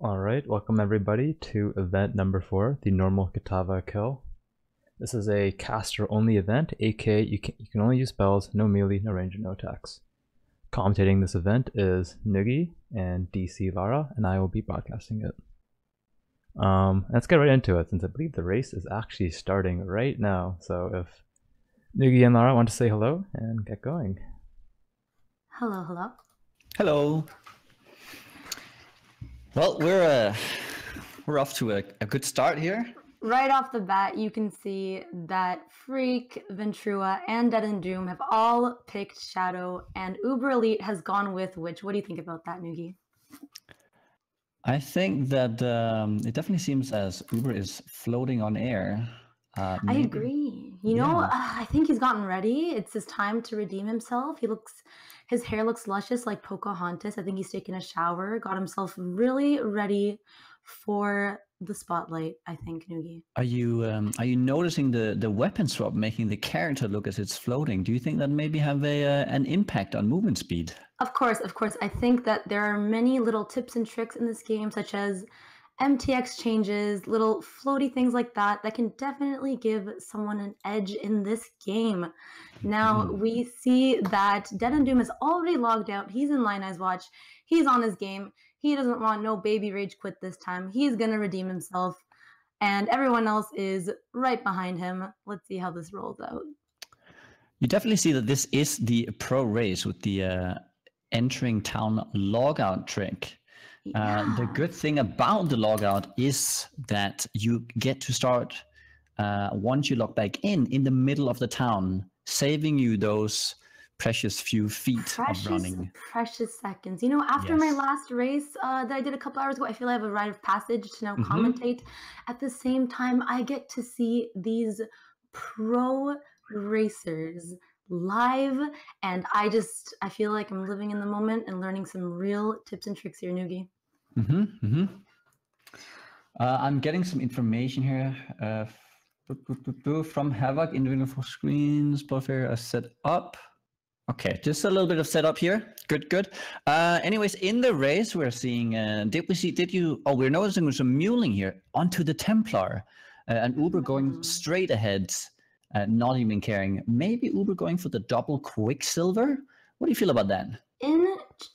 Alright, welcome everybody to event number 4, the normal Kitava kill. This is a caster-only event, aka you can only use spells, no melee, no range, no attacks. Commentating this event is Nugi and DC Lara, and I will be broadcasting it. Let's get right into it, since I believe the race is actually starting right now. So if Nugi and Lara want to say hello and get going. Hello, hello. Hello. Well, we're off to a good start here. Right off the bat, you can see that Freeq, Ventura, and DeadandDoom have all picked Shadow, and Theuberelite has gone with Witch. What do you think about that, Nugi? I think that it definitely seems as Uber is floating on air. I agree. You know, I think he's gotten ready. It's his time to redeem himself. His hair looks luscious like Pocahontas. I think he's taken a shower, got himself really ready for the spotlight, I think, Nugi. Are you noticing the weapon swap making the character look as it's floating? Do you think that maybe have an impact on movement speed? Of course. I think that there are many little tips and tricks in this game, such as MTX changes, little floaty things like that can definitely give someone an edge in this game. Now, we see that DeadandDoom is already logged out. He's in Line Eyes Watch. He's on his game. He doesn't want no baby rage quit this time. He's going to redeem himself. And everyone else is right behind him. Let's see how this rolls out. You definitely see that this is the pro race with the entering town logout trick. Yeah. The good thing about the logout is that you get to start once you log back in the middle of the town, saving you those precious few feet of running. Precious seconds. You know, after my last race that I did a couple hours ago, I feel I have a rite of passage to now commentate. At the same time, I get to see these pro racers live, and I feel like I'm living in the moment and learning some real tips and tricks here, Nugi. I'm getting some information here from Havoc. Individual for screens, both here are set up. Okay, just a little bit of setup here. Good. Anyways, in the race we're seeing, we're noticing some muling here onto the Templar, and Uber going straight ahead. Not even caring. Maybe Uber going for the double Quicksilver? What do you feel about that?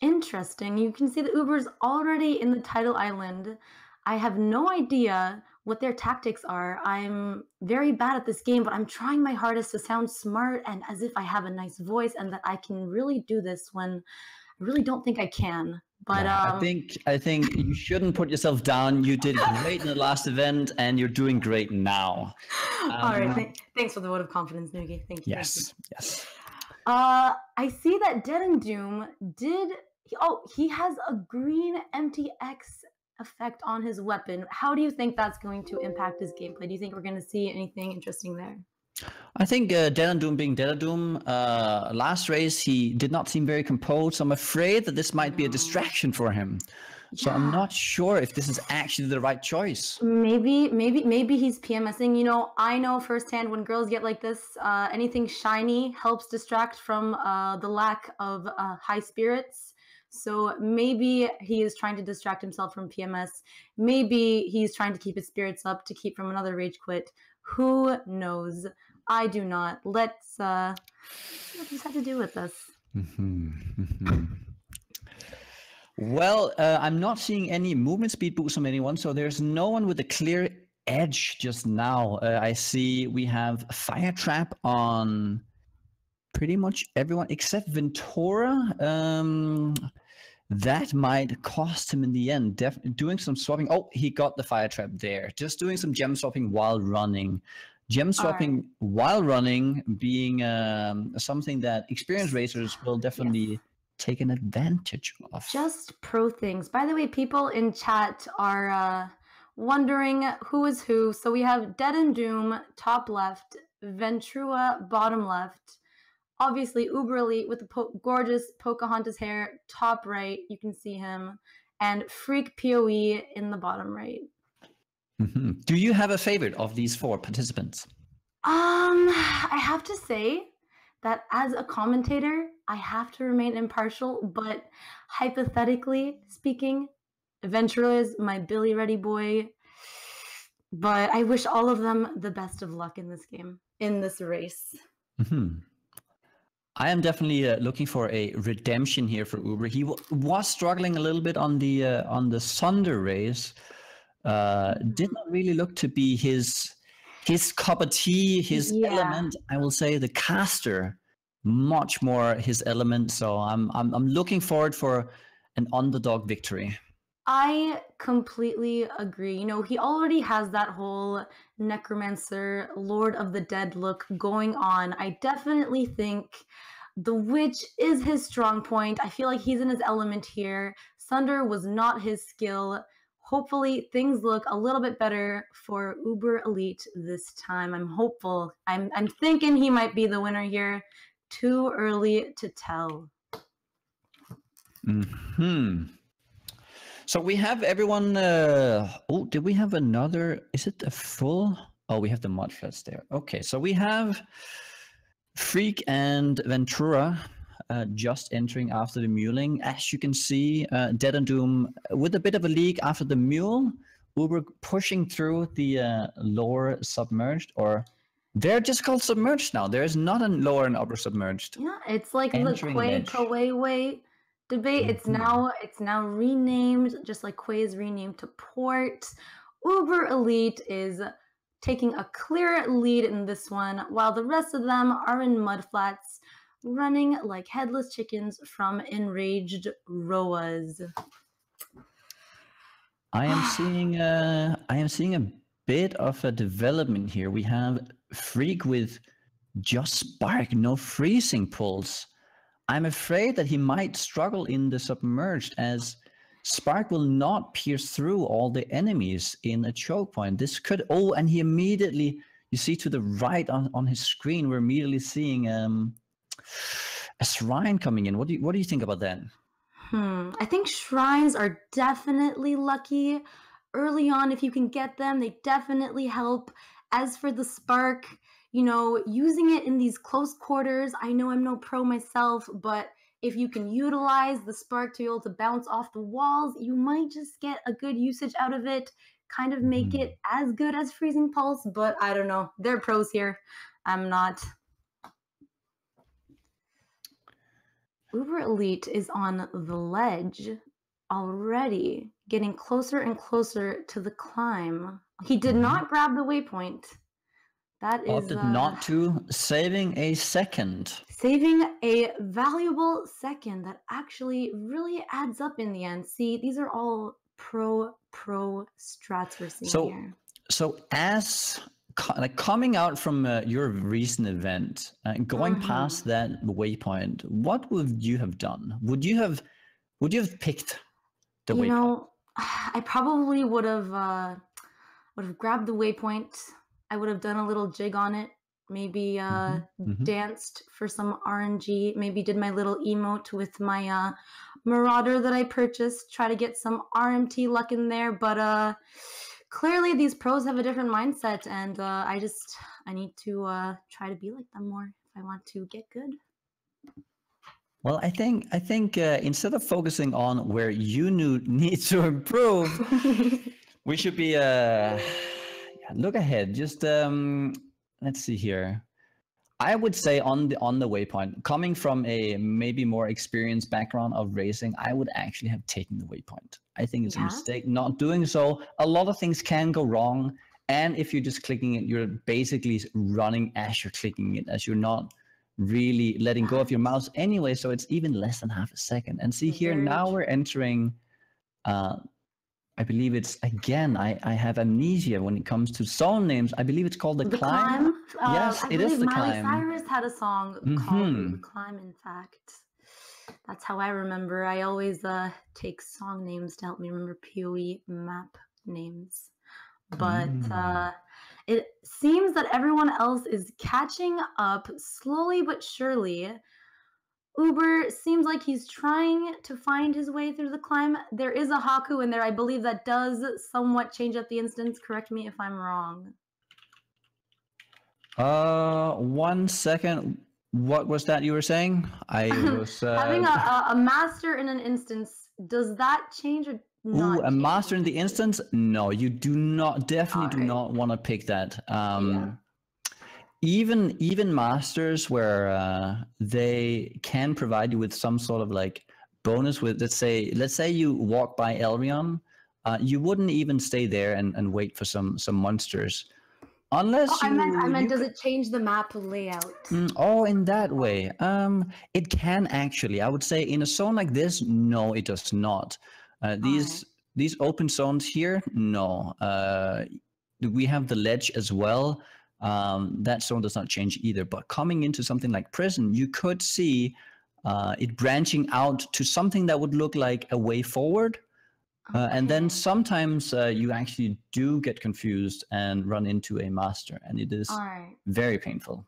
Interesting. You can see that Uber's already in the title island. I have no idea what their tactics are. I'm very bad at this game, but I'm trying my hardest to sound smart and as if I have a nice voice and that I can really do this when I really don't think I can. But I think you shouldn't put yourself down. You did great in the last event, and you're doing great now. All right, thanks for the vote of confidence, Nugi. Thank you. Yes. I see that DeadandDoom he has a green MTX effect on his weapon. How do you think that's going to impact his gameplay? Do you think we're going to see anything interesting there? I think DeadandDoom being DeadandDoom, last race he did not seem very composed. I'm afraid that this might be a distraction for him. So I'm not sure if this is actually the right choice. Maybe he's PMSing. You know, I know firsthand when girls get like this, anything shiny helps distract from the lack of high spirits. So maybe he is trying to distract himself from PMS. Maybe he's trying to keep his spirits up to keep from another rage quit. Who knows? I do not. Let's just have to do with this. Well, I'm not seeing any movement speed boost from anyone, so there's no one with a clear edge just now. I see we have a fire trap on pretty much everyone except Ventura. That might cost him in the end. Doing some swapping. Oh, he got the fire trap there. Just doing some gem swapping while running. Gem swapping while running being something that experienced racers will definitely take an advantage of. Just pro things. By the way, people in chat are wondering who is who. So we have DeadandDoom top left, Ventura bottom left. Obviously, Theuberelite with the gorgeous Pocahontas hair, top right, you can see him, and Freeq PoE in the bottom right. Do you have a favorite of these 4 participants? I have to say that as a commentator, I have to remain impartial, but hypothetically speaking, Ventura is my Billy Ready boy. But I wish all of them the best of luck in this game, in this race. I am definitely looking for a redemption here for Uber. He was struggling a little bit on the Sunder race. Did not really look to be his cup of tea, his element. I will say the caster, much more his element. So I'm looking forward for an underdog victory. I completely agree. You know, he already has that whole necromancer, Lord of the Dead look going on. I definitely think the witch is his strong point. I feel like he's in his element here. Sunder was not his skill. Hopefully things look a little bit better for Uber Elite this time. I'm hopeful. I'm thinking he might be the winner here. Too early to tell. So we have everyone. Oh, did we have another? Is it a full? Oh, we have the mod flats there. Okay, so we have Freeq and Ventura just entering after the muling. As you can see, DeadandDoom with a bit of a leak after the mule. Uber pushing through the lower submerged, or they're just called submerged now. There is not a lower and upper submerged. Yeah, it's like the Quay debate. It's now renamed, just like Quay is renamed to Port. Uber Elite is taking a clear lead in this one, while the rest of them are in mudflats, running like headless chickens from enraged Roas. I am seeing a bit of a development here. We have Freeq with just Spark, no freezing pulse. I'm afraid that he might struggle in the submerged, as Spark will not pierce through all the enemies in a choke point. This could, oh, and he immediately, you see to the right on his screen, we're immediately seeing a shrine coming in. What do you think about that? I think shrines are definitely lucky. Early on, if you can get them, they definitely help. As for the Spark, you know, using it in these close quarters, I know I'm no pro myself, but if you can utilize the Spark to be able to bounce off the walls, you might just get a good usage out of it, kind of make it as good as Freezing Pulse, but I don't know. They're pros here. I'm not. Uber Elite is on the ledge already, getting closer and closer to the climb. He did not grab the waypoint. That is opted not to, saving a second. Saving a valuable second that actually really adds up in the end. See, these are all pro strats we're seeing here. So as like coming out from your recent event, going past that waypoint, what would you have done? Would you have picked the waypoint? You know, I probably would have grabbed the waypoint. I would have done a little jig on it, maybe danced for some RNG, maybe did my little emote with my Marauder that I purchased, try to get some RMT luck in there, but clearly these pros have a different mindset, and I need to try to be like them more if I want to get good. Well, I think instead of focusing on where you need to improve, we should be look ahead. Just let's see here. I would say on the waypoint, coming from a maybe more experienced background of racing, I would actually have taken the waypoint. I think it's a mistake not doing so. A lot of things can go wrong, and if you're just clicking it, you're basically running as you're clicking it, as you're not really letting go of your mouse anyway. So it's even less than half a second. And see here, now we're entering. I believe it's, again, I have amnesia when it comes to song names. I believe it's called The Climb. Yes, it is The Climb. Miley Cyrus had a song called The Climb, in fact. That's how I remember. I always take song names to help me remember PoE map names. But it seems that everyone else is catching up slowly but surely. Uber seems like he's trying to find his way through the climb. There is a Haku in there. I believe that does somewhat change at the instance. Correct me if I'm wrong. 1 second. What was that you were saying? I was having a master in an instance Does that change or not? Ooh, a master in the instance? No, you do not. Definitely do not want to pick that. Even masters where they can provide you with some sort of like bonus with, let's say you walk by Elrion, you wouldn't even stay there and wait for some monsters. Unless I meant does it change the map layout? Oh, in that way. It can actually. I would say in a zone like this, no, it does not. These open zones here, no. We have the ledge as well. That zone does not change either. But coming into something like prison, you could see it branching out to something that would look like a way forward. And then sometimes you actually do get confused and run into a master, and it is very painful.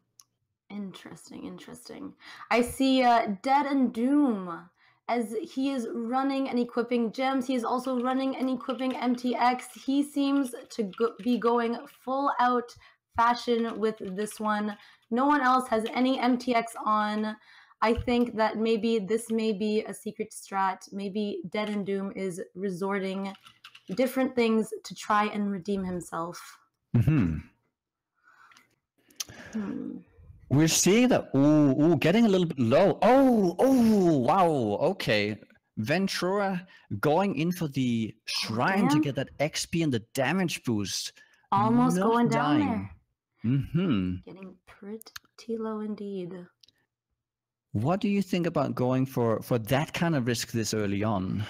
Interesting. I see DeadandDoom. As he is running and equipping gems, he is also running and equipping MTX. He seems to be going full out fashion with this one. No one else has any MTX on. I think that maybe this may be a secret strat. Maybe DeadandDoom is resorting different things to try and redeem himself. We're seeing that, getting a little bit low. Wow, okay. Ventura going in for the shrine to get that XP and the damage boost. Almost going down there. Getting pretty low indeed. What do you think about going for that kind of risk this early on?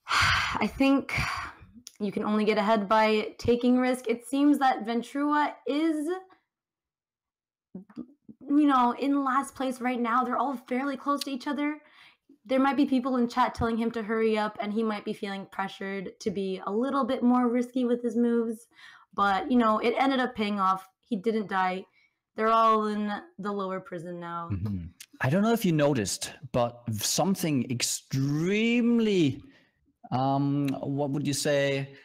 I think you can only get ahead by taking risk. It seems that Ventura is, in last place right now. They're all fairly close to each other. There might be people in chat telling him to hurry up, and he might be feeling pressured to be a little bit more risky with his moves. But, it ended up paying off. He didn't die. They're all in the lower prison now. I don't know if you noticed, but something extremely, what would you say,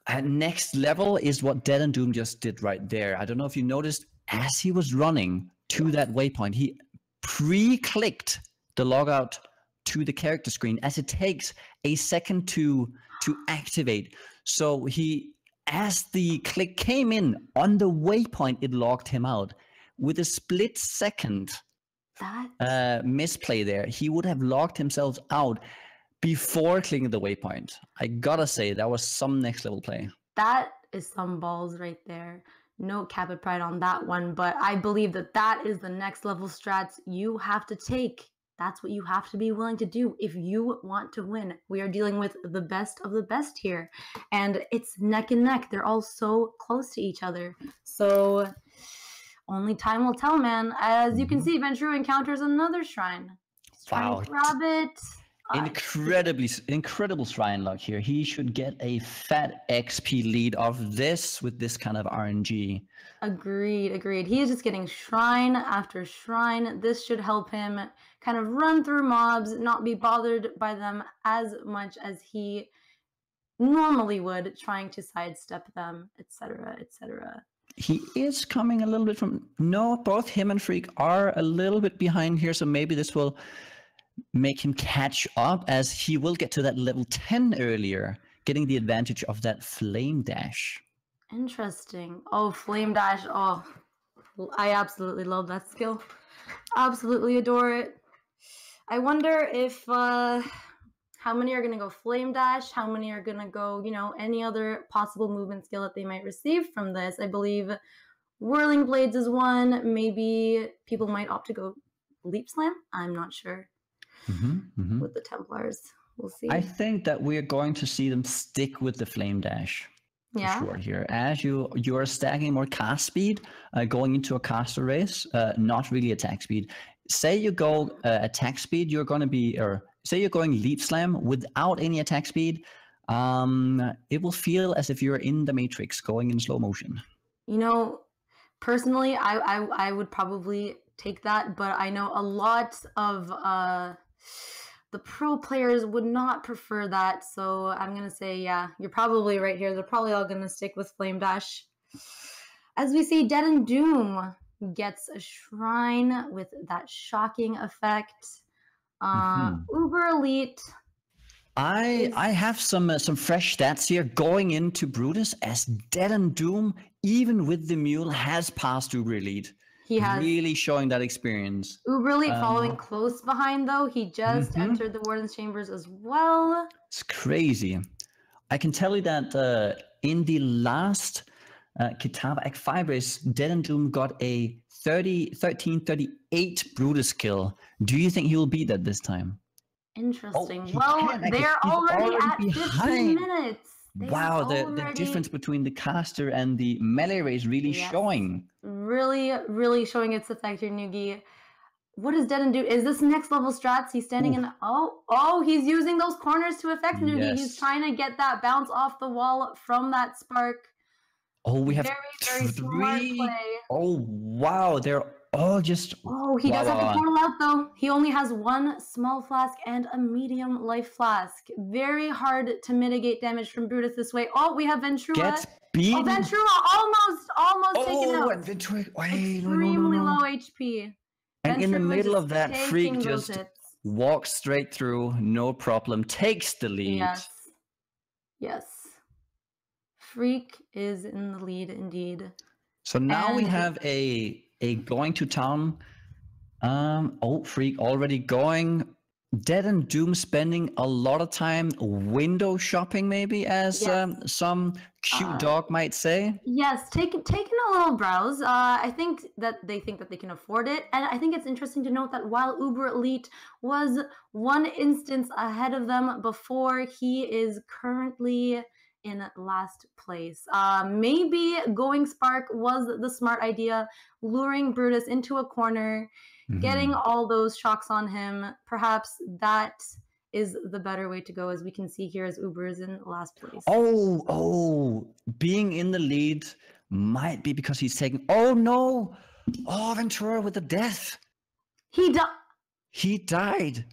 at next level is what DeadandDoom just did right there. I don't know if you noticed, as he was running to that waypoint, he pre-clicked the logout to the character screen, as it takes a second to activate. So as the click came in on the waypoint, it logged him out. With a split second misplay there, he would have logged himself out before clicking the waypoint. I gotta say, that was some next level play. That is some balls right there. No cap of pride on that one, but I believe that is the next level strats you have to take. That's what you have to be willing to do if you want to win. We are dealing with the best of the best here, and it's neck and neck. They're all so close to each other. So only time will tell, man. As you can see, Ventura encounters another shrine. He's trying to grab it. Incredible shrine luck here. He should get a fat XP lead of this with this kind of RNG. Agreed. He is just getting shrine after shrine. This should help him kind of run through mobs, not be bothered by them as much as he normally would, trying to sidestep them, etc., etc. He is coming a little bit from... No, both him and Freeq are a little bit behind here, so maybe this will make him catch up, as he will get to that level 10 earlier, getting the advantage of that flame dash. Interesting. Oh, flame dash. Oh, I absolutely love that skill. Absolutely adore it. I wonder if how many are going to go flame dash, how many are going to go, any other possible movement skill that they might receive from this. I believe whirling blades is one. Maybe people might opt to go leap slam. I'm not sure. With the Templars, we'll see. I think that we're going to see them stick with the flame dash. For sure here, as you are stacking more cast speed, going into a caster race, not really attack speed. Say you go attack speed, you're going to be, or say you're going leap slam without any attack speed, it will feel as if you're in the Matrix going in slow motion. Personally, I would probably take that, but I know a lot of the pro players would not prefer that, so I'm gonna say, yeah, you're probably right here. They're probably all gonna stick with flame dash. As we see, DeadandDoom gets a shrine with that shocking effect. Uber Elite. I have some fresh stats here going into Brutus, as DeadandDoom, even with the mule, has passed Theuberelite. He has. Really showing that experience. Theuberelite following close behind, though. He just entered the Warden's Chambers as well. It's crazy. I can tell you that in the last Kitava Act 5 race, DeadandDoom got a 13:38 Brutus kill. Do you think he will beat that this time? Interesting. Well, they're already at 15 minutes. Wow, the difference between the caster and the melee race really showing. Really, really showing its effect here, Nugi. What does DeadandDoom? Is this next level strats? He's standing in. Oh, he's using those corners to affect Nugi. Yes. He's trying to get that bounce off the wall from that spark. Oh, we have very smart play. Oh, wow. They're all just. Oh, he does have to portal out, though. He only has one small flask and a medium life flask. Very hard to mitigate damage from Brutus this way. Oh, we have Ventura. Gets beaten. Oh, Ventura almost taken out. And Ventura. Extremely low HP. And in the middle of that, Freeq just hits. walks straight through, no problem, takes the lead. Yes. Freeq is in the lead indeed. So now we have a going to town. Freeq already going. DeadandDoom spending a lot of time window shopping, maybe, as some cute dog might say. Yes, taking a little browse. I think that they can afford it, and I think it's interesting to note that while Theuberelite was one instance ahead of them before, he is currently in last place. Maybe going Spark was the smart idea, luring Brutus into a corner, getting all those shocks on him. Perhaps that is the better way to go, as we can see here as Uber is in last place. Being in the lead might be because he's taking. Oh no! Oh, Ventura with the death. He died.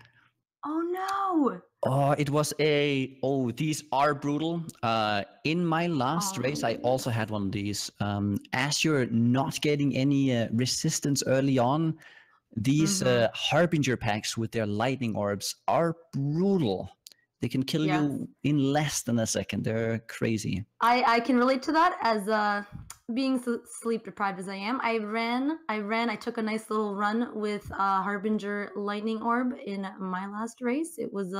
Oh no! Oh, it was these are brutal. In my last race, I also had one of these. As you're not getting any resistance early on, these Harbinger packs with their lightning orbs are brutal. They can kill you in less than a second. They're crazy. I can relate to that, as being sleep deprived as I am. I took a nice little run with Harbinger lightning orb in my last race. It was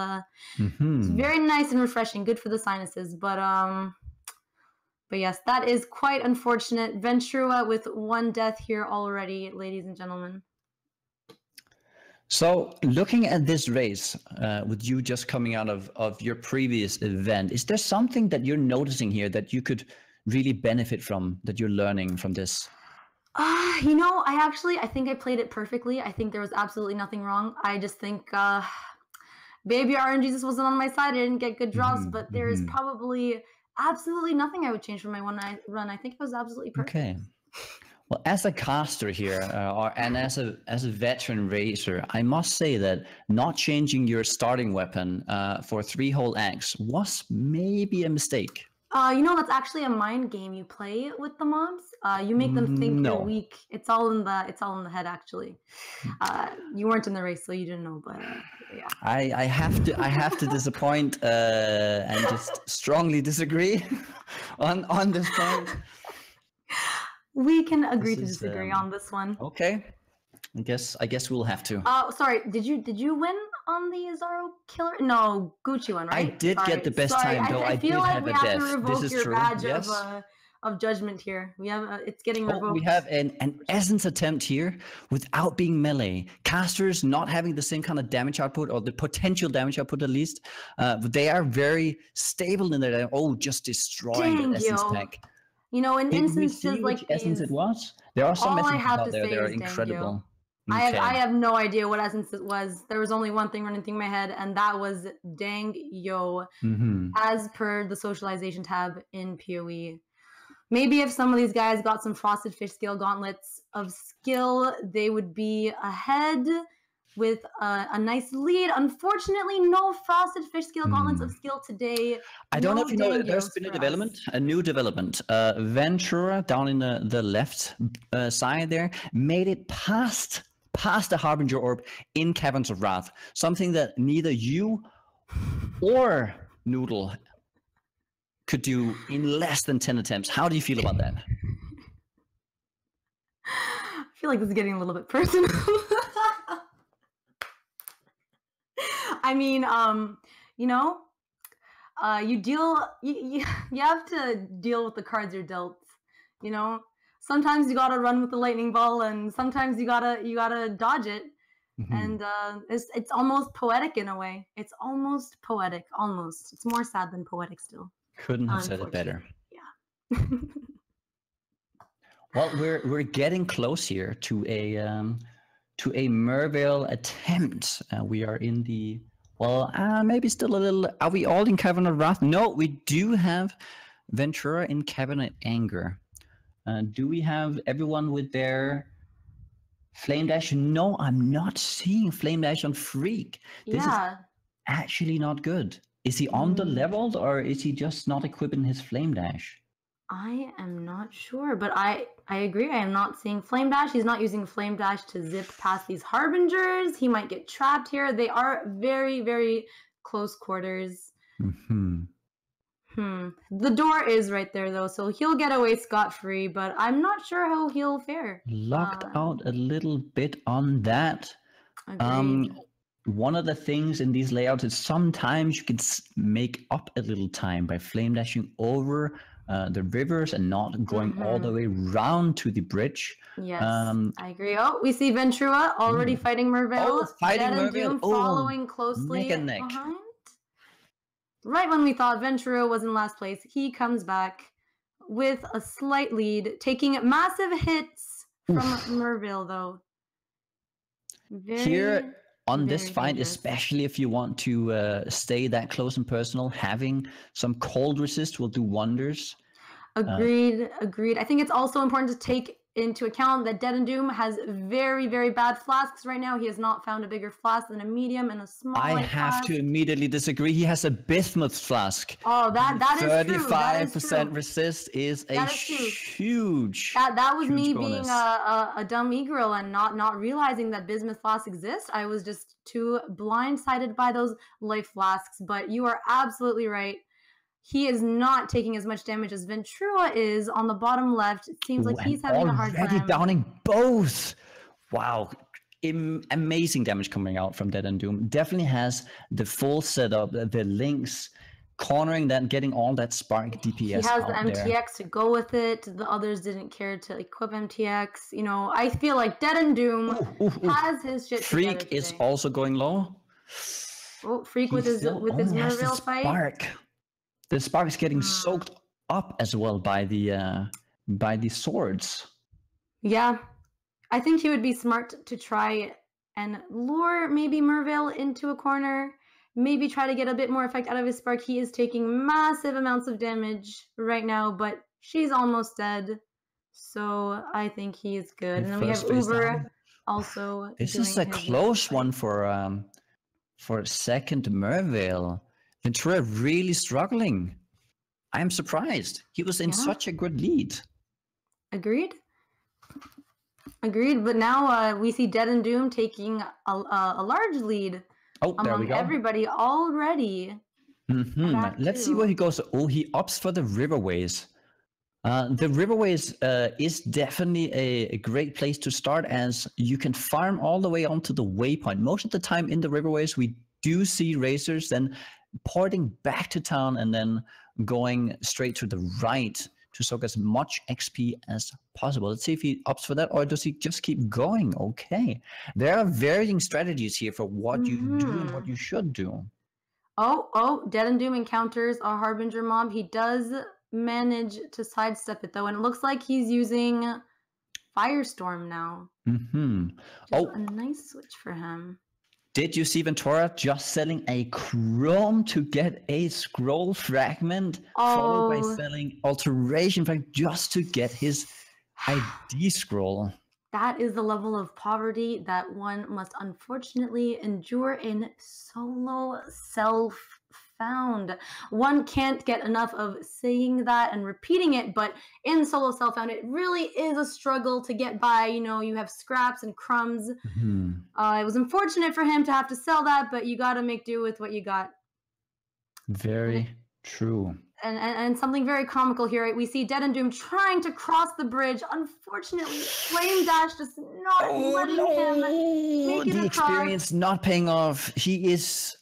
very nice and refreshing, good for the sinuses. But yes, that is quite unfortunate. Ventura with one death here already, ladies and gentlemen. So looking at this race, with you just coming out of your previous event, is there something that you're noticing here that you could really benefit from, that you're learning from this? I think I played it perfectly. I think there was absolutely nothing wrong. I just think Baby RNGesus wasn't on my side. I didn't get good draws, but there is probably absolutely nothing I would change from my one night run. I think it was absolutely perfect. Okay. Well, as a caster here, and as a veteran racer, I must say that not changing your starting weapon for 3 whole acts was maybe a mistake. That's actually a mind game you play with the mobs. You make them think you're weak. It's all in the head, actually. You weren't in the race, so you didn't know. But yeah, I have to disappoint and just strongly disagree on this point. We can agree to disagree on this one. Okay, I guess we'll have to. Sorry, did you win on the Zaro killer? No, Gucci one, right? I did get the best time, though. I did have a death. I feel like we have to revoke your badge yes. of judgment here. We have it's getting revoked. We have an essence attempt here without being melee. Casters not having the same kind of damage output, or the potential damage output at least. But they are very stable in their. Just destroying the essence pack. In instances like these, essence it was? There are some essences out there that are incredible. Okay. I have no idea what essence it was. There was only one thing running through my head, and that was dang yo, as per the socialization tab in PoE. Maybe if some of these guys got some frosted fish scale gauntlets of skill, they would be ahead with a nice lead. Unfortunately, no frosted fish scale gauntlets of skill today. I don't know if you know, there's been a new development. Ventura down in the left side there made it past the Harbinger orb in Caverns of Wrath. Something that neither you or Noodle could do in less than 10 attempts. How do you feel about that? I feel like this is getting a little bit personal. I mean, you know, you have to deal with the cards you're dealt. You know, sometimes you gotta run with the lightning ball, and sometimes you gotta dodge it. And it's almost poetic in a way. It's almost poetic, almost. It's more sad than poetic still. Couldn't have said it better. Yeah. Well, we're getting close here to a Merville attempt. We are in the maybe still a little. Are we all in Cabinet Wrath? No, we do have Ventura in Cabinet Anger. Do we have everyone with their Flame Dash? No, I'm not seeing Flame Dash on Freeq. This is actually not good. Is he under-leveled, or is he just not equipping his Flame Dash? I am not sure, but I agree. I am not seeing Flame Dash. He's not using Flame Dash to zip past these Harbingers. He might get trapped here. They are very, very close quarters. The door is right there, though, so he'll get away scot-free, but I'm not sure how he'll fare. Locked out a little bit on that. Agreed. One of the things in these layouts is sometimes you can make up a little time by flame dashing over the rivers and not going all the way round to the bridge. Yes, I agree. Oh, we see Ventura already fighting Merville. Fighting Merville. Following closely neck and neck. behind. Right when we thought Ventura was in last place, he comes back with a slight lead, taking massive hits from Merville, though. Here on this fight, especially if you want to stay that close and personal, having some cold resist will do wonders. Agreed, agreed. I think it's also important to take into account that DeadandDoom has very, very bad flasks right now. He has not found a bigger flask than a medium and a small I have to immediately disagree. He has a bismuth flask. Oh, that is true. 35% resist is a huge. That was me bonus. Being a dumb e-girl and not realizing that bismuth flasks exist. I was just too blindsided by those life flasks. But you are absolutely right. He is not taking as much damage as Ventura is on the bottom left. It seems like he's having a hard time. Already downing both. Wow. Amazing damage coming out from DeadandDoom. Definitely has the full setup, the links, cornering that, getting all that spark DPS. He has the MTX to go with it. The others didn't care to equip MTX. You know, I feel like DeadandDoom has his shit together Freeq is also going low. Oh, Freeq with his Merville fight. Spark. The spark is getting soaked up as well by the swords. Yeah, I think he would be smart to try and lure maybe Merville into a corner. Maybe try to get a bit more effect out of his spark. He is taking massive amounts of damage right now, but she's almost dead. So I think he is good. And then we have Uber also. This is a close one for second Merville. Ventura really struggling. I'm surprised. He was in such a good lead. Agreed. Agreed. But now we see DeadandDoom taking a large lead among everybody already. Let's see where he goes. Oh, he opts for the Riverways. The Riverways is definitely a great place to start, as you can farm all the way onto the waypoint. Most of the time in the Riverways, we do see racers then porting back to town and then going straight to the right to soak as much XP as possible. Let's see if he opts for that, or does he just keep going? Okay. There are varying strategies here for what you do and what you should do. Oh, DeadandDoom encounters a Harbinger mob. He does manage to sidestep it, though, and it looks like he's using Firestorm now. A nice switch for him. Did you see Ventura just selling a Chrome to get a scroll fragment, followed by selling Alteration Fragment just to get his ID scroll? That is the level of poverty that one must unfortunately endure in solo self-found. One can't get enough of saying that and repeating it, but in solo self-found, it really is a struggle to get by. You know, you have scraps and crumbs. It was unfortunate for him to have to sell that, but you got to make do with what you got. Very true. And something very comical here, right? We see DeadandDoom trying to cross the bridge. Unfortunately, Flame Dash just not letting him make it the across. experience not paying off. He is...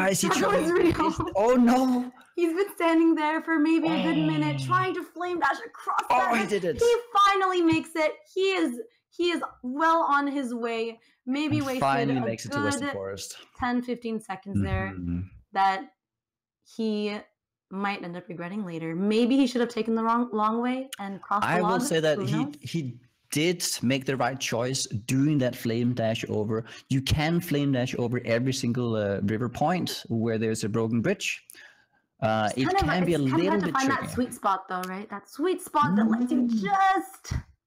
is he Struggle is trying? real. Oh no! He's been standing there for maybe a good minute, trying to Flame Dash across that. He did it. He finally makes it. He is well on his way. Maybe And wasted finally a makes it to good Western Forest. 10-15 seconds there Mhm. that he might end up regretting later. Maybe he should have taken the long way and crossed the log. I will say that Who knows? he did make the right choice doing that flame dash over. You can flame dash over every single river point where there's a broken bridge. It can be a little hard to bit find tricky. that sweet spot though, right? That sweet spot that lets you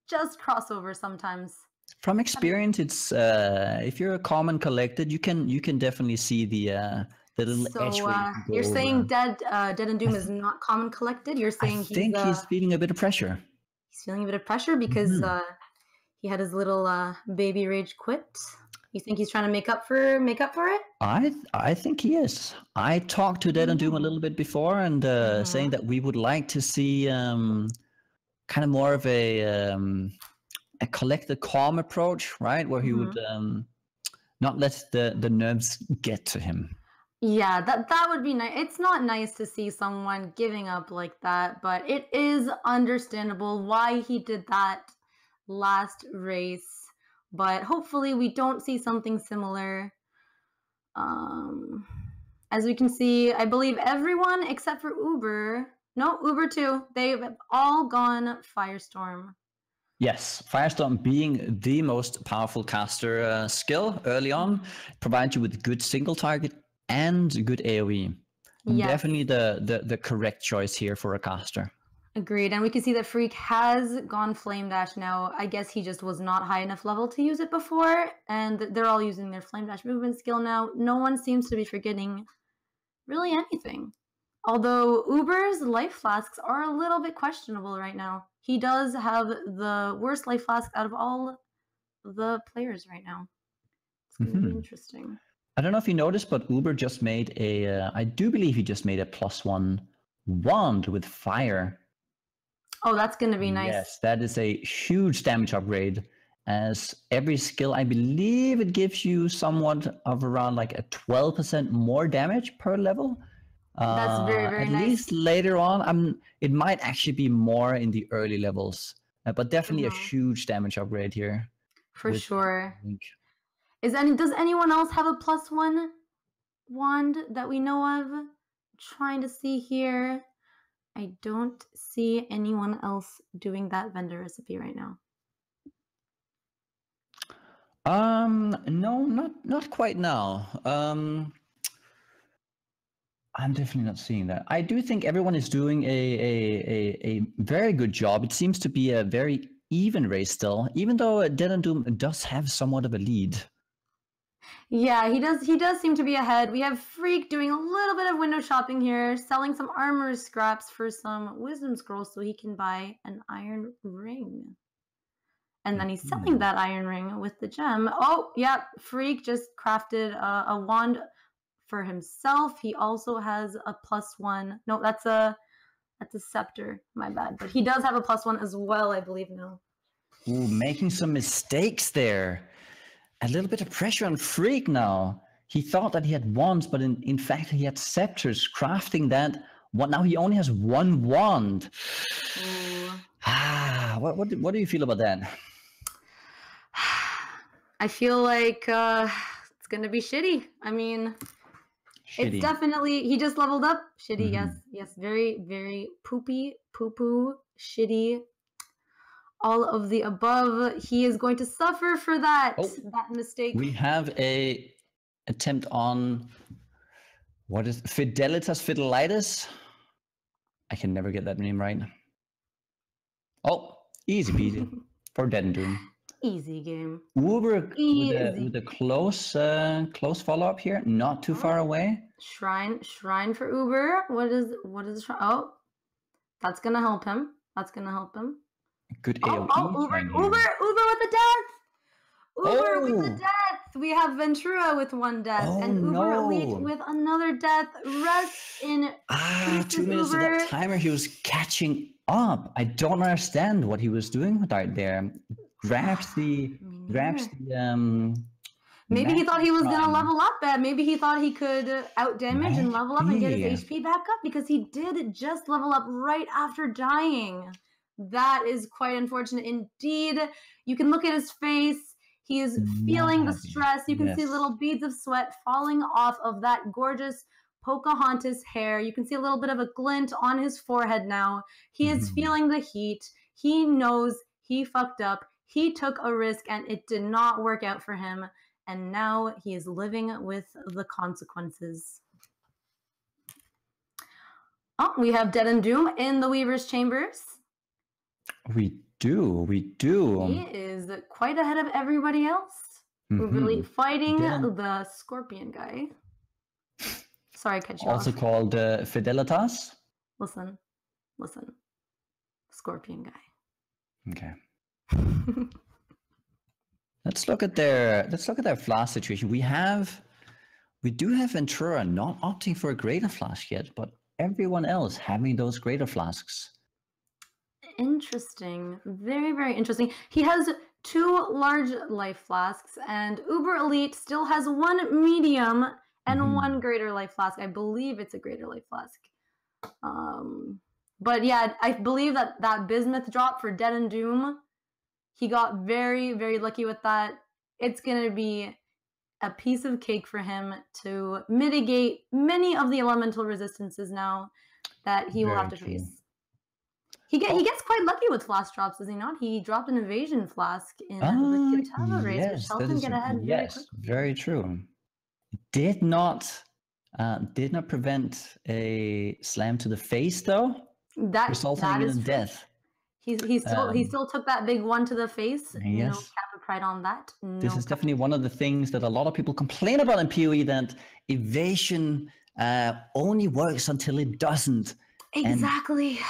just cross over sometimes. From experience, it's if you're a common collected, you can definitely see the little edge. So where you can go you're saying over. DeadandDoom is not common collected? You're saying I think he's feeling a bit of pressure. he's feeling a bit of pressure because he had his little baby rage quit. You think he's trying to make up for it? I think he is. I talked to DeadandDoom a little bit before, and saying that we would like to see kind of more of a collected calm approach, right? Where he would not let the nerves get to him. Yeah, that would be nice. It's not nice to see someone giving up like that, but it is understandable why he did that last race. But hopefully we don't see something similar. As we can see, I believe everyone except for Uber. No, Uber too. They've all gone Firestorm. Yes, Firestorm being the most powerful caster skill early on, provides you with good single target and good AoE. Yes. Definitely the correct choice here for a caster. Agreed. And we can see that Freeq has gone Flame Dash now. I guess he just was not high enough level to use it before. And they're all using their Flame Dash movement skill now. No one seems to be forgetting really anything. Although Uber's life flasks are a little bit questionable right now. He does have the worst life flask out of all the players right now. It's going to be interesting. I don't know if you noticed, but Uber just made I do believe he just made a +1 wand with fire. Oh, that's going to be nice. Yes, that is a huge damage upgrade. As every skill, I believe it gives you somewhat of around like a 12% more damage per level. That's very, very nice. At least later on, it might actually be more in the early levels, but definitely a huge damage upgrade here. For sure. Does anyone else have a +1 wand that we know of? Trying to see here. I don't see anyone else doing that vendor recipe right now. No, not quite now. I'm definitely not seeing that. I do think everyone is doing a very good job. It seems to be a very even race still, even though DeadandDoom does have somewhat of a lead. Yeah, he does seem to be ahead. We have Freeq doing a little bit of window shopping here, selling some armor scraps for some wisdom scrolls so he can buy an iron ring. And then he's selling that iron ring with the gem. Oh, yeah, Freeq just crafted a wand for himself. He also has a +1. No, that's a scepter. My bad. But he does have a +1 as well, I believe now. Ooh, making some mistakes there. A little bit of pressure on Freeq now. He thought that he had wands, but in fact he had scepters. Crafting that one. Now he only has one wand. What do you feel about that? I feel like it's gonna be shitty. I mean, it's definitely, he just leveled up. Shitty, yes, very, very poo-poo, shitty. All of the above. He is going to suffer for that mistake. We have a attempt on what is Fidelitas? I can never get that name right. Oh, easy peasy for DeadandDoom. Easy game. Uber with a close follow up here, not too far away. Shrine for Uber. What is the shrine? Oh, that's gonna help him. Good AoE. Uber with the death. Uber with the death. We have Ventura with 1 death and Uber Elite with another death. Rest in peace, 2 minutes of that timer. He was catching up. I don't understand what he was doing right there. Grabs the maybe he thought he was gonna level up. Maybe he thought he could outdamage and level up and get his HP back up, because he did just level up right after dying. That is quite unfortunate indeed. You can look at his face. He is feeling the stress. You can see little beads of sweat falling off of that gorgeous Pocahontas hair. You can see a little bit of a glint on his forehead now. He is feeling the heat. He knows he fucked up. He took a risk and it did not work out for him. And now he is living with the consequences. Oh, we have DeadandDoom in the Weaver's Chambers. We do. He is quite ahead of everybody else. We're really fighting the Scorpion guy. Sorry, I cut you off. Also called Fidelitas. Listen. Scorpion guy. Okay. Let's look at their flask situation. We do have Ventura not opting for a greater flask yet, but everyone else having those greater flasks. Interesting. Very, very interesting. He has 2 large life flasks, and Uber Elite still has 1 medium and 1 greater life flask. I believe it's a greater life flask. But yeah, I believe that bismuth drop for DeadandDoom, he got very, very lucky with that. It's going to be a piece of cake for him to mitigate many of the elemental resistances now that he will have to face. He gets quite lucky with flask drops, does he not? He dropped an evasion flask in the Kitava race, which helped him get ahead very quickly. Very true. Did not prevent a slam to the face though, resulting in death. He still took that big one to the face. Yes. No cap of pride on that. This is definitely one of the things that a lot of people complain about in PoE, that evasion only works until it doesn't. Exactly.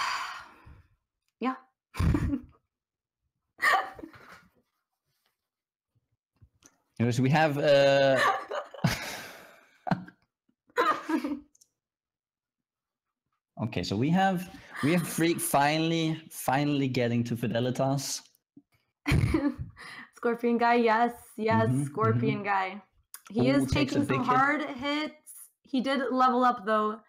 Yeah. Anyways, we have okay, so we have Freeq finally getting to Fidelitas. Scorpion guy, yes, Scorpion guy. He is taking some hard hits. He did level up though.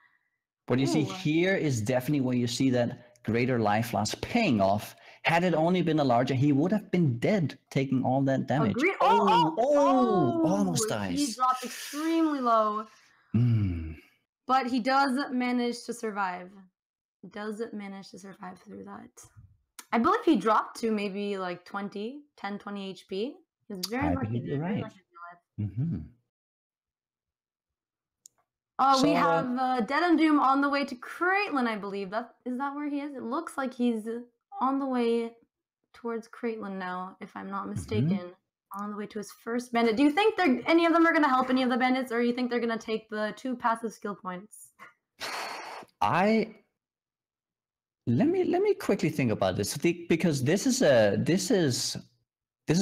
What you see here is definitely where you see that greater life loss paying off. Had it only been a larger, he would have been dead, taking all that damage. Almost dies. He dropped extremely low. But he does manage to survive. Through that. I believe he dropped to maybe like 10, 20 HP. He was very lucky. You're right. Oh, so, we have DeadandDoom on the way to Caitlin, I believe. Is that where he is? It looks like he's on the way towards Caitlin now, if I'm not mistaken. On the way to his first bandit. Do you think any of them are going to help any of the bandits, or do you think they're going to take the 2 passive skill points? Let me quickly think about this, because this is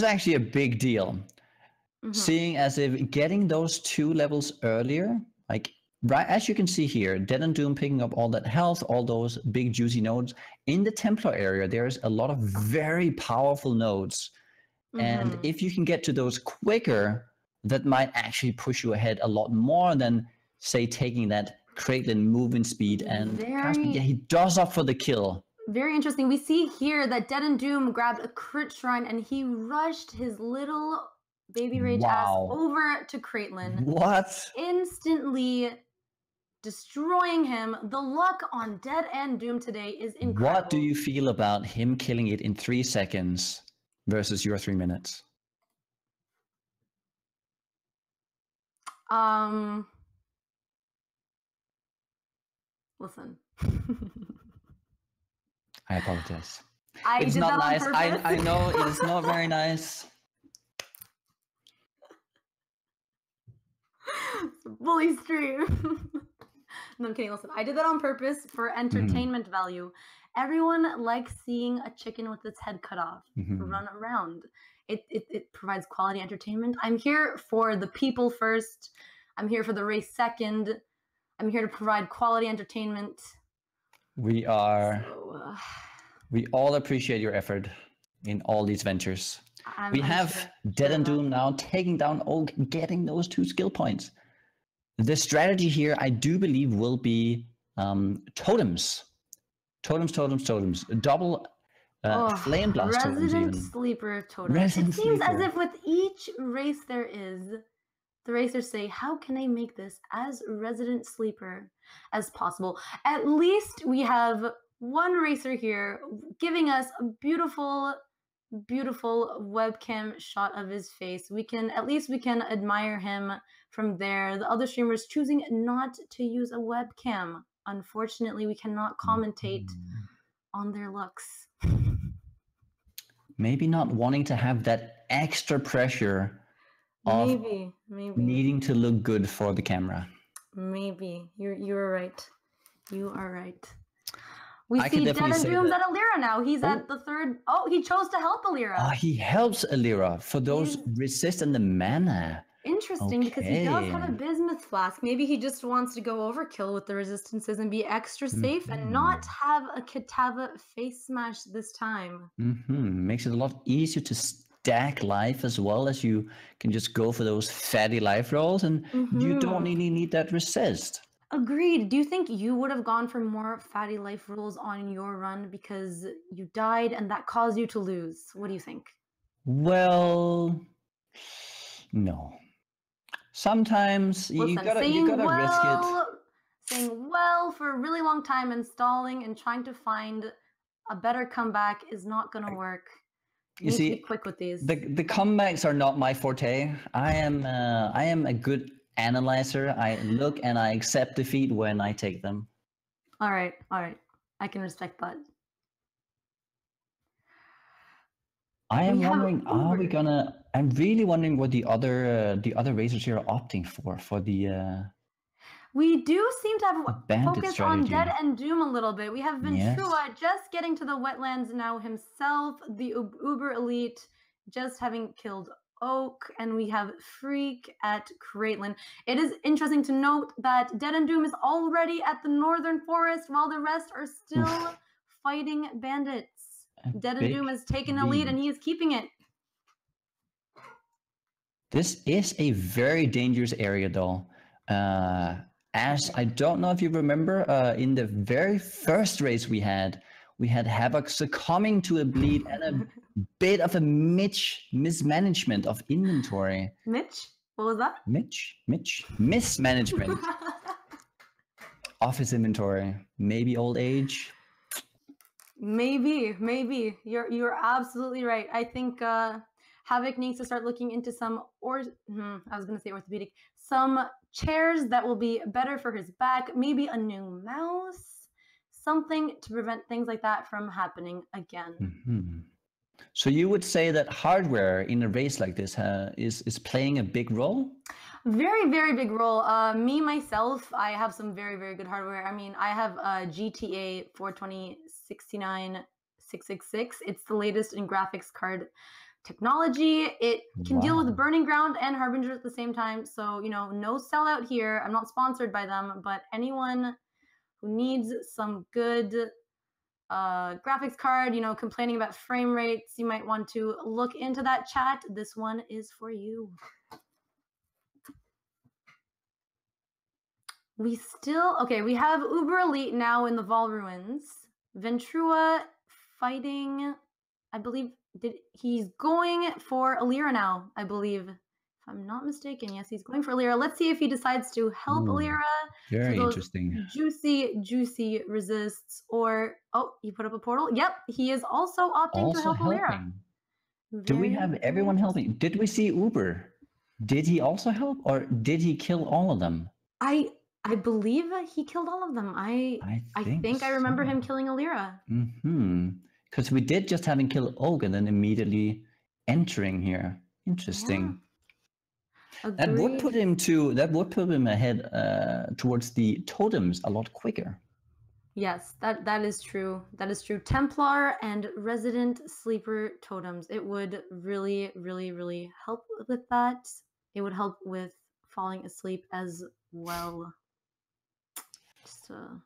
actually a big deal. Seeing as if getting those 2 levels earlier, like right as you can see here, DeadandDoom picking up all that health, all those big juicy nodes. In the Templar area, there's a lot of very powerful nodes. And if you can get to those quicker, that might actually push you ahead a lot more than, say, taking that Caitlin movement speed. And he does up for the kill. Very interesting. We see here that DeadandDoom grabbed a crit shrine and he rushed his little baby rage ass over to Caitlin. What? Instantly destroying him. The luck on DeadandDoom today is incredible. What do you feel about him killing it in 3 seconds versus your 3 minutes? Listen. I apologize. It's not nice. I know it is not very nice. Bully stream. No, I'm kidding. Listen, I did that on purpose for entertainment value. Everyone likes seeing a chicken with its head cut off run around. It provides quality entertainment. I'm here for the people first. I'm here for the race second. I'm here to provide quality entertainment. We all appreciate your effort in all these ventures. We have DeadandDoom now taking down Oak, getting those 2 skill points. The strategy here, I do believe, will be totems. Totems. Double flame blast totems. Resident sleeper totems. It seems as if with each race there is, the racers say, how can I make this as resident sleeper as possible? At least we have one racer here giving us a beautiful webcam shot of his face. We can admire him from there. The other streamers choosing not to use a webcam. Unfortunately, we cannot commentate on their looks. Maybe not wanting to have that extra pressure of maybe needing to look good for the camera. Maybe. You're right. You are right. We see DeadandDoom's at Alira now. He's at the 3rd. Oh, he chose to help Alira. He helps Alira for those resist and the mana. Interesting, because he does have a bismuth flask. Maybe he just wants to go overkill with the resistances and be extra safe and not have a Kitava face smash this time. Makes it a lot easier to stack life as well, as you can just go for those fatty life rolls and you don't really need that resist. Agreed. Do you think you would have gone for more fatty life rolls on your run because you died and that caused you to lose? What do you think? Well, no. Sometimes you gotta risk it. Saying well for a really long time and stalling and trying to find a better comeback is not going to work. You see, be quick with these. The comebacks are not my forte. I am a good analyzer. I look and I accept defeat when I take them. All right. I can respect that. I am wondering, I'm really wondering what the other racers here are opting for the we do seem to have focused on DeadandDoom a little bit. We have Ventura just getting to the wetlands now himself, the Uber Elite just having killed Oak, and we have Freeq at Caitlin. It is interesting to note that DeadandDoom is already at the Northern Forest while the rest are still fighting bandits. DeadandDoom has taken a lead and he is keeping it. This is a very dangerous area though. As I don't know if you remember, in the very first race we had Havoc succumbing to a bleed and a bit of a mismanagement of inventory. Mitch? What was that? Mitch? Mismanagement of his inventory. Maybe old age. Maybe. You're absolutely right. I think Havoc needs to start looking into some orthopedic, some chairs that will be better for his back, maybe a new mouse, something to prevent things like that from happening again. So you would say that hardware in a race like this is playing a big role? Very, very big role. Me, myself, I have some very, very good hardware. I mean, I have a GTA 420 696. It's the latest in graphics card technology. It can deal with Burning Ground and Harbinger at the same time. So, no sellout here. I'm not sponsored by them, but anyone who needs some good graphics card, complaining about frame rates, you might want to look into that chat. This one is for you. We have Uber Elite now in the Vol Ruins. Ventura fighting, I believe, he's going for Alira now, I believe. If I'm not mistaken, yes, he's going for Alira. Let's see if he decides to help Alira. Very interesting. Juicy resists, or he put up a portal. Yep, he is also opting to help Alira. Do we have everyone helping? Did we see Uber? Did he also help, or did he kill all of them? I believe he killed all of them. I think I remember him killing Alira. Because we did just have him kill Og and then immediately entering here. Interesting. Yeah. That would put him ahead towards the totems a lot quicker. Yes, that is true. That is true. Templar and Resident Sleeper totems. It would really, really, really help with that. It would help with falling asleep as well. Just a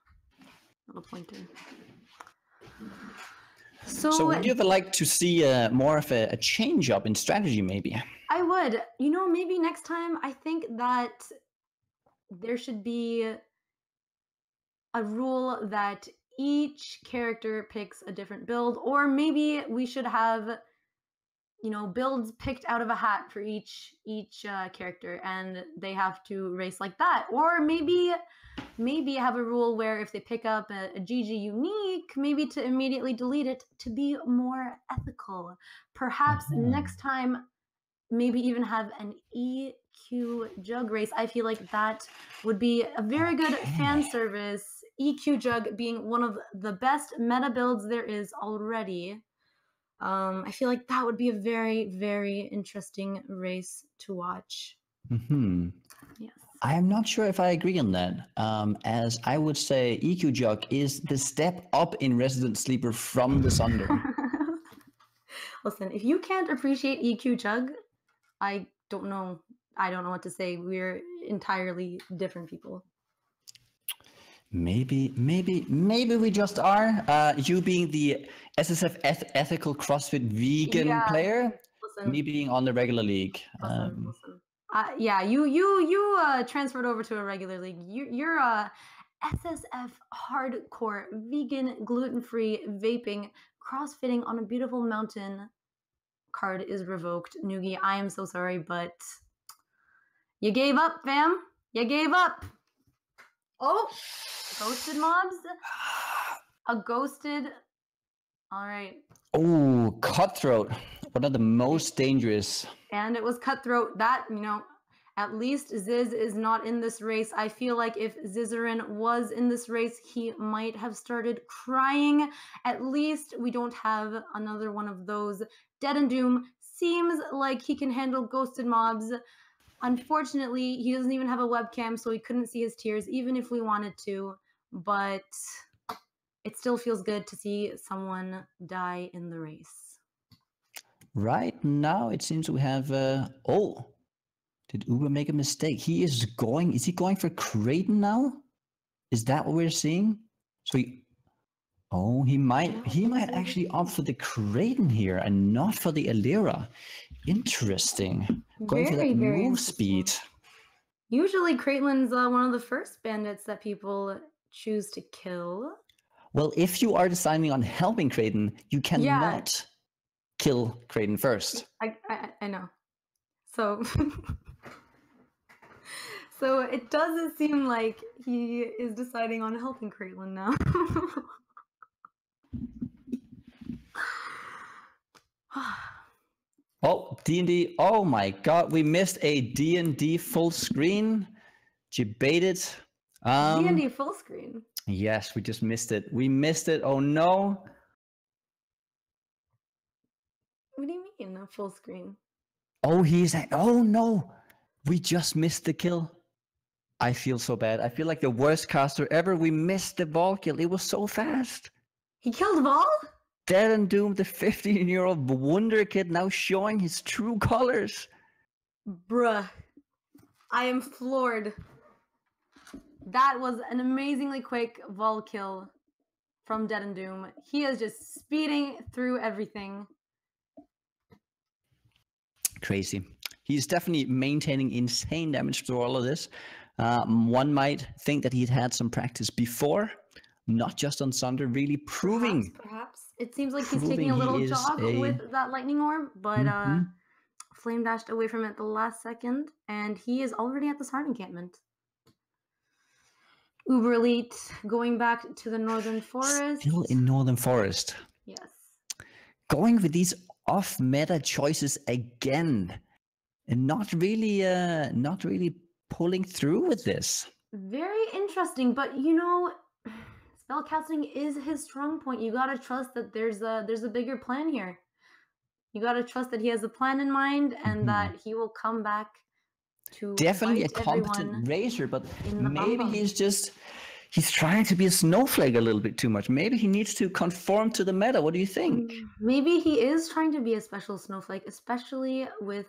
little pointer. So would you ever like to see more of a change up in strategy, maybe? I would. You know, maybe next time I think that there should be a rule that each character picks a different build, or maybe we should have, you know, builds picked out of a hat for each character, and they have to race like that. Or maybe have a rule where if they pick up a GG unique, maybe to immediately delete it to be more ethical. Perhaps next time, maybe even have an EQ jug race. I feel like that would be a very good fan service. EQ jug being one of the best meta builds there is already. I feel like that would be a very, very interesting race to watch. Yes. I am not sure if I agree on that, as I would say EQ Jug is the step up in Resident Sleeper from the Sunder. Listen, if you can't appreciate EQ Jug, I don't know what to say. We're entirely different people. Maybe we just are. You being the SSF ethical CrossFit vegan player, listen, me being on the regular league. Listen. Yeah, you transferred over to a regular league. You're a SSF hardcore vegan gluten-free vaping crossfitting on a beautiful mountain. Card is revoked. Nugi, I am so sorry, but you gave up, fam. You gave up. Oh, ghosted mobs. A ghosted. All right. Oh, Cutthroat. One of the most dangerous. And it was Cutthroat. That, you know, at least Ziz is not in this race. I feel like if Zizarin was in this race, he might have started crying. At least we don't have another one of those. DeadandDoom seems like he can handle ghosted mobs. Unfortunately, he doesn't even have a webcam, so we couldn't see his tears, even if we wanted to. But it still feels good to see someone die in the race. Right now, it seems we have... oh, did Uber make a mistake? Is he going for Creighton now? Is that what we're seeing? So he might actually opt for the Creighton here and not for the Alira. Interesting. Going for that move speed. Usually Creightlin's one of the first bandits that people choose to kill. Well, if you are deciding on helping Creighton, you cannot kill Creighton first. I know. So so it doesn't seem like he is deciding on helping Creighton now. Oh, D&D. Oh my god, we missed a D&D full screen. Debated. D&D full screen? Yes, we just missed it. We missed it. Oh no. What do you mean, a full screen? Oh, oh no. We just missed the kill. I feel so bad. I feel like the worst caster ever. We missed the Vol kill. It was so fast. He killed Vol? DeadandDoom, the 15-year-old wonder kid, now showing his true colors. Bruh. I am floored. That was an amazingly quick Vol kill from DeadandDoom. He is just speeding through everything. Crazy. He's definitely maintaining insane damage through all of this. One might think that he'd had some practice before, not just on Sunder, really proving. Perhaps. It seems like he's taking a little jog with that lightning orb, but flame dashed away from it at the last second, and he is already at the start encampment. Theuberelite going back to the Northern Forest. Still in Northern Forest. Yes. Going with these off-meta choices again, and not really pulling through with this. Very interesting, but you know, spellcasting is his strong point. You gotta trust that there's a bigger plan here. You gotta trust that he has a plan in mind and that he will come back to definitely a competent racer, but maybe he's just He's trying to be a snowflake a little bit too much. Maybe he needs to conform to the meta. What do you think? Maybe he is trying to be a special snowflake, especially with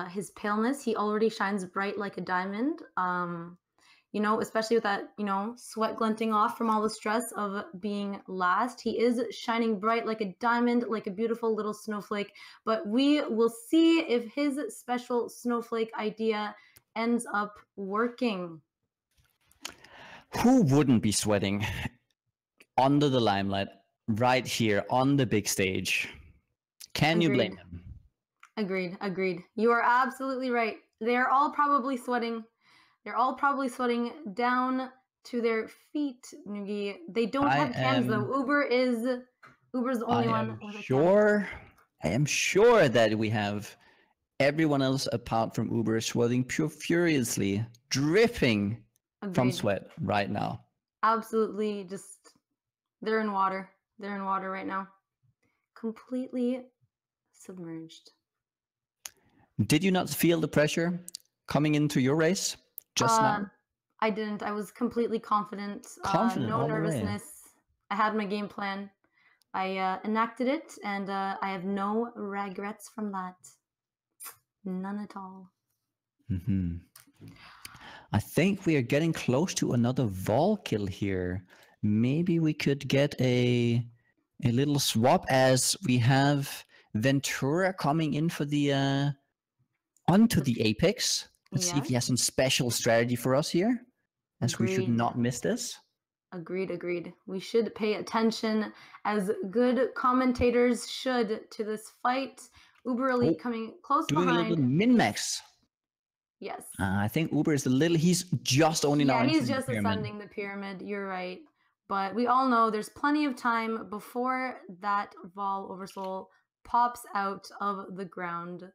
his paleness. He already shines bright like a diamond. You know, especially with that, you know, sweat glinting off from all the stress of being last. He is shining bright like a diamond, like a beautiful little snowflake. But we will see if his special snowflake idea ends up working. Who wouldn't be sweating under the limelight right here on the big stage? Can you blame him? Agreed. You are absolutely right. They're all probably sweating. They're all probably sweating down to their feet, Nugi. They don't have cams though. Uber's the only one with a cam. I am sure that we have everyone else apart from Uber sweating furiously, dripping from sweat right now. Absolutely, they're in water. They're in water right now. Completely submerged. Did you not feel the pressure coming into your race just now? I didn't. I was completely confident. No nervousness. I had my game plan. I enacted it, and I have no regrets from that. None at all. Mm-hmm. I think we are getting close to another Vol kill here. Maybe we could get a little swap as we have Ventura coming in for the onto the Apex. Let's see if he has some special strategy for us here, as we should not miss this. Agreed. We should pay attention, as good commentators should, to this fight. Theuberelite coming close behind. Doing a little min-max. Yes. I think Uber is he's just only now. Yeah, he's just ascending the pyramid. You're right. But we all know there's plenty of time before that Vol Oversoul pops out of the ground.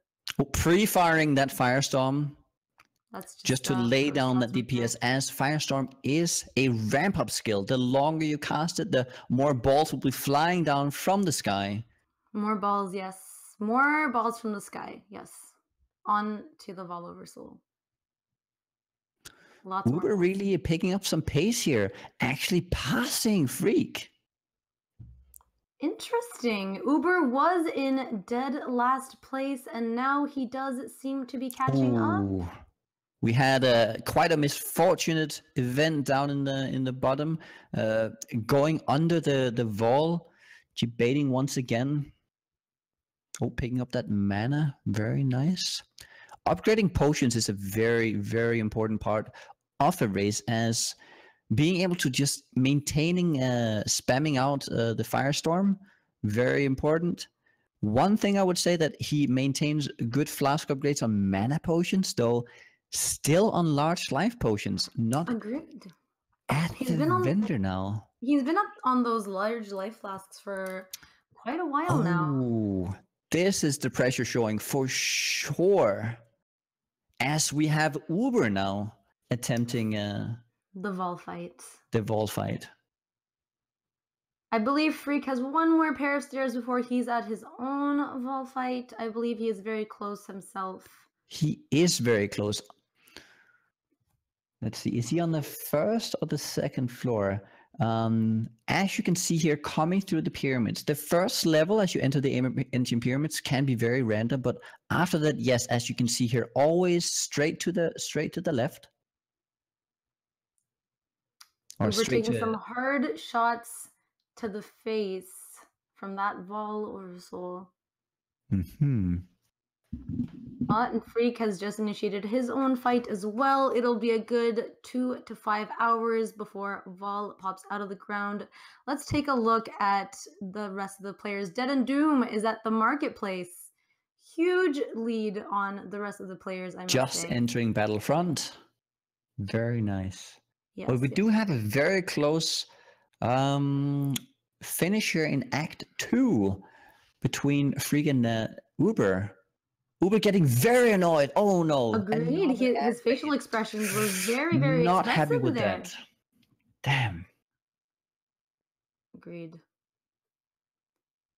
Pre-firing that Firestorm. That's just to lay down that DPS, as Firestorm is a ramp-up skill. The longer you cast it, the more balls will be flying down from the sky. More balls, yes. More balls from the sky, yes. On to the Vol Oversoul. Lots Uber more. Really picking up some pace here, actually passing Freeq. Interesting. Uber was in dead last place, and now he does seem to be catching up. We had quite a misfortunate event down in the bottom, going under the Vol, debating once again. Picking up that mana, very nice. Upgrading potions is a very, very important part of a race, as being able to just maintaining, spamming out the Firestorm, very important. One thing I would say that he maintains good flask upgrades on mana potions, though still on large life potions, not agreed. At the vendor now. He's been up on those large life flasks for quite a while now. This is the pressure showing for sure, as we have Uber now attempting the Vol fight. The Vol fight. I believe Freeq has one more pair of stairs before he's at his own Vol fight. I believe he is very close himself. He is very close. Let's see, is he on the first or the second floor? As you can see here, coming through the pyramids, the first level as you enter the ancient pyramids can be very random, but after that, yes, as you can see here, always straight to the left. Or we're taking some hard shots to the face from that Vol Oversoul. And Freeq has just initiated his own fight as well. It'll be a good 2 to 5 hours before Vol pops out of the ground. Let's take a look at the rest of the players. DeadandDoom is at the marketplace. Huge lead on the rest of the players, I must say. Just entering Battlefront. Very nice. Yes, well, we do have a very close finish here in Act 2 between Freeq and Uber. Uber getting very annoyed. Oh no. Agreed. His facial expressions were very, very not happy with there. that. Damn. Agreed.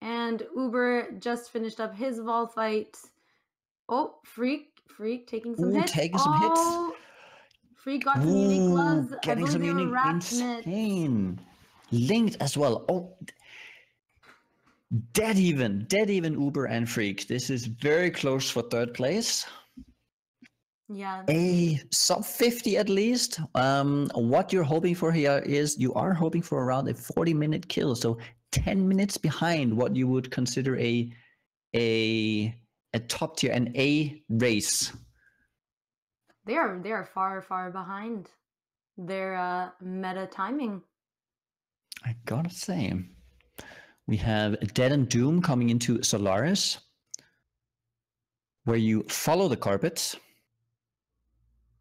And Uber just finished up his Vol fight. Freeq taking some hits. Taking some hits. Freeq got some unique gloves. I Getting believe some they were unique wrapped mitts. insane. Linked as well. Oh, dead even Uber and Freeq. This is very close for third place. Yeah. A sub 50 at least. What you're hoping for here is you are hoping for around a 40-minute kill, so 10 minutes behind what you would consider a top tier, an A race. They are far behind their meta timing. I gotta say, we have DeadandDoom coming into Solaris, where you follow the carpets.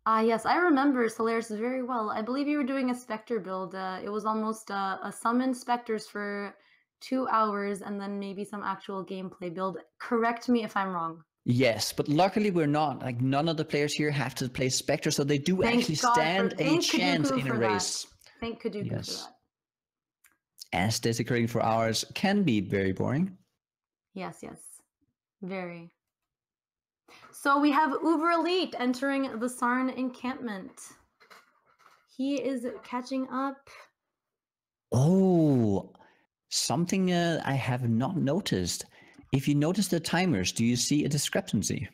Yes, I remember Solaris very well. I believe you were doing a Spectre build. It was almost a summon Spectres for 2 hours and then maybe some actual gameplay build. Correct me if I'm wrong. Yes, but luckily we're not. Like, none of the players here have to play Spectre, so they do actually stand a chance in a race. Thank Kaduku for that. As desecrating for hours can be very boring. Yes, very. So we have Theuberelite entering the Sarn encampment. He is catching up. Oh, something I have not noticed. If you notice the timers, do you see a discrepancy?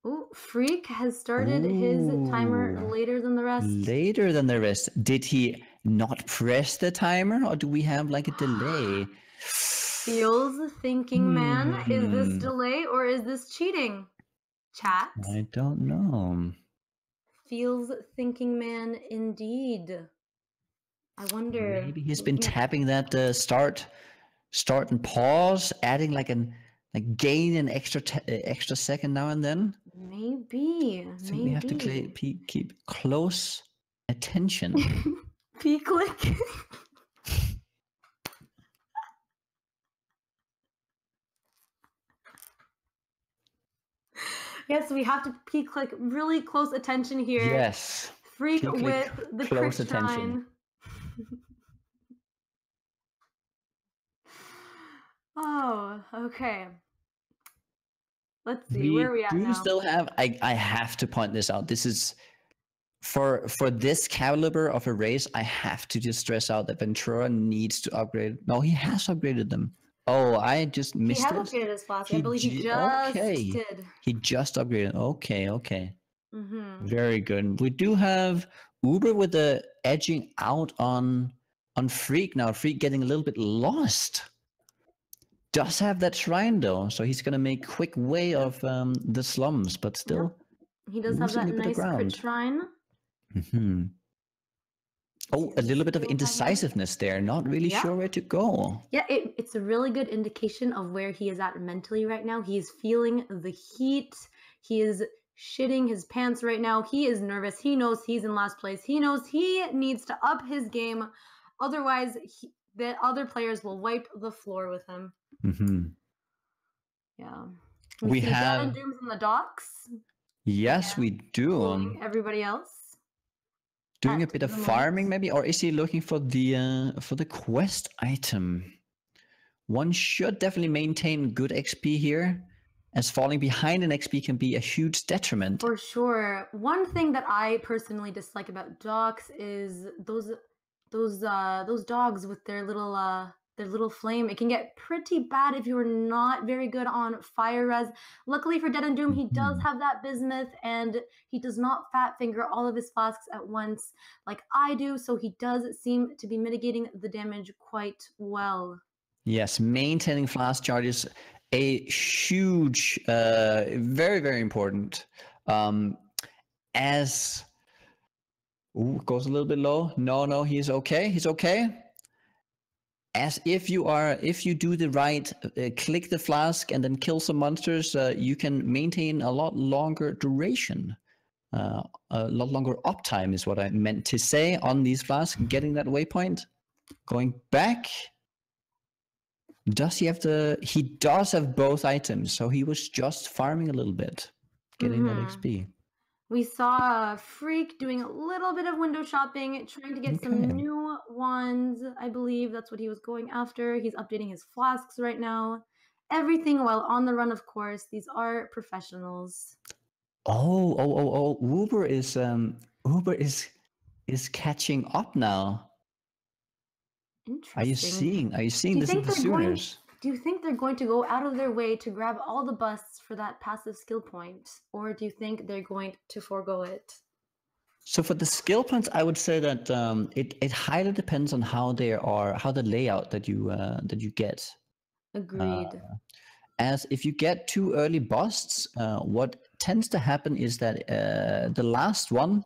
Oh, Freeq has started his timer later than the rest. Later than the rest. Did he not press the timer, or do we have like a delay? Feels thinking man. Is this delay or is this cheating? Chat. I don't know. Feels thinking man indeed. I wonder. Maybe he's been tapping that start and pause, adding like gain an extra second now and then. Maybe. I think we have to keep close attention. P-click. Yes, we have to P-click really close attention here. Yes. Freeq with the close crit attention. Oh, okay. Let's see, where are we at now? Do still have, I have to point this out. This is, for this caliber of a race, I have to just stress out that Ventura needs to upgrade. No, he has upgraded them. Oh, I just missed it. He has upgraded his flask. I believe he just did. He just upgraded. Okay. Very good. We do have Uber with the edging out on Freeq now. Freeq getting a little bit lost. Does have that shrine though, so he's gonna make quick way of the slums, but still. He does have that nice crit shrine. Oh, a little bit of indecisiveness there. Not really sure where to go. Yeah, it's a really good indication of where he is at mentally right now. He is feeling the heat. He is shitting his pants right now. He is nervous. He knows he's in last place. He knows he needs to up his game. Otherwise, the other players will wipe the floor with him. Yeah. We have DeadandDoom's in the docks. Yes, we do. Everybody else doing a bit of farming, maybe, or is he looking for the quest item? One should definitely maintain good XP here, as falling behind in XP can be a huge detriment. For sure. One thing that I personally dislike about docks is those dogs with their little flame. It can get pretty bad if you're not very good on fire res. Luckily for DeadandDoom, he does have that bismuth, and he does not fat finger all of his flasks at once like I do, so he does seem to be mitigating the damage quite well. Yes, maintaining flask charges, a huge, very, very important. As goes a little bit low. No, he's okay. He's okay. As if you do the right, click the flask and then kill some monsters, you can maintain a lot longer duration, a lot longer uptime is what I meant to say on these flasks. Getting that waypoint, going back. Does he have he does have both items, so he was just farming a little bit, getting that XP. We saw Freeq doing a little bit of window shopping, trying to get some new wands. I believe that's what he was going after. He's updating his flasks right now. Everything while on the run, of course. These are professionals. Oh! Uber is catching up now. Interesting. Are you seeing this in the Sooners? Do you think they're going to go out of their way to grab all the busts for that passive skill point, or do you think they're going to forego it? So for the skill points, I would say that it highly depends on how the layout that you get. Agreed. As if you get too early busts, what tends to happen is that the last one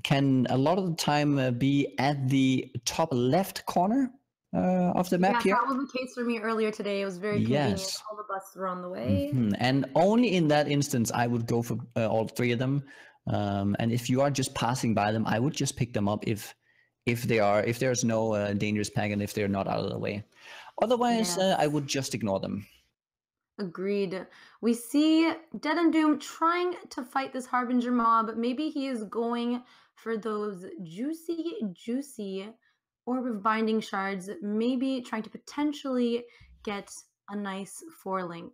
can a lot of the time be at the top left corner of the map here. That was the case for me earlier today. It was very convenient. All the buses were on the way. And only in that instance, I would go for all three of them. And if you are just passing by them, I would just pick them up if there's no dangerous pack and if they're not out of the way. Otherwise, I would just ignore them. Agreed. We see DeadandDoom trying to fight this Harbinger mob. Maybe he is going for those juicy Orb of Binding Shards, maybe trying to potentially get a nice 4-link.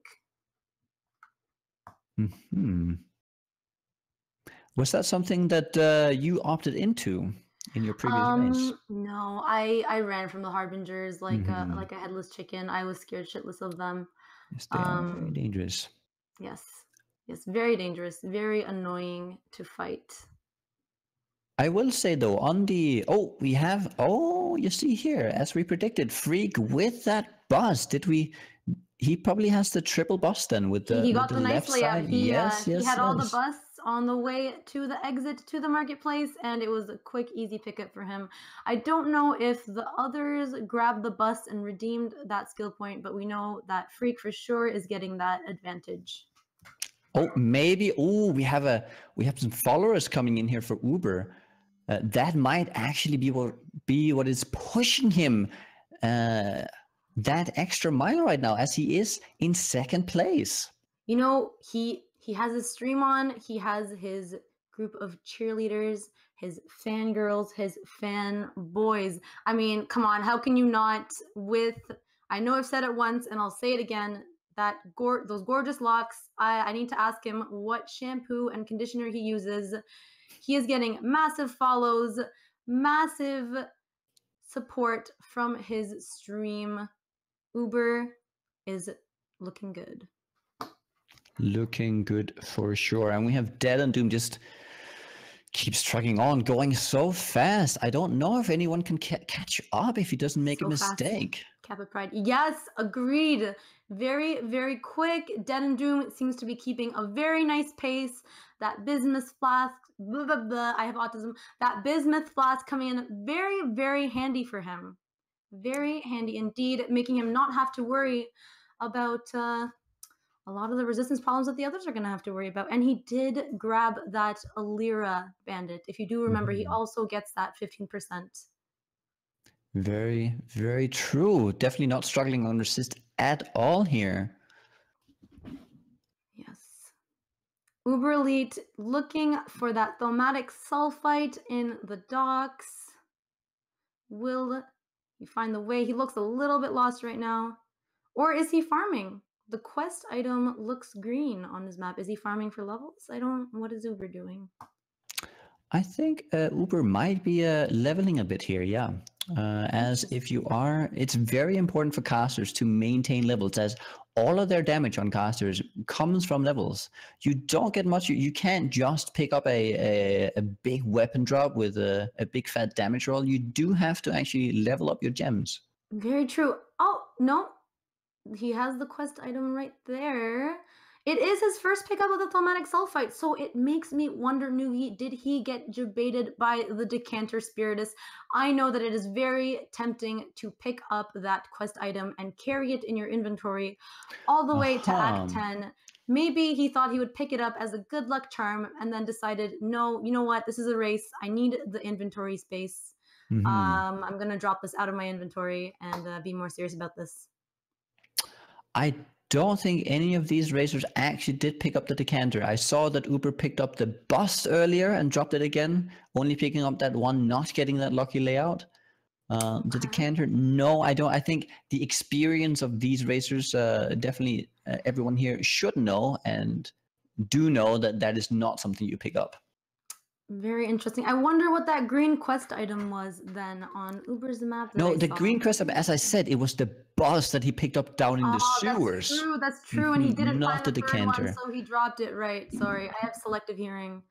Was that something that you opted into in your previous race? No, I ran from the Harbingers like a headless chicken. I was scared shitless of them. Yes, they are very dangerous. Yes, very dangerous, very annoying to fight. I will say though, on the you see here, as we predicted, Freeq with that bust. He probably has the triple bust then with the he got the nice left layout. side. He had all the busts on the way to the exit to the marketplace, and it was a quick, easy pickup for him. I don't know if the others grabbed the bust and redeemed that skill point, but we know that Freeq for sure is getting that advantage. Oh, maybe. Oh, we have some followers coming in here for Uber. That might actually be what is pushing him that extra mile right now, as he is in second place. You know, he has his stream on. He has his group of cheerleaders, his fangirls, his fan boys. I mean, come on, how can you not? I know I've said it once, and I'll say it again. Those gorgeous locks. I need to ask him what shampoo and conditioner he uses. He is getting massive follows, massive support from his stream. Uber is looking good. Looking good for sure. And we have DeadandDoom just keeps trucking on, going so fast. I don't know if anyone can catch up if he doesn't make a mistake. Kappa Pride. Yes, agreed. Very, very quick. DeadandDoom seems to be keeping a very nice pace. That bismuth flask, I have autism. That bismuth flask coming in very, very handy for him. Very handy indeed, making him not have to worry about a lot of the resistance problems that the others are going to have to worry about. And he did grab that Alira bandit. If you do remember, he also gets that 15%. Very, very true. Definitely not struggling on resist at all here. Yes. Uber Elite looking for that thaumatic sulfite in the docks. Will he find the way? He looks a little bit lost right now. Or is he farming? The quest item looks green on his map. Is he farming for levels? What is Uber doing? I think Uber might be leveling a bit here, yeah. As if you are, it's very important for casters to maintain levels, as all of their damage on casters comes from levels. You don't get much, you can't just pick up a big weapon drop with a big fat damage roll. You do have to actually level up your gems. Very true. Oh, no. He has the quest item right there. It is his first pickup of the thaumatic sulfite, so it makes me wonder, Nugi, did he get jebaited by the Decanter Spiritus? I know that it is very tempting to pick up that quest item and carry it in your inventory all the way to Act 10. Maybe he thought he would pick it up as a good luck charm and then decided, no, you know what, this is a race. I need the inventory space. I'm going to drop this out of my inventory and be more serious about this. I don't think any of these racers actually did pick up the Decanter. I saw that Uber picked up the bust earlier and dropped it again, only picking up that one, not getting that lucky layout. The Decanter, no, I don't. I think the experience of these racers, definitely everyone here should know, and do know that that is not something you pick up. Very interesting. I wonder what that green quest item was then on Uber's map. No, the green quest item, as I said, it was the boss that he picked up down in the sewers. That's true. That's true. And he didn't not find the the third decanter. one, so he dropped it. Right. Sorry, I have selective hearing.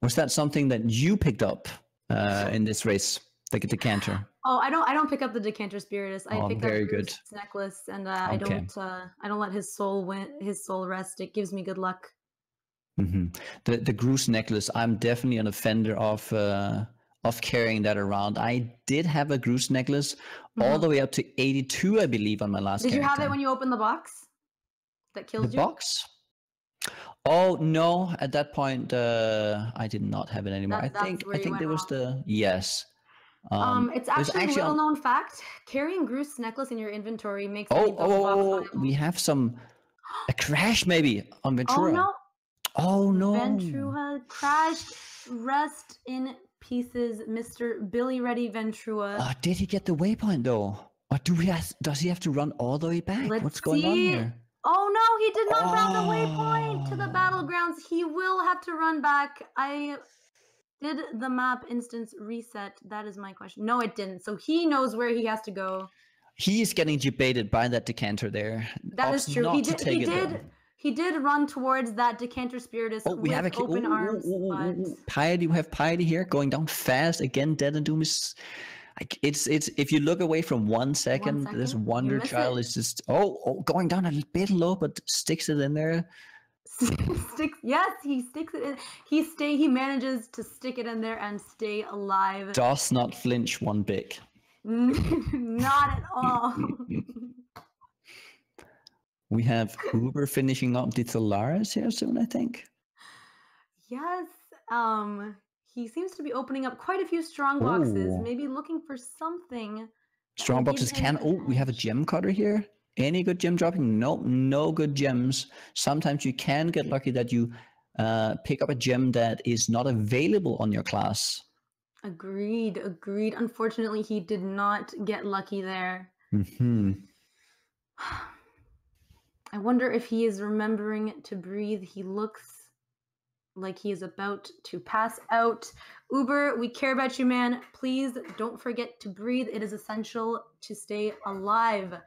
Was that something that you picked up in this race, the decanter? Oh, I don't pick up the decanter spiritus. I pick up good. his necklace, and I don't let his soul rest. It gives me good luck. The Groose necklace, I'm definitely an offender of carrying that around. I did have a Groose necklace all the way up to 82, I believe, on my last Did you have it when you opened the box that killed you? The box? Oh no, at that point I did not have it anymore. I think there was It's actually a well-known fact. Carrying Groose necklace in your inventory makes we have a crash maybe on Ventura. Oh no. Ventura crashed. Rest in pieces, Mr. Billy Ready Ventura. Did he get the waypoint though? Or does he have to run all the way back? What's going on here? Oh no, he did not round the waypoint to the battlegrounds. He will have to run back. Did the map instance reset? That is my question. No, it didn't. So he knows where he has to go. He is getting debated by that decanter there. That is true. He did run towards that decanter spiritus with open arms. Piety, we have Piety here going down fast again. DeadandDoom is it's if you look away from 1 second, this Wonder Child is just going down a bit low, but sticks it in there. Yes, he sticks it in. He manages to stick it in there and stay alive. Does not flinch one bit. Not at all. We have Uber finishing up the Thelaris here soon, I think. Yes. He seems to be opening up quite a few strong boxes, maybe looking for something. Strong boxes can. We have a gem cutter here. Any good gem dropping? Nope, no good gems. Sometimes you can get lucky that you pick up a gem that is not available on your class. Agreed. Unfortunately, he did not get lucky there. I wonder if he is remembering to breathe. He looks like he is about to pass out. Uber, we care about you, man. Please don't forget to breathe. It is essential to stay alive.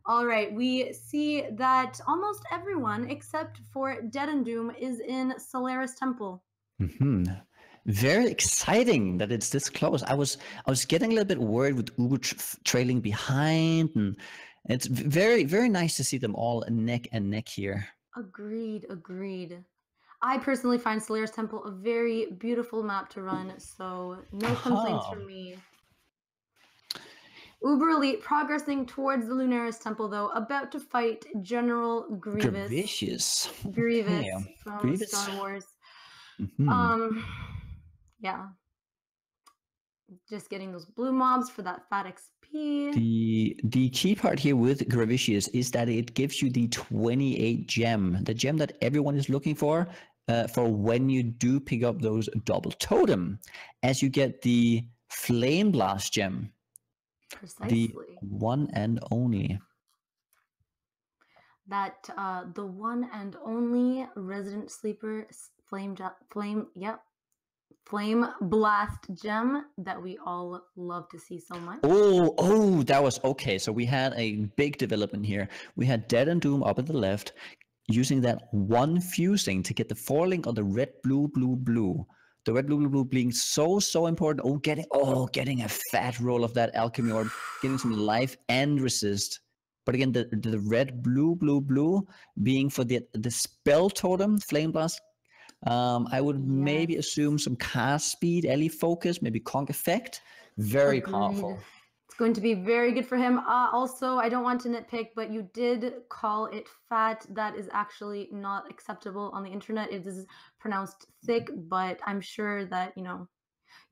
All right, we see that almost everyone except for DeadandDoom is in Solaris Temple. Very exciting that it's this close. I was getting a little bit worried with Uber trailing behind, and it's very, very nice to see them all neck and neck here. Agreed. I personally find Solaris Temple a very beautiful map to run, so no complaints from me. Uber Elite progressing towards the Lunaris Temple, though, about to fight General Grievous. Grievous from Star Wars. Yeah. Just getting those blue mobs for that fat XP. The key part here with Gravicious is that it gives you the 28 gem, the gem that everyone is looking for when you do pick up those double totem, as you get the Flame Blast gem. Precisely. The one and only. That the one and only Resident Sleeper Flame Blast gem that we all love to see so much. Oh, that was okay. So we had a big development here. We had DeadandDoom up at the left, using that one fusing to get the 4-link on the red, blue, blue, blue. The red, blue, blue, blue being so important. Getting a fat roll of that alchemy orb, getting some life and resist. But again, the red, blue, blue, blue being for the spell totem, Flame Blast. I would maybe assume some cast speed, Ellie focus, maybe conk effect. Very powerful. It's going to be very good for him. Also, I don't want to nitpick, but you did call it fat. That is actually not acceptable on the internet. It is pronounced thick, but I'm sure that, you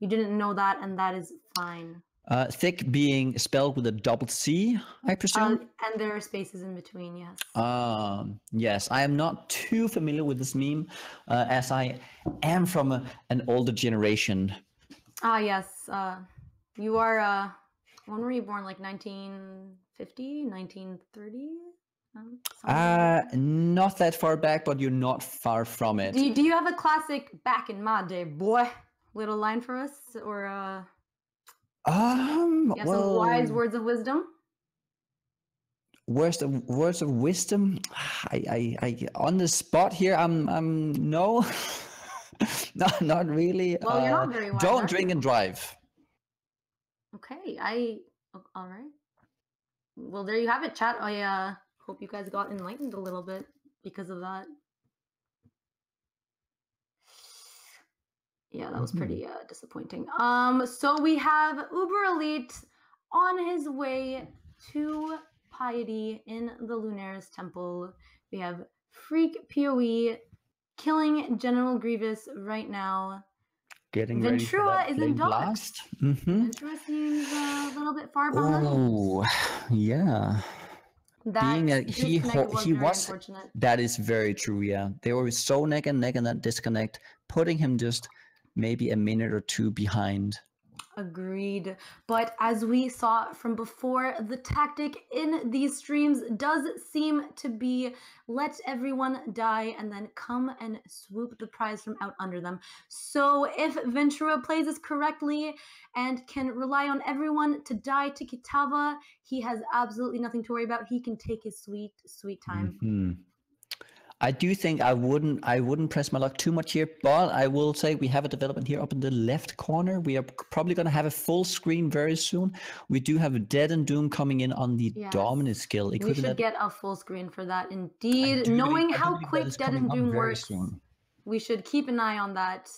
didn't know that, and that is fine. Thick being spelled with a double C, I presume? And there are spaces in between, yes. Yes, I am not too familiar with this meme, as I am from an older generation. Yes. You are, when were you born? Like 1950, 1930? Not that far back, but you're not far from it. Do you have a classic "back in my day, boy" little line for us, or you have some wise words of wisdom? Words of wisdom. I on the spot here. I'm no, not really. Well, you're not very wise. Don't drink and drive. Okay, all right. Well, there you have it, chat. I hope you guys got enlightened a little bit because of that. Yeah, that was pretty disappointing. So we have Theuberelite on his way to piety in the Lunaris Temple. We have Freeq PoE killing General Grievous right now. Getting Ventura ready for that is in blast. Ventura seems a little bit far behind. Oh, yeah. He was. That is very true. Yeah, they were so neck and neck in that disconnect, putting him just maybe a minute or two behind. Agreed. But as we saw from before, the tactic in these streams does seem to be let everyone die and then come and swoop the prize from out under them. So if Ventura plays this correctly and can rely on everyone to die to Kitava, he has absolutely nothing to worry about. He can take his sweet, sweet time. I do think I wouldn't press my luck too much here, but I will say we have a development here up in the left corner. We are probably going to have a full screen very soon. We do have DeadandDoom coming in on the dominant skill. We should get a full screen for that indeed. Knowing how quick DeadandDoom works, we should keep an eye on that.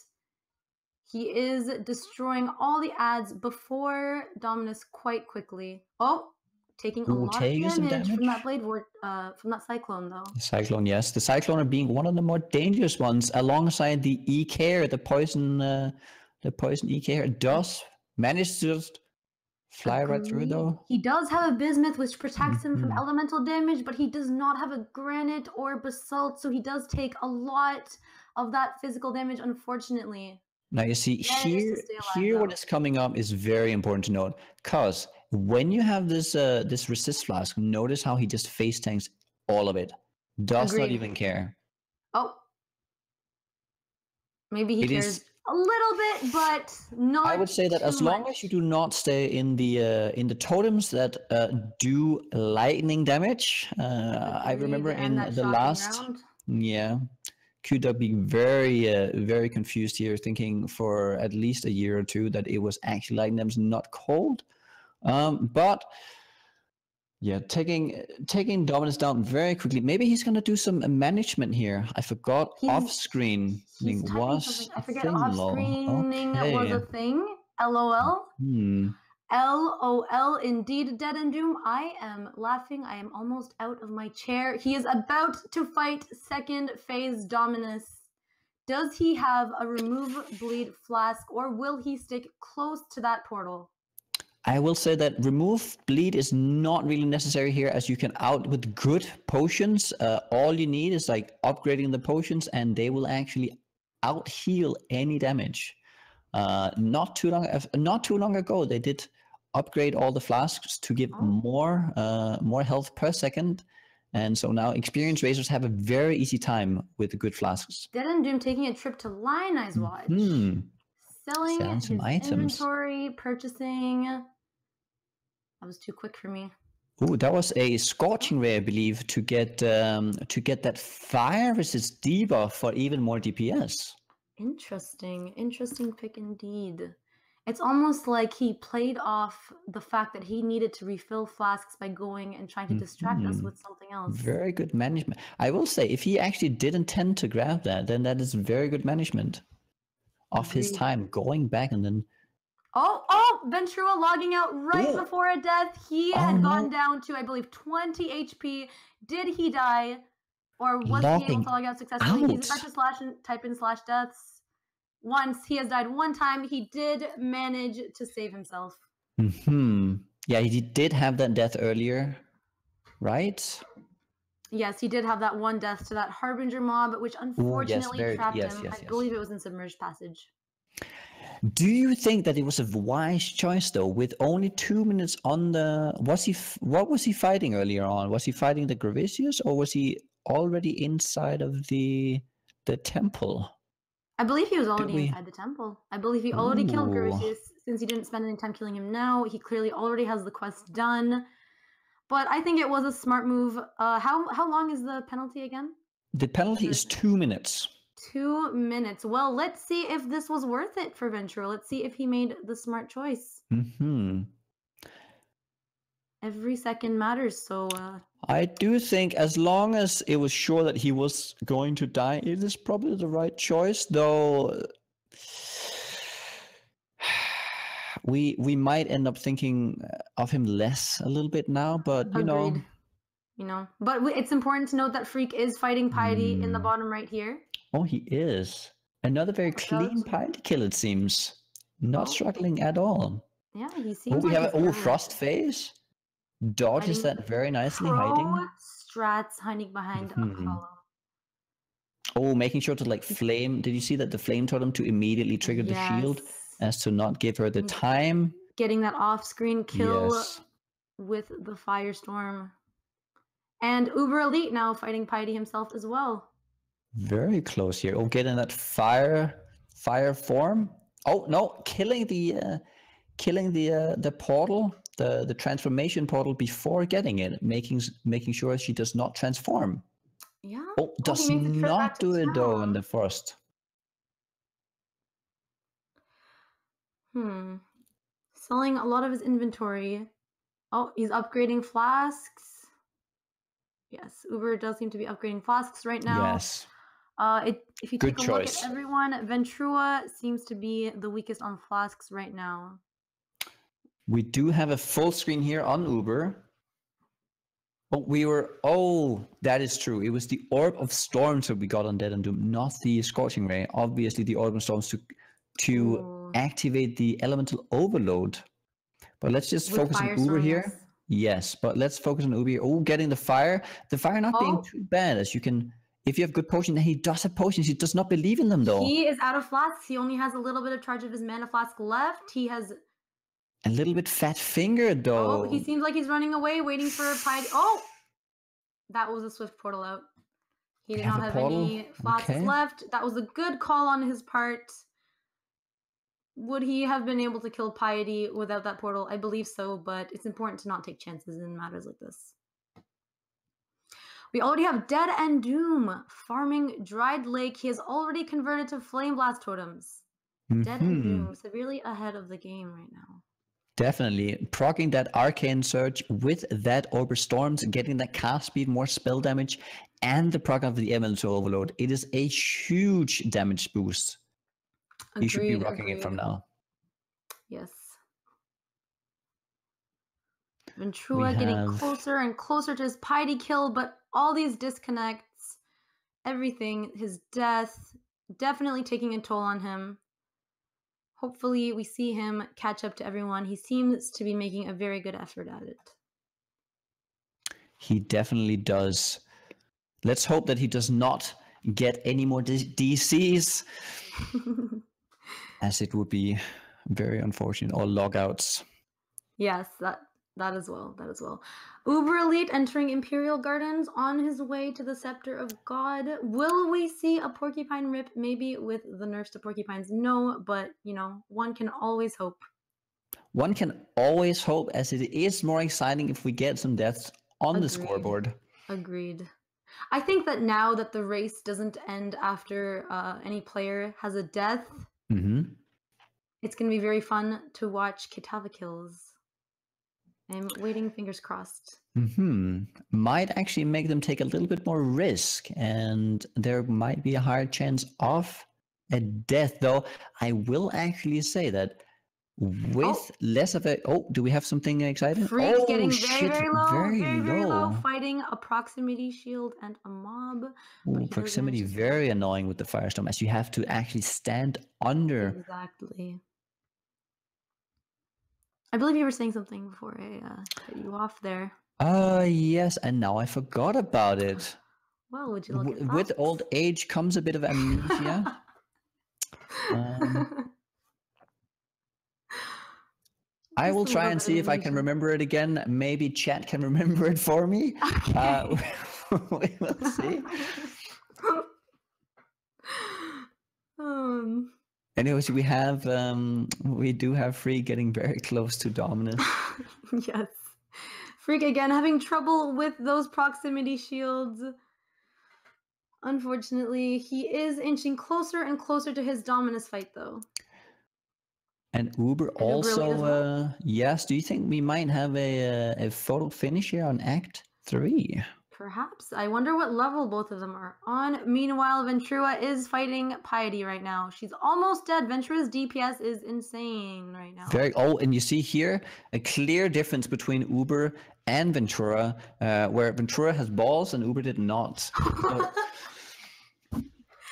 He is destroying all the ads before Dominus quite quickly. Oh! Taking a lot of damage from that blade from that cyclone, though. The cyclone, yes. The cyclone being one of the more dangerous ones, alongside the EK, the poison EK does manage to just fly right through, though. He does have a bismuth, which protects him from elemental damage, but he does not have a granite or basalt, so he does take a lot of that physical damage, unfortunately. Now you see here what is coming up is very important to note, because when you have this this resist flask, notice how he just face tanks all of it. Does not even care. Oh, maybe he cares a little bit, but not. I would say that as long as you do not stay in the totems that do lightning damage. I remember in the last QW being very confused here, thinking for at least a year or two that it was actually lightning damage, not cold. But yeah, taking Dominus down very quickly. Maybe he's gonna do some management here. I forgot off screening was I forget off screening was a thing. LOL. LOL, indeed, DeadandDoom. I am laughing. I am almost out of my chair. He is about to fight second phase Dominus. Does he have a remove bleed flask, or will he stick close to that portal? I will say that remove bleed is not really necessary here, as you can out with good potions. All you need is like upgrading the potions, and they will actually out heal any damage. Not too long ago, they did upgrade all the flasks to give more health per second, and so now experienced racers have a very easy time with the good flasks. DeadandDoom taking a trip to Line Eyes Watch, selling some items, inventory, purchasing. That was too quick for me. Ooh, that was a scorching ray, I believe, to get that fire resist debuff for even more DPS. Interesting pick indeed. It's almost like he played off the fact that he needed to refill flasks by going and trying to distract us with something else. Very good management. I will say, if he actually did intend to grab that, then that is very good management of his time, going back and then... Oh, Ventura logging out right before a death. He had gone down to, I believe, 20 HP. Did he die? Or was he able to log out successfully? He's about to slash and type in /deaths. Once he has died one time, he did manage to save himself. Yeah, he did have that death earlier, right? Yes, he did have that one death to that Harbinger mob, which unfortunately trapped him. I believe it was in Submerged Passage. Do you think that it was a wise choice though? With only 2 minutes on the, what was he fighting earlier on? Was he fighting the Gravicius, or was he already inside of the temple? I believe he was already inside the temple. I believe he already killed Gravicius. Since he didn't spend any time killing him now, he clearly already has the quest done. But I think it was a smart move. How long is the penalty again? The penalty is 2 minutes. 2 minutes. Well, let's see if this was worth it for Ventura. Let's see if he made the smart choice. Every second matters, so... I do think as long as it was sure that he was going to die, it is probably the right choice, though... We might end up thinking of him less a little bit now, but you know... You know, but it's important to note that Freeq is fighting Piety in the bottom right here. Oh, he is. Another very clean Piety kill, it seems. Not struggling at all. Yeah, he seems we have a Frost Phase. Dodges that very nicely, hiding. Strats hiding behind a column. Oh, making sure to like flame. Did you see that the flame told him to immediately trigger the shield as to not give her the time? Getting that off-screen kill with the Firestorm. And Uber Elite now fighting Piety himself as well. Very close here. Oh, getting that fire form. Oh no, killing the portal, the transformation portal before getting it, making sure she does not transform. Yeah. Oh, does not do it though in the first. Selling a lot of his inventory. Oh, he's upgrading flasks. Yes, Uber does seem to be upgrading flasks right now. Yes. If you take a look at everyone, Ventura seems to be the weakest on flasks right now. We do have a full screen here on Uber. Oh, that is true. It was the Orb of Storms that we got on DeadandDoom, not the Scorching Ray. Obviously, the Orb of Storms to activate the Elemental Overload. But let's just focus on Uber here. Yes, but let's focus on Uber. Oh, getting the fire. The fire not being too bad, as you can... If you have good potions, and he does have potions, he does not believe in them, though. He is out of flasks. He only has a little bit of charge of his mana flask left. He has... A little bit fat-fingered, though. Oh, he seems like he's running away, waiting for Piety. Oh! That was a swift portal out. He did not have any flasks left. That was a good call on his part. Would he have been able to kill Piety without that portal? I believe so, but it's important to not take chances in matters like this. We already have DeadandDoom farming Dried Lake. He has already converted to Flame Blast totems. DeadandDoom severely ahead of the game right now. Definitely. Proccing that Arcane Surge with that Orb of Storms, getting that cast speed, more spell damage, and the proc of the Elemental Overload. It is a huge damage boost. He should be rocking it from now. Yes. Ventura getting closer and closer to his Piety kill, but all these disconnects, everything, his death, definitely taking a toll on him. Hopefully we see him catch up to everyone. He seems to be making a very good effort at it. He definitely does. Let's hope that he does not get any more DCs. As it would be very unfortunate, or logouts. Yes, that as well. That as well. Uber Elite entering Imperial Gardens on his way to the Scepter of God. Will we see a Porcupine Rip? Maybe with the nerfs to Porcupines? No, but you know, one can always hope. One can always hope, as it is more exciting if we get some deaths on the scoreboard. Agreed. I think that now that the race doesn't end after any player has a death, it's going to be very fun to watch Kitava kills. I'm waiting, fingers crossed. Might actually make them take a little bit more risk, and there might be a higher chance of a death, though I will actually say that with less of a... Oh, do we have something exciting? Freeq getting very low, very low, fighting a proximity shield and a mob. Proximity very annoying with the Firestorm, as you have to actually stand under. Exactly. I believe you were saying something before I cut you off there. Yes, and now I forgot about it. Well, would you look at that? With old age comes a bit of amnesia. I will Just a try little and bit see of if I can illusion. remember it again. Maybe chat can remember it for me. Okay. We will see. Anyways, we do have Freeq getting very close to Dominus. Yes. Freeq again having trouble with those proximity shields. Unfortunately, he is inching closer and closer to his Dominus fight, though. And Uber And Uber lead as also, yes, do you think we might have a photo finish here on Act 3? Perhaps. I wonder what level both of them are on. Meanwhile, Ventura is fighting Piety right now. She's almost dead. Ventura's DPS is insane right now. And you see here a clear difference between Uber and Ventura, where Ventura has balls and Uber did not.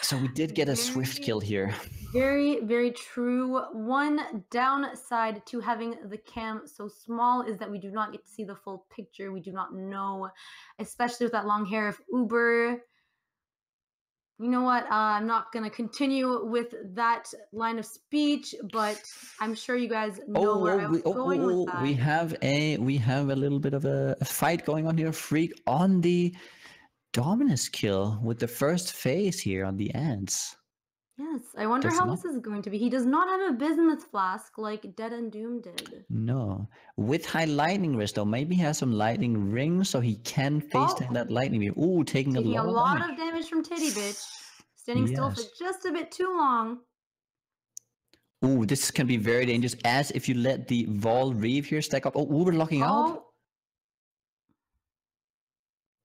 So we did get a swift kill here. Very, very true. One downside to having the cam so small is that we do not get to see the full picture. We do not know, especially with that long hair of Uber. You know what? I'm not going to continue with that line of speech, but I'm sure you guys know where I was going with that. We have a little bit of a fight going on here. Freeq on the Dominus kill with the first phase here on the ads. Yes, I wonder how this is going to be. He does not have a bismuth flask like DeadandDoom did. No. With high lightning risk, though, maybe he has some lightning rings so he can face that lightning beam. Ooh, taking a lot of damage from Titty Bitch. Standing still for just a bit too long. Ooh, this can be very dangerous, as if you let the Vol Reeve here stack up. Oh, Uber locking out.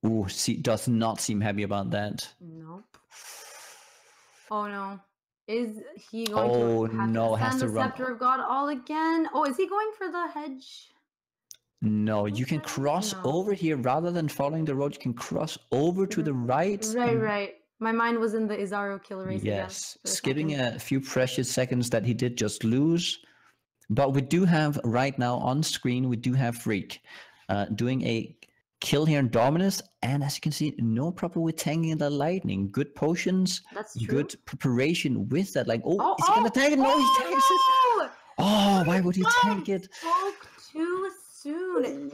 Ooh, does not seem happy about that. Nope. Oh no. Is he going to send the Scepter of God all again? Oh, is he going for the hedge? No, you can cross over here rather than following the road. You can cross over to the right. Right. My mind was in the Izaro kill race. Yes, skipping a few precious seconds that he did just lose. But we do have right now on screen, we do have Freeq doing a kill here in Dominus, and as you can see, no problem with tanking the lightning. Good potions, good preparation with that. Like, is he gonna tank it? No, he tanks it. Oh, why would he tank it? Spoke too soon.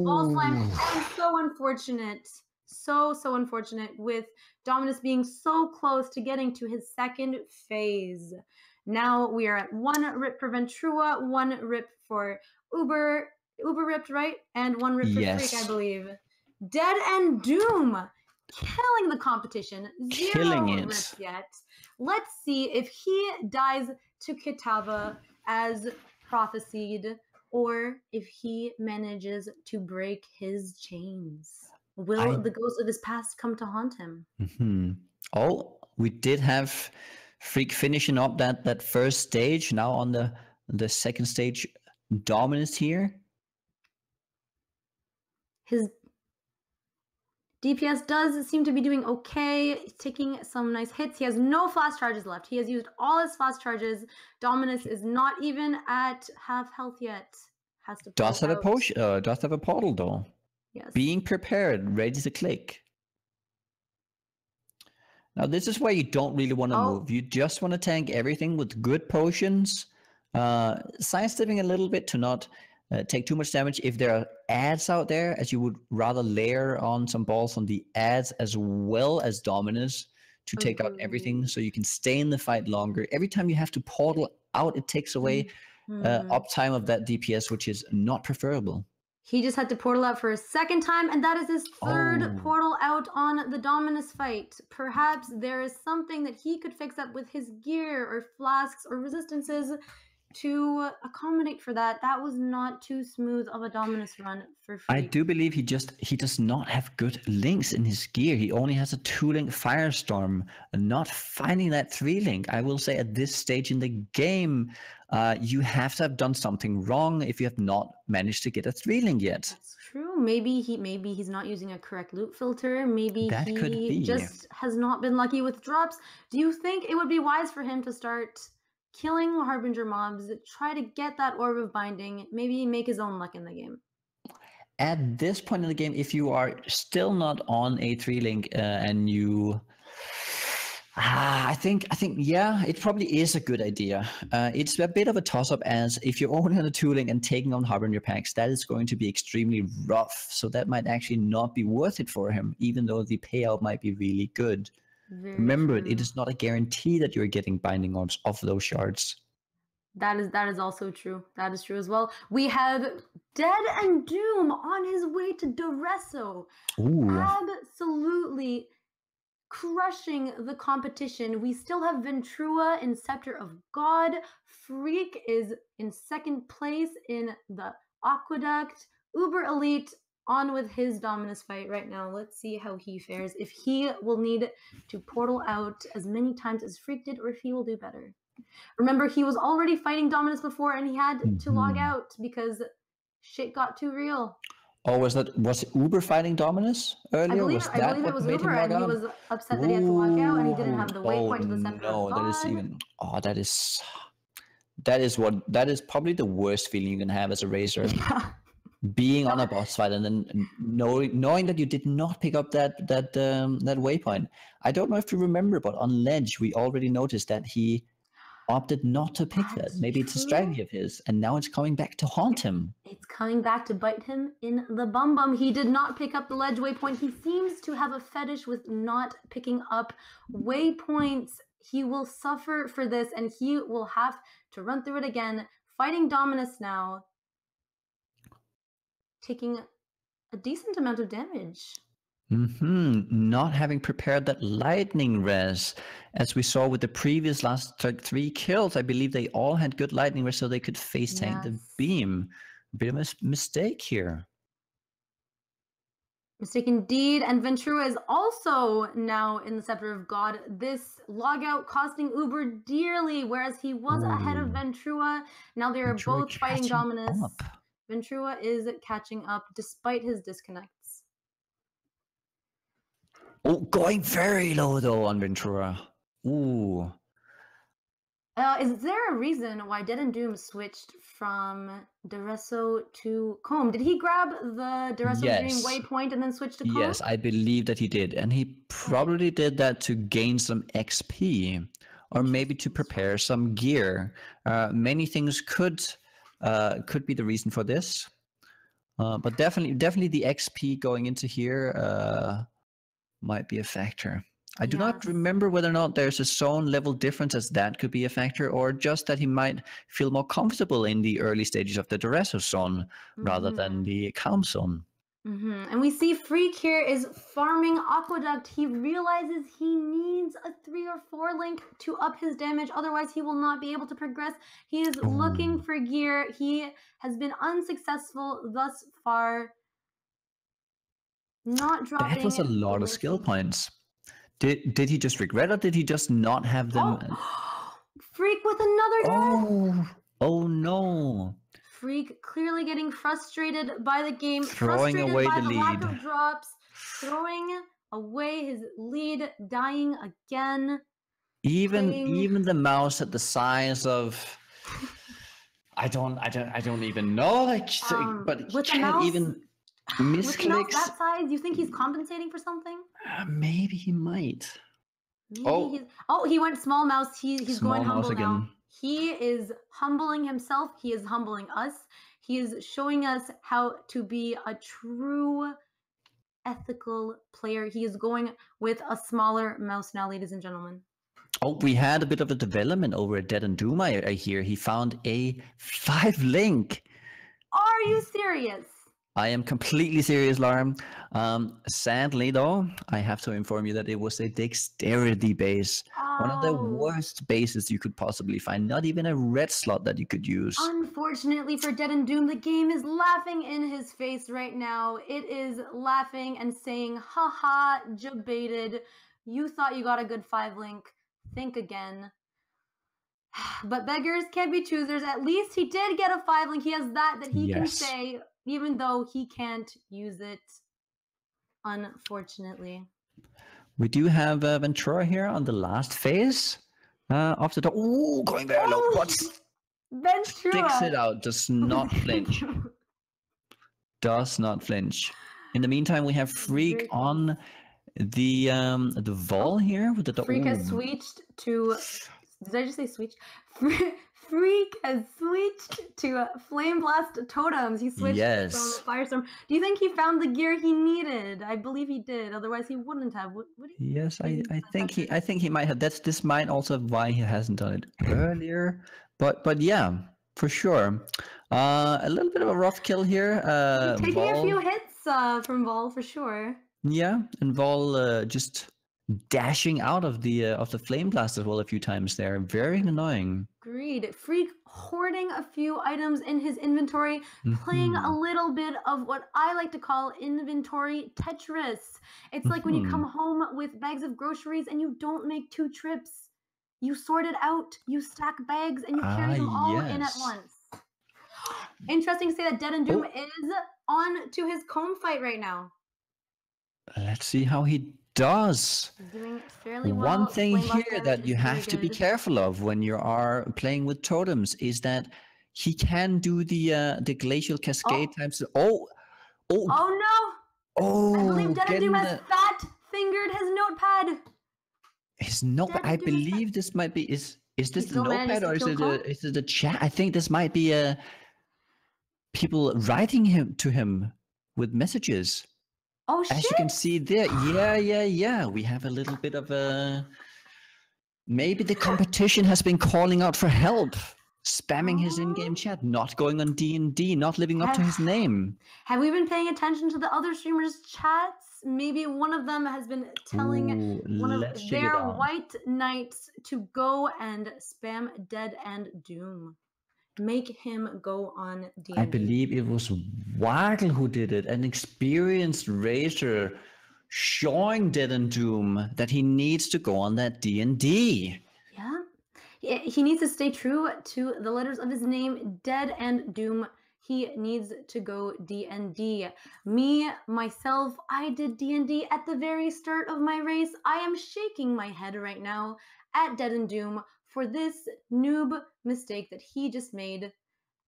Ball slam, and so unfortunate. So unfortunate with Dominus being so close to getting to his second phase. Now we are at 1 rip for Ventura, 1 rip for Uber. Uber ripped, right? And 1 rip for Freeq, I believe. DeadandDoom killing the competition. 0 rips yet. Let's see if he dies to Kitava as prophesied, or if he manages to break his chains. Will the ghost of his past come to haunt him? Mm-hmm. Oh, we did have Freeq finishing up that first stage. Now on the second stage, Dominus here. His DPS does seem to be doing okay. He's taking some nice hits. He has no flash charges left. He has used all his flash charges. Dominus is not even at half health yet. Has to does have a potion. Does have a portal though. Yes. Being prepared, ready to click. Now this is where you don't really want to move. You just want to tank everything with good potions. Sidestepping a little bit to not take too much damage. If there are ads out there, as you would rather layer on some balls on the ads as well as Dominus to take out everything, so you can stay in the fight longer. Every time you have to portal out, it takes away uptime of that DPS, which is not preferable. He just had to portal out for a second time, and that is his third portal out on the Dominus fight. Perhaps there is something that he could fix up with his gear or flasks or resistances to accommodate for that. That was not too smooth of a Dominus run for Freeq. I do believe he does not have good links in his gear. He only has a 2-link Firestorm, not finding that 3-link. I will say at this stage in the game, you have to have done something wrong if you have not managed to get a 3-link yet. That's true. Maybe he's not using a correct loot filter. Maybe he just has not been lucky with drops. Do you think it would be wise for him to start killing Harbinger mobs, try to get that Orb of Binding, maybe make his own luck in the game? At this point in the game, if you are still not on a 3-link and you I think, yeah, it probably is a good idea. It's a bit of a toss-up, as if you're only on a 2-link and taking on Harbinger packs, that is going to be extremely rough. So that might actually not be worth it for him, even though the payout might be really good. Remember, it is not a guarantee that you're getting Binding Orbs off those shards. That is also true. That is true as well. We have DeadandDoom on his way to Doresso. Absolutely crushing the competition. We still have Ventura in Scepter of God. Freeq is in second place in the Aqueduct. Theuberelite on with his Dominus fight right now. Let's see how he fares. If he will need to portal out as many times as Freeq did, or if he will do better. Remember, he was already fighting Dominus before, and he had to log out because shit got too real. Oh, was Uber fighting Dominus earlier? I believe it was Uber, and he was upset that he had to log out, and he didn't have the waypoint to the center of God. That is even. Oh, that is probably the worst feeling you can have as a racer. Yeah. Being on a boss fight and then knowing that you did not pick up that waypoint. I don't know if you remember, but on Ledge we already noticed that he opted not to pick that. Maybe it's a strategy of his, and now it's coming back to haunt him. It's coming back to bite him in the bum. He did not pick up the Ledge waypoint. He seems to have a fetish with not picking up waypoints. He will suffer for this, and he will have to run through it again. Fighting Dominus now, taking a decent amount of damage. Not having prepared that lightning res, as we saw with the previous last 3 kills. I believe they all had good lightning res, so they could face tank the beam. A bit of a mistake here. Mistake indeed, and Ventura is also now in the Scepter of God. This logout costing Uber dearly, whereas he was ahead of Ventura. Now they are both fighting Dominus. Ventura is catching up despite his disconnects. Oh, going very low though on Ventura. Ooh. Is there a reason why DeadandDoom switched from Doresso to Comb? Did he grab the Doresso Dream waypoint and then switch to Comb? Yes, I believe that he did. And he probably did that to gain some XP, or maybe to prepare some gear. Many things could be the reason for this. But definitely the XP going into here might be a factor. I do not remember whether or not there's a zone level difference, as that could be a factor, or just that he might feel more comfortable in the early stages of the Doresso zone rather than the Calm zone. And we see Freeq here is farming Aqueduct. He realizes he needs a 3 or 4 link to up his damage, otherwise he will not be able to progress. He is looking for gear. He has been unsuccessful thus far. Not dropping. That was a lot of skill points. Did he just regret it? Did he just not have them? Freeq with another death. Oh no. Freeq clearly getting frustrated by the game, throwing away the lead. Lack of drops, throwing away his lead, dying again. Even the mouse at the size of I don't even know, like, but he can't even misclicks. That size, you think he's compensating for something? Maybe he might. Maybe he went small mouse. He's going humble again. Now. He is humbling himself. He is humbling us. He is showing us how to be a true ethical player. He is going with a smaller mouse now, ladies and gentlemen. Oh, we had a bit of a development over at DeadandDoom, I hear. He found a 5 link. Are you serious? I am completely serious, Lauren. Sadly, though, I have to inform you that it was a dexterity base. One of the worst bases you could possibly find. Not even a red slot that you could use. Unfortunately for DeadandDoom, the game is laughing in his face right now. It is laughing and saying, haha, jebaited. You thought you got a good 5 link. Think again. But beggars can't be choosers. At least he did get a 5 link. He has that he can say, even though he can't use it, unfortunately. We do have Ventura here on the last phase of the... Ooh, going very low. But Ventura sticks it out. Does not flinch. Does not flinch. In the meantime, we have Freeq on The Vol here with the Freeq has switched to. Did I just say switched? Freeq has switched to Flame Blast Totems. He switched from Firestorm. Do you think he found the gear he needed? I believe he did. Otherwise, he wouldn't have. What do you Yes, I think he might have. This might also why he hasn't done it earlier. But yeah, for sure. A little bit of a rough kill here. taking Vol, a few hits from Vol for sure. Yeah, and Vol just dashing out of the Flame Blast as well a few times there. Very annoying. Agreed. Freeq hoarding a few items in his inventory, playing a little bit of what I like to call inventory Tetris. It's like when you come home with bags of groceries and you don't make 2 trips. You sort it out, you stack bags, and you carry them all in at once. Interesting to say that DeadandDoom is on to his comb fight right now. Let's see how he does. He's doing fairly well. One thing here that you have to be careful of when you are playing with totems is that he can do the glacial cascade times. Oh no! I believe DeadandDoom has fat-fingered his notepad. His notepad. I believe this might be is this the notepad or is it the chat? I think this might be people writing to him with messages. Oh shit! As you can see there, yeah. We have a little bit of a. Maybe the competition has been calling out for help, spamming his in-game chat, not going on D&D, not living up to his name. Have we been paying attention to the other streamers' chats? Maybe one of them has been telling one of their white knights to go and spam DeadandDoom. Make him go on D&D. I believe it was Waggle who did it, an experienced racer showing DeadandDoom that he needs to go on that D&D. Yeah, he needs to stay true to the letters of his name, DeadandDoom. He needs to go D&D. Me, myself, I did D&D at the very start of my race. I am shaking my head right now at DeadandDoom for this noob mistake that he just made.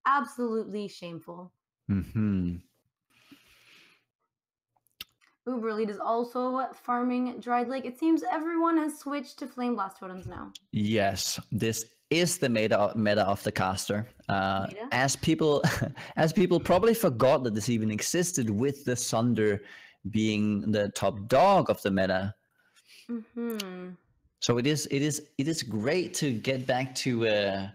Absolutely shameful. Theuberelite is also farming Dried Lake. It seems everyone has switched to Flame Blast Totems now. Yes, this is the meta of the caster. As people probably forgot that this even existed, with the Sunder being the top dog of the meta. So it is great to get back to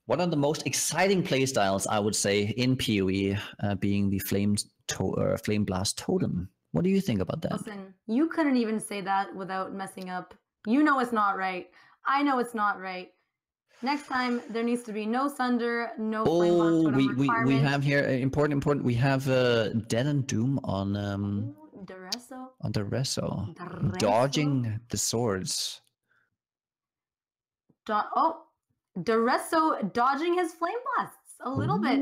one of the most exciting playstyles, I would say, in PoE, being the Flame Blast Totem. What do you think about that? Listen, you couldn't even say that without messing up. You know it's not right. I know it's not right. Next time, there needs to be no Sunder, no Flame Blast Totem requirement. We have here important. We have DeadandDoom on Deresso. On Deresso, dodging the swords. Deresso dodging his flame blasts a little bit.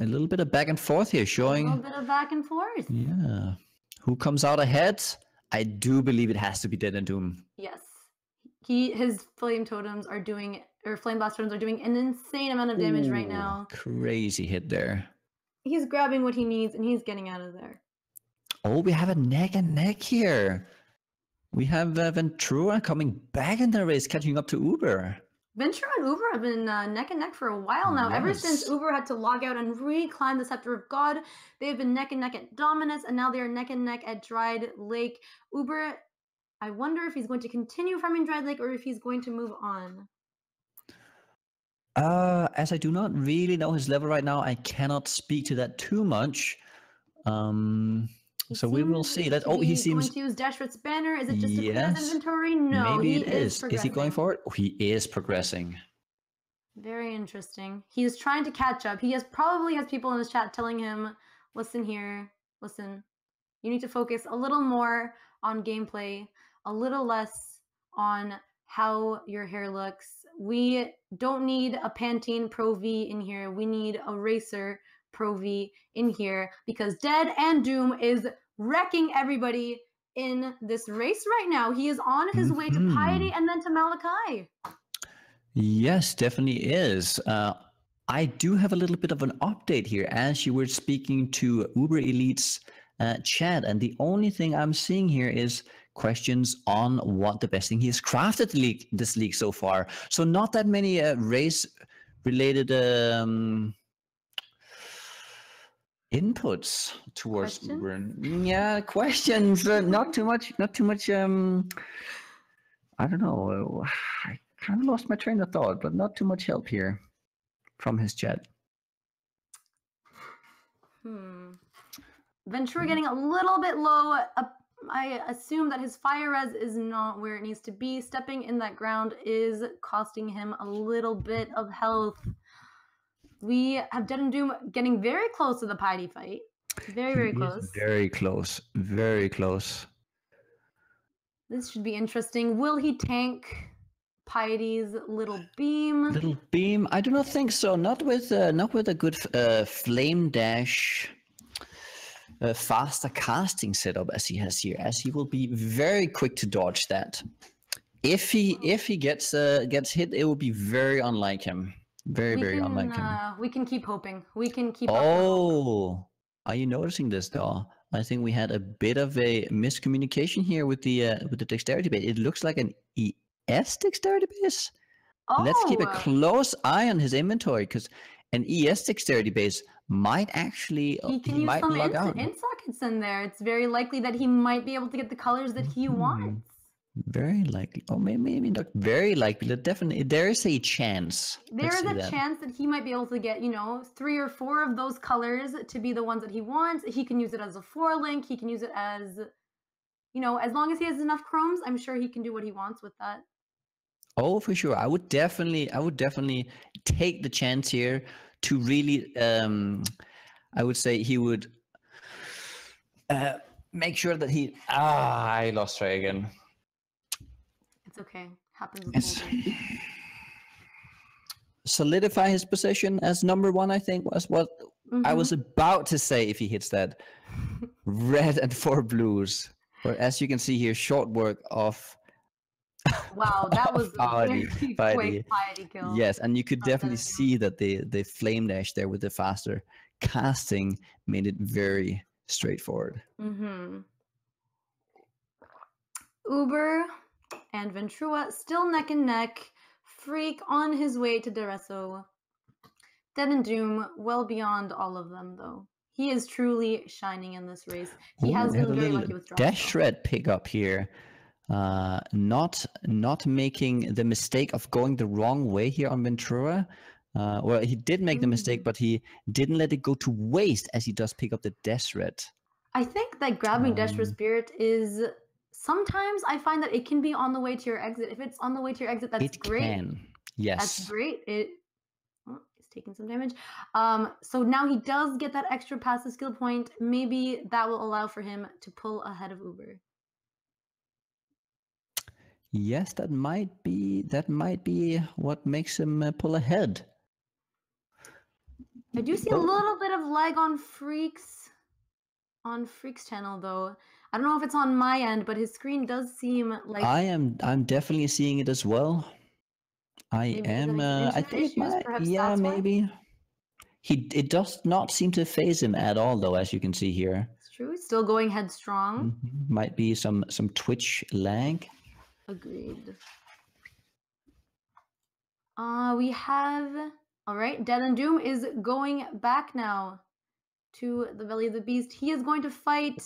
A little bit of back and forth here, showing a little bit of back and forth. Yeah, who comes out ahead? I do believe it has to be DeadandDoom. Yes, his flame totems are doing, or flame blast totems are doing an insane amount of damage right now. Crazy hit there. He's grabbing what he needs and he's getting out of there. Oh, we have a neck and neck here. We have Ventura coming back in the race, catching up to Uber. Ventura and Uber have been neck and neck for a while now. Yes. Ever since Uber had to log out and reclimb the Scepter of God, they have been neck and neck at Dominus, and now they are neck and neck at Dried Lake. Uber, I wonder if he's going to continue farming Dried Lake or if he's going to move on. As I do not really know his level right now, I cannot speak to that too much. So we will see. He seems going to use Dashwood's banner. Is it just to clear his inventory? No, maybe it is. Is he going for it? Oh, he is progressing. Very interesting. He's trying to catch up. He probably has people in his chat telling him, "Listen here, listen. You need to focus a little more on gameplay, a little less on how your hair looks. We don't need a Pantene Pro V in here. We need a Racer Pro V in here, because DeadandDoom is wrecking everybody in this race right now. He is on his way to Piety and then to Malachi. Yes, definitely is. I do have a little bit of an update here. As you were speaking to Uber Elite's chat, and the only thing I'm seeing here is questions on what the best thing he has crafted this league so far. So not that many race-related inputs towards Uber. Yeah, questions. Not too much. Not too much. I don't know. I kind of lost my train of thought, but not too much help here from his chat. Ventura getting a little bit low. I assume that his fire res is not where it needs to be. Stepping in that ground is costing him a little bit of health. We have DeadandDoom getting very close to the piety fight. Very, very close. Very close. Very close. This should be interesting. Will he tank Piety's little beam? Little beam? I do not think so. Not with a good flame dash. Faster casting setup as he has here, as he will be very quick to dodge that. If he gets hit, it will be very unlike him. Very unlike him. We can keep hoping. We can keep. Oh, are you noticing this though? I think we had a bit of a miscommunication here with the dexterity base. It looks like an ES dexterity base. Oh. Let's keep a close eye on his inventory, because an ES dexterity base might actually he might use some in sockets in there. It's very likely that he might be able to get the colors that he wants. Very likely. Oh, maybe not very likely, but definitely there is a chance. There is a chance that he might be able to get, 3 or 4 of those colors to be the ones that he wants. He can use it as a 4-link. He can use it as, as long as he has enough chromes, I'm sure he can do what he wants with that. Oh, for sure. I would definitely take the chance here to really, I would say he would make sure that he, I lost track again. It's okay. Happens. Solidify his position as number 1, I think, was what I was about to say if he hits that. Red and 4 blues. But as you can see here, short work of... Wow, that was a very quick piety kill. Yes, and you could definitely see that the flame dash there with the faster casting made it very straightforward. Uber and Ventura still neck and neck. Freeq on his way to Deresso. DeadandDoom well beyond all of them, though. He is truly shining in this race. He has been very lucky with drops. Dash shred pickup here. Not making the mistake of going the wrong way here on Ventura. Well, he did make the mistake, but he didn't let it go to waste, as he does pick up the Dash Red. I think that grabbing Dash Red Spirit is... Sometimes I find that it can be on the way to your exit. If it's on the way to your exit, that's great. It can, yes. That's great. It's taking some damage. So now he does get that extra passive skill point. Maybe that will allow for him to pull ahead of Uber. Yes, that might be what makes him pull ahead. I do see a little bit of lag on Freeq's channel though. I don't know if it's on my end, but his screen does seem like I'm definitely seeing it as well. I am. I think it might. Yeah, maybe. It does not seem to phase him at all, though, as you can see here. It's true. He's still going headstrong. Might be some Twitch lag. Agreed. We have all right. DeadandDoom is going back now to the belly of the beast. He is going to fight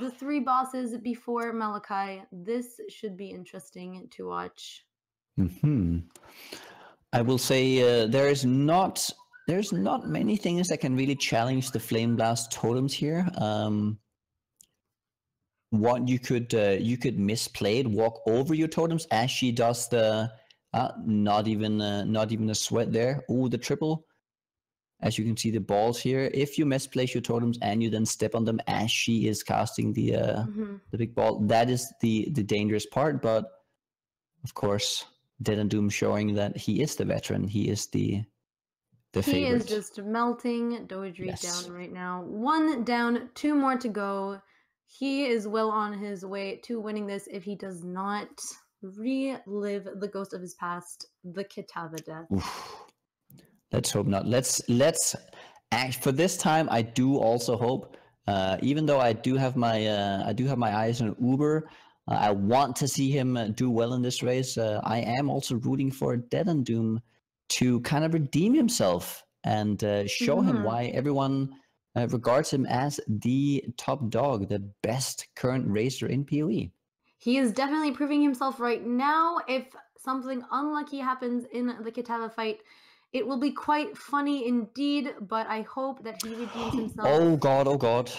the 3 bosses before Malachi. This should be interesting to watch. I will say there's not many things that can really challenge the Flame Blast totems here. What you could misplay it, walk over your totems, as she does the not even a sweat there. Oh, the triple. As you can see the balls here, if you misplace your totems and you then step on them as she is casting the big ball, that is the dangerous part. But of course, DeadandDoom showing that he is the veteran. He is the favorite. He is just melting Doedry down right now. 1 down, 2 more to go. He is well on his way to winning this if he does not relive the ghost of his past, the Kitava death. Oof. Let's hope not. Let's act for this time. I do also hope Even though I do have my eyes on Uber, I want to see him do well in this race. I am also rooting for DeadandDoom to kind of redeem himself and show him why everyone regards him as the top dog, the best current racer in PoE. He is definitely proving himself right now. If something unlucky happens in the Kitava fight, it will be quite funny indeed, but I hope that he redeems himself. Oh God.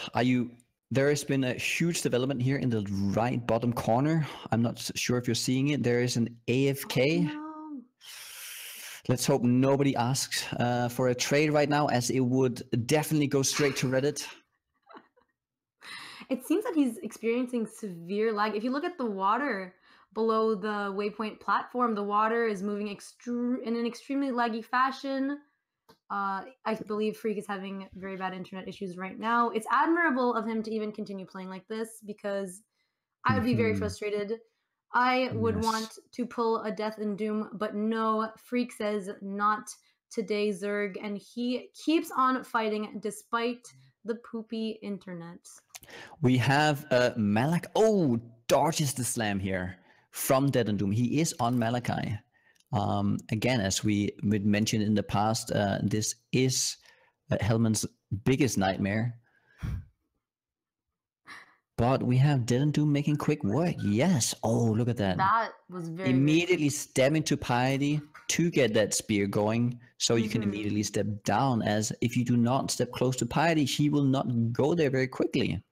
There has been a huge development here in the right bottom corner. I'm not sure if you're seeing it. There is an AFK. Oh, no. Let's hope nobody asks for a trade right now, as it would definitely go straight to Reddit. It seems that he's experiencing severe lag. If you look at the water below the waypoint platform, the water is moving in an extremely laggy fashion. I believe Freeq is having very bad internet issues right now. It's admirable of him to even continue playing like this, because I would be very frustrated. I would want to pull a Death and Doom, but no, Freeq says not today, Zerg, and he keeps on fighting despite the poopy internet. We have Malak. Oh, dodges the slam here from DeadandDoom. He is on Malachi. Again, as we mentioned in the past, this is Hellman's biggest nightmare. But we have DeadandDoom making quick work. Yes. Oh, look at that. That was very immediately step into Piety to get that spear going, so you can immediately step down, as if you do not step close to Piety, he will not go there very quickly.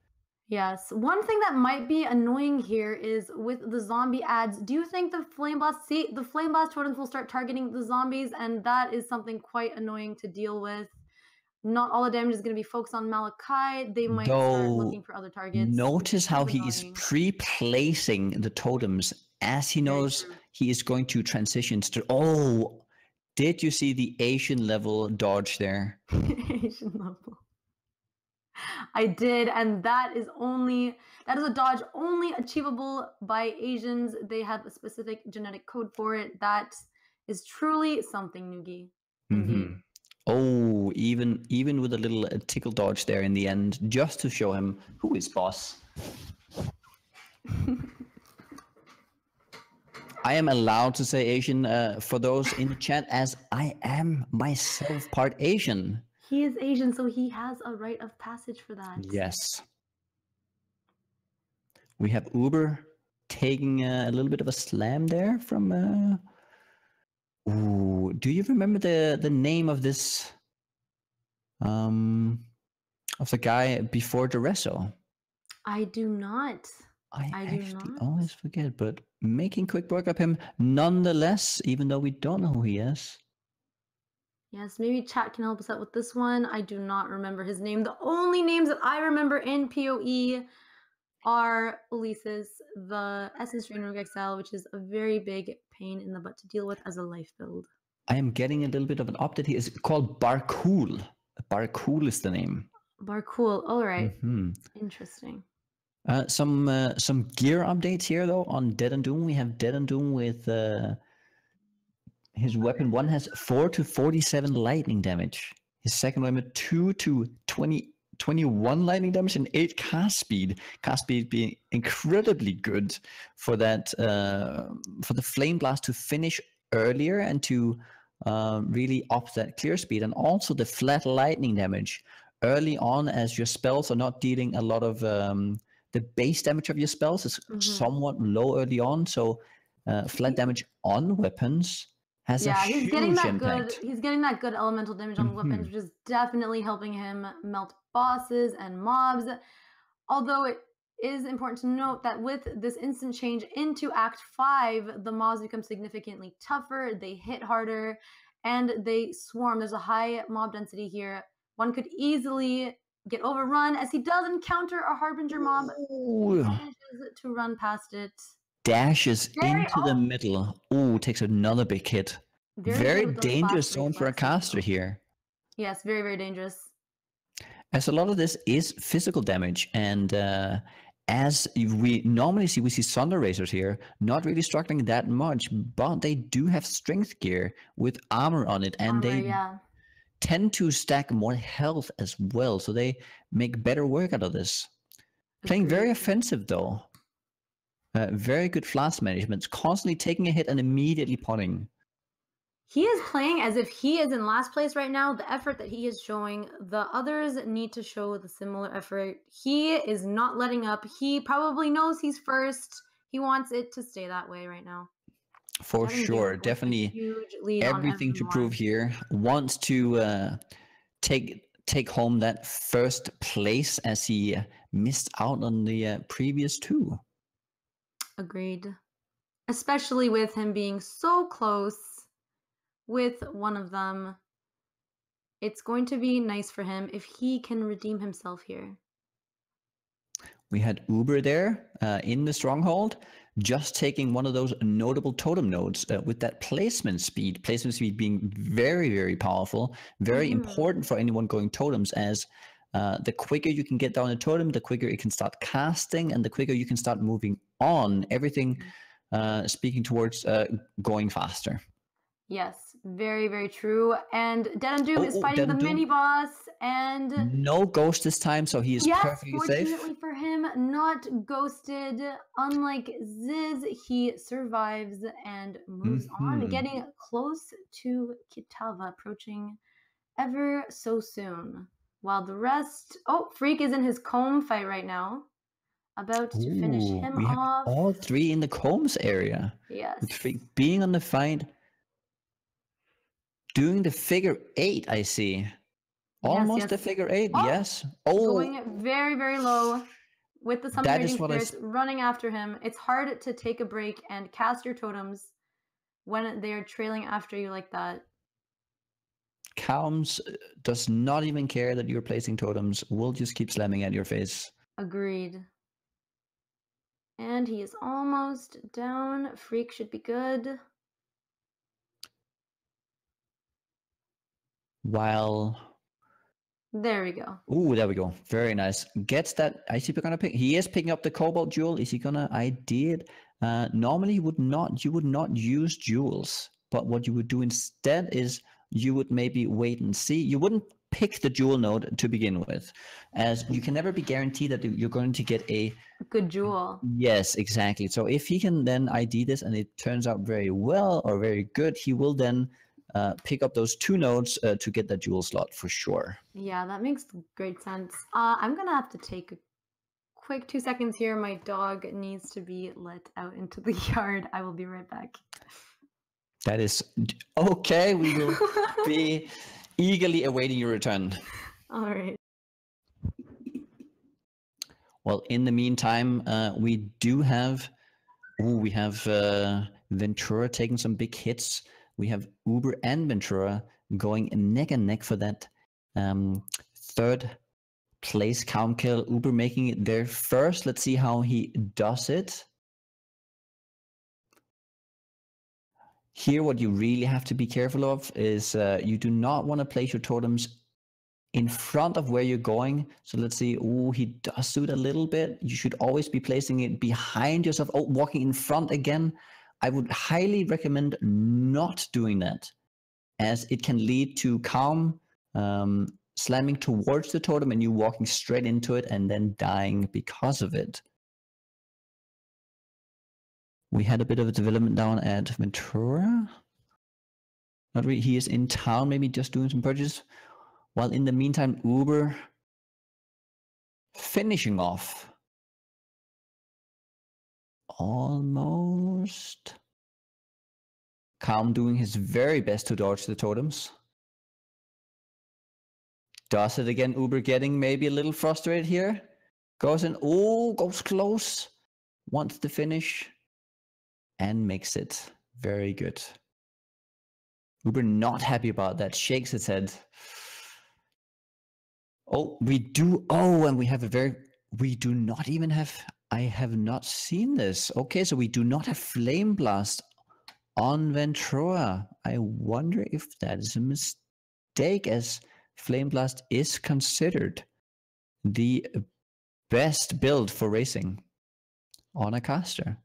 Yes. One thing that might be annoying here is with the zombie ads. Do you think the Flame Blast totems will start targeting the zombies? And that is something quite annoying to deal with. Not all the damage is going to be focused on Malachi. They might start looking for other targets. Notice how he is pre-placing the totems as he knows he is going to transition. Oh, did you see the Asian level dodge there? Asian level. I did, and that is a dodge only achievable by Asians. They have a specific genetic code for it. That is truly something, Nugi. Oh, even with a little tickle dodge there in the end, just to show him who is boss. I am allowed to say Asian for those in the chat, as I am myself part Asian. He is Asian, so he has a rite of passage for that. Yes. We have Uber taking a little bit of a slam there from... Ooh, do you remember the name of this... of the guy before the Reso? I do not. I actually always forget, but making quick work of him nonetheless, even though we don't know who he is. Yes, maybe chat can help us out with this one. I do not remember his name. The only names that I remember in PoE are Elise's, the SS Rogue XL, which is a very big pain in the butt to deal with as a life build. I am getting a little bit of an update here. It's called Barcool. Barcool is the name. Barcool. All right. Interesting. Some gear updates here though on DeadandDoom. We have DeadandDoom with his weapon 1 has 4 to 47 lightning damage. His second weapon 2 to 21 lightning damage and 8 cast speed. Cast speed being incredibly good for that for the Flame Blast to finish earlier and to really up that clear speed, and also the flat lightning damage early on, as your spells are not dealing a lot of the base damage of your spells is somewhat low early on, so flat damage on weapons has a huge impact. He's getting that good elemental damage on weapons, which is definitely helping him melt bosses and mobs. Although it is important to note that with this instant change into Act 5, the mobs become significantly tougher, they hit harder, and they swarm. There's a high mob density here. One could easily get overrun, as he does encounter a Harbinger mob. He manages to run past it. Dashes into the middle. Ooh, takes another big hit. Very dangerous zone for a caster here. Yes, very, very dangerous. As a lot of this is physical damage, and as we normally see, we see Thunder Racers here, not really struggling that much, but they do have strength gear with armor on it, and tend to stack more health as well, so they make better work out of this. Playing very offensive though. Very good flash management, constantly taking a hit and immediately potting. He is playing as if he is in last place right now. The effort that he is showing, the others need to show the similar effort. He is not letting up. He probably knows he's first. He wants it to stay that way right now. For sure, definitely everything to prove here. Wants to take home that first place as he missed out on the previous two. Agreed. Especially with him being so close with one of them. It's going to be nice for him if he can redeem himself here. We had Uber there in the stronghold, just taking one of those notable totem nodes with that placement speed. Placement speed being very, very powerful, very important for anyone going totems, as the quicker you can get down a totem, the quicker it can start casting, and the quicker you can start moving on. Everything speaking towards going faster. Yes, very, very true. And DeadandDoom is fighting the mini boss, and no ghost this time, so he is perfectly safe. Fortunately for him, not ghosted. Unlike Ziz, he survives and moves on, getting close to Kitava, approaching ever so soon. While the rest, Freeq is in his comb fight right now, about to finish him off. All three in the combs area. Yes. With Freeq being on the fight. Doing the figure 8, I see. Almost the figure 8, yes. Going very, very low with the Summoning Spirits running after him. It's hard to take a break and cast your totems when they are trailing after you like that. Calms does not even care that you're placing totems. Will just keep slamming at your face. Agreed. And he is almost down. Freeq should be good. While there we go. Ooh, there we go. Very nice. Gets that. I see. We're gonna pick. He is picking up the Cobalt Jewel. Is he gonna ID it? Normally, you would not use jewels. But what you would do instead is you would maybe wait and see. You wouldn't pick the jewel node to begin with, as you can never be guaranteed that you're going to get a good jewel. Yes, exactly. So if he can then ID this and it turns out very well or very good, he will then pick up those 2 nodes to get that jewel slot for sure. Yeah, that makes great sense. I'm gonna have to take a quick 2 seconds here. My dog needs to be let out into the yard. I will be right back. That is okay. We will be eagerly awaiting your return. All right. Well, in the meantime, we do have Ventura taking some big hits. We have Uber and Ventura going neck and neck for that 3rd place count kill. Uber making it there first. Let's see how he does it. Here, what you really have to be careful of is you do not want to place your totems in front of where you're going. So let's see. Oh, he does do it a little bit. You should always be placing it behind yourself. Oh, walking in front again. I would highly recommend not doing that, as it can lead to Calm slamming towards the totem and you walking straight into it and then dying because of it. We had a bit of a development down at Ventura. Not really. He is in town, maybe just doing some purchases. While in the meantime, Uber finishing off. Almost. Calm doing his very best to dodge the totems. Does it again. Uber getting maybe a little frustrated here. Goes in. Oh, goes close. Wants to finish. And makes it. Very good. Uber not happy about that. Shakes its head. Oh, we do. Oh, and we have a very. We do not even have. I have not seen this. Okay, so we do not have Flame Blast on Ventura. I wonder if that is a mistake, as Flame Blast is considered the best build for racing on a caster.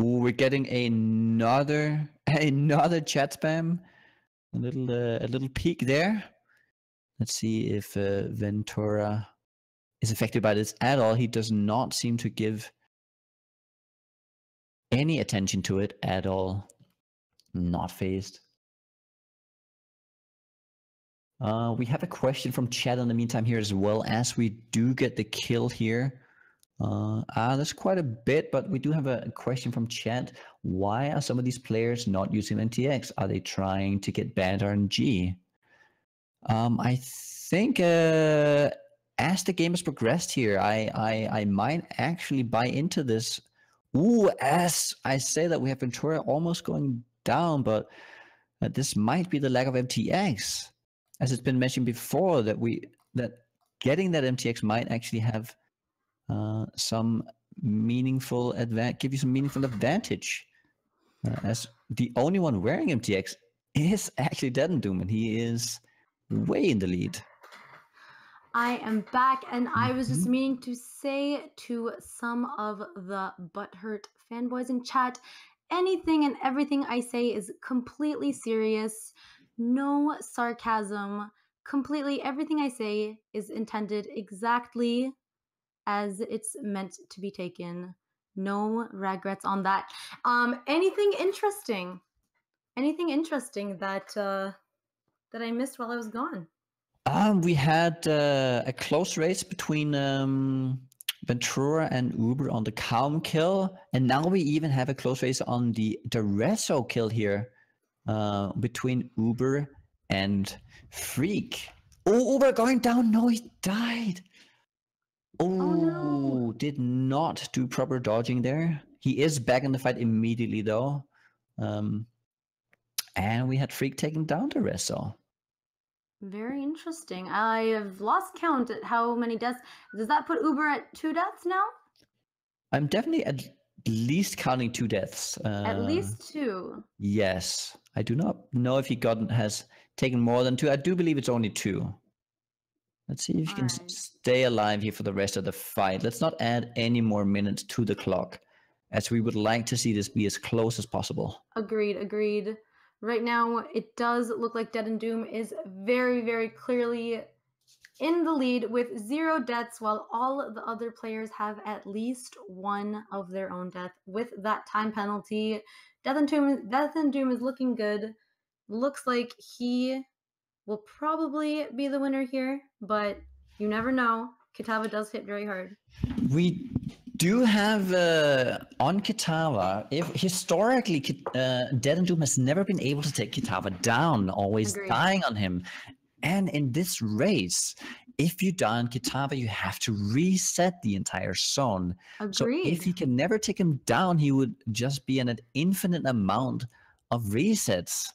Ooh, we're getting another chat spam. a little peek there. Let's see if Ventura is affected by this at all. He does not seem to give any attention to it at all. Not phased. We have a question from chat in the meantime here as well, as we do get the kill here. There's quite a bit, but we do have a question from chat. Why are some of these players not using NTX? Are they trying to get bad RNG? I think as the game has progressed here, I might actually buy into this. Ooh, as I say that we have Ventura almost going down, but this might be the lack of MTX. As it's been mentioned before, that getting that MTX might actually have some meaningful give you some meaningful advantage. As the only one wearing MTX is actually DeadandDoom, and he is way in the lead. I am back, and I was just meaning to say to some of the butthurt fanboys in chat, anything and everything I say is completely serious, no sarcasm, completely everything I say is intended exactly as it's meant to be taken. No regrets on that. Anything interesting that I missed while I was gone? We had a close race between Ventura and Uber on the Calm kill, and now we even have a close race on the Reso kill here between Uber and Freeq. Oh, Uber going down. No, he died. Oh, no. Did not do proper dodging there. He is back in the fight immediately though. And we had Freeq taking down the Reso. Very interesting. I have lost count at how many deaths. Does that put Uber at 2 deaths now? I'm definitely at least counting 2 deaths. At least 2. Yes. I do not know if he has taken more than 2. I do believe it's only 2. Let's see if he can stay alive here for the rest of the fight. Let's not add any more minutes to the clock, as we would like to see this be as close as possible. Agreed. Right now, it does look like DeadandDoom is very, very clearly in the lead with 0 deaths, while all the other players have at least 1 of their own death with that time penalty. DeadandDoom is looking good. Looks like he will probably be the winner here, but you never know. Kitava does hit very hard. We do have on Kitava, if historically DeadandDoom has never been able to take Kitava down, always dying on him. And in this race, if you die on Kitava, you have to reset the entire zone. So if he can never take him down, he would just be in an infinite amount of resets.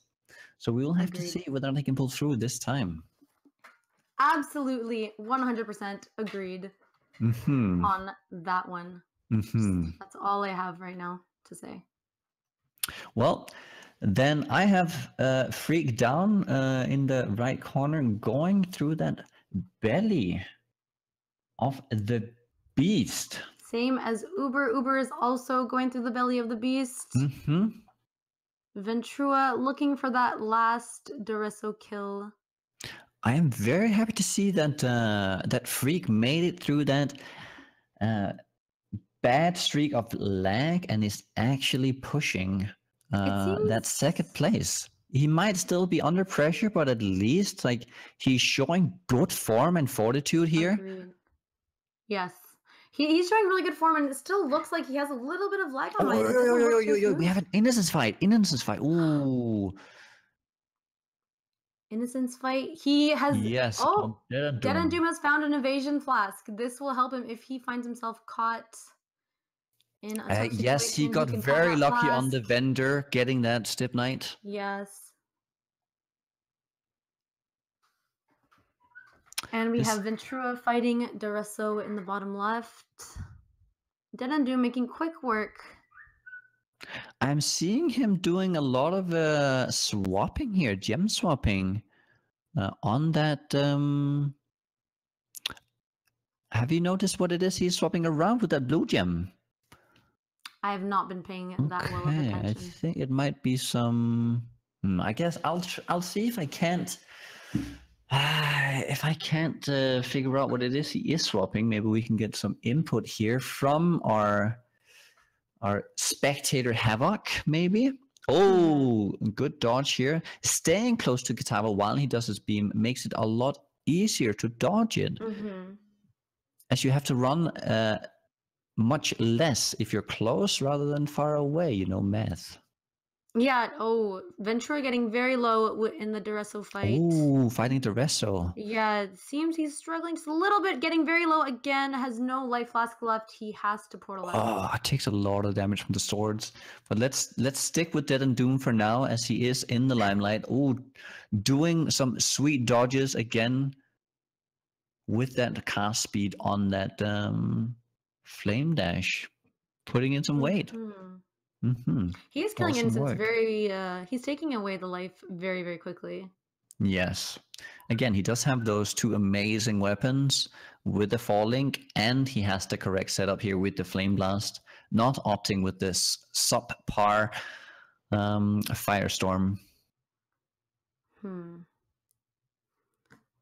So we will have to see whether or not he can pull through this time. Absolutely, 100% agreed on that one. That's all I have right now to say. Well, then I have Freeq down in the right corner, going through that belly of the beast. Same as Uber. Uber is also going through the belly of the beast. Ventura looking for that last Reso kill. I am very happy to see that that Freeq made it through that bad streak of lag and is actually pushing that second place. He might still be under pressure, but at least like he's showing good form and fortitude here. Yes. He's showing really good form, and it still looks like he has a little bit of lag on We have an innocence fight. Ooh. Innocence fight. He has. Yes. Oh, DeadandDoom has found an evasion flask. This will help him if he finds himself caught in a tough situation. Yes, he got very lucky on the vendor getting that Stip Knight. Yes. And we have Ventura fighting Reso in the bottom left. DeadandDoom making quick work. I'm seeing him doing a lot of swapping here, gem swapping on that. Have you noticed what it is he's swapping around with that blue gem? I have not been paying that well of attention. I think it might be some. I guess I'll see if I can't figure out what it is he is swapping. Maybe we can get some input here from our spectator Havoc, maybe. Oh, good dodge here. Staying close to Kitava while he does his beam makes it a lot easier to dodge it, as you have to run much less if you're close rather than far away. You know, math. Yeah. Oh, Ventura getting very low in the Duresso fight. Oh, fighting Duresso. Yeah, it seems he's struggling just a little bit, getting very low again, has no life flask left. He has to portal out. Oh, it takes a lot of damage from the swords. But let's stick with DeadandDoom for now, as he is in the limelight. Oh, doing some sweet dodges again with that cast speed on that flame dash, putting in some weight. He is killing Awesome innocents work. very, he's taking away the life very, very quickly. Yes. Again, he does have those two amazing weapons with the fall link, and he has the correct setup here with the flame blast, not opting with this subpar firestorm.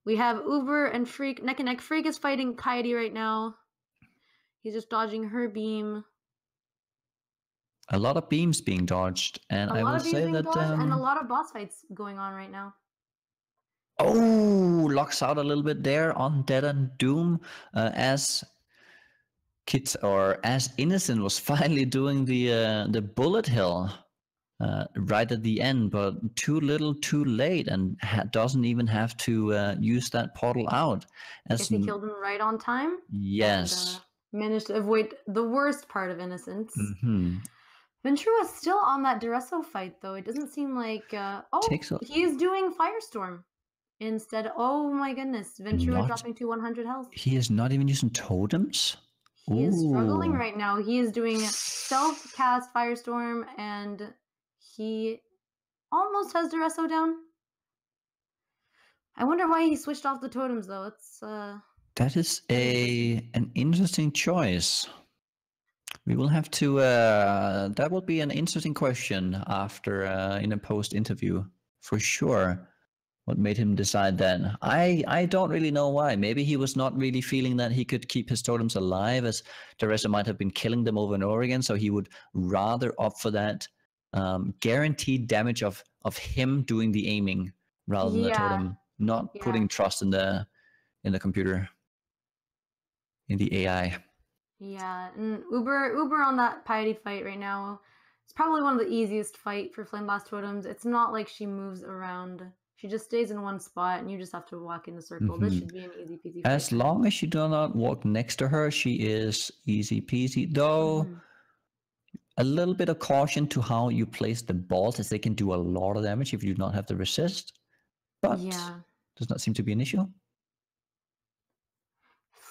We have Uber and Freeq neck and neck. Freeq is fighting Coyote right now. He's just dodging her beam. A lot of beams being dodged, and I will say that and a lot of boss fights going on right now. Oh, locks out a little bit there on DeadandDoom, as Innocent was finally doing the bullet hill right at the end, but too little, too late, and doesn't even have to use that portal out. As he killed him right on time. Yes. And, managed to avoid the worst part of Innocence. Ventura is still on that Duresso fight, though. It doesn't seem like... he is doing Firestorm instead. Oh my goodness. Ventura dropping to 100 health. He is not even using totems? He is struggling right now. He is doing self-cast Firestorm, and he almost has Duresso down. I wonder why he switched off the totems, though. It's... That is an interesting choice. We will have to. That will be an interesting question after in a post interview for sure. What made him decide that? I don't really know why. Maybe he was not really feeling that he could keep his totems alive, as Duresso might have been killing them over and over again. So he would rather opt for that guaranteed damage of him doing the aiming rather than the totem, not putting trust in the computer, in the AI. Yeah, and Uber on that piety fight right now. It's probably one of the easiest fight for Flame Blast totems. It's not like she moves around. She just stays in one spot, and you just have to walk in the circle. This should be an easy peasy fight. As long as you do not walk next to her, she is easy peasy. Though, a little bit of caution to how you place the balls, as they can do a lot of damage if you do not have the resist. But does not seem to be an issue.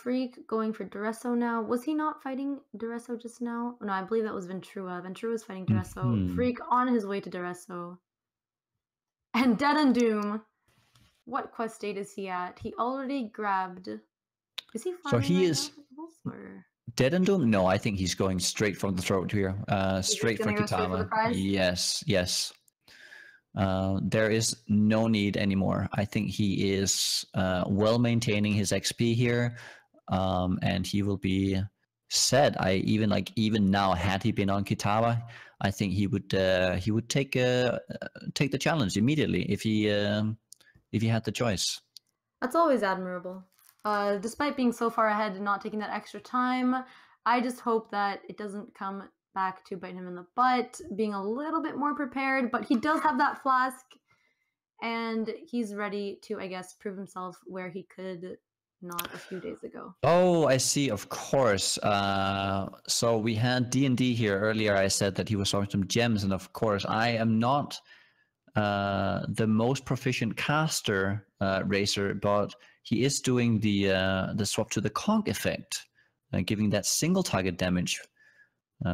Freeq going for Duresso now. Was he not fighting Duresso just now? No, I believe that was Ventura. Ventura was fighting Duresso. Freeq on his way to Duresso. And DeadandDoom. What quest state is he at? He already grabbed... Is he So he is... Or... DeadandDoom? No, I think he's going straight from the throat here. Straight for Kitava. Yes, yes. There is no need anymore. I think he is well maintaining his XP here. And he will be set. Even now, had he been on Kitava, I think he would take the challenge immediately if he had the choice. That's always admirable. Despite being so far ahead and not taking that extra time, I just hope that it doesn't come back to bite him in the butt, being a little bit more prepared. But he does have that flask, and he's ready to, I guess, prove himself where he could not a few days ago. Oh, I see. Of course. So we had D&D here earlier. I said that he was throwing some gems, and of course, I am not the most proficient caster racer, but he is doing the swap to the conk effect, giving that single target damage.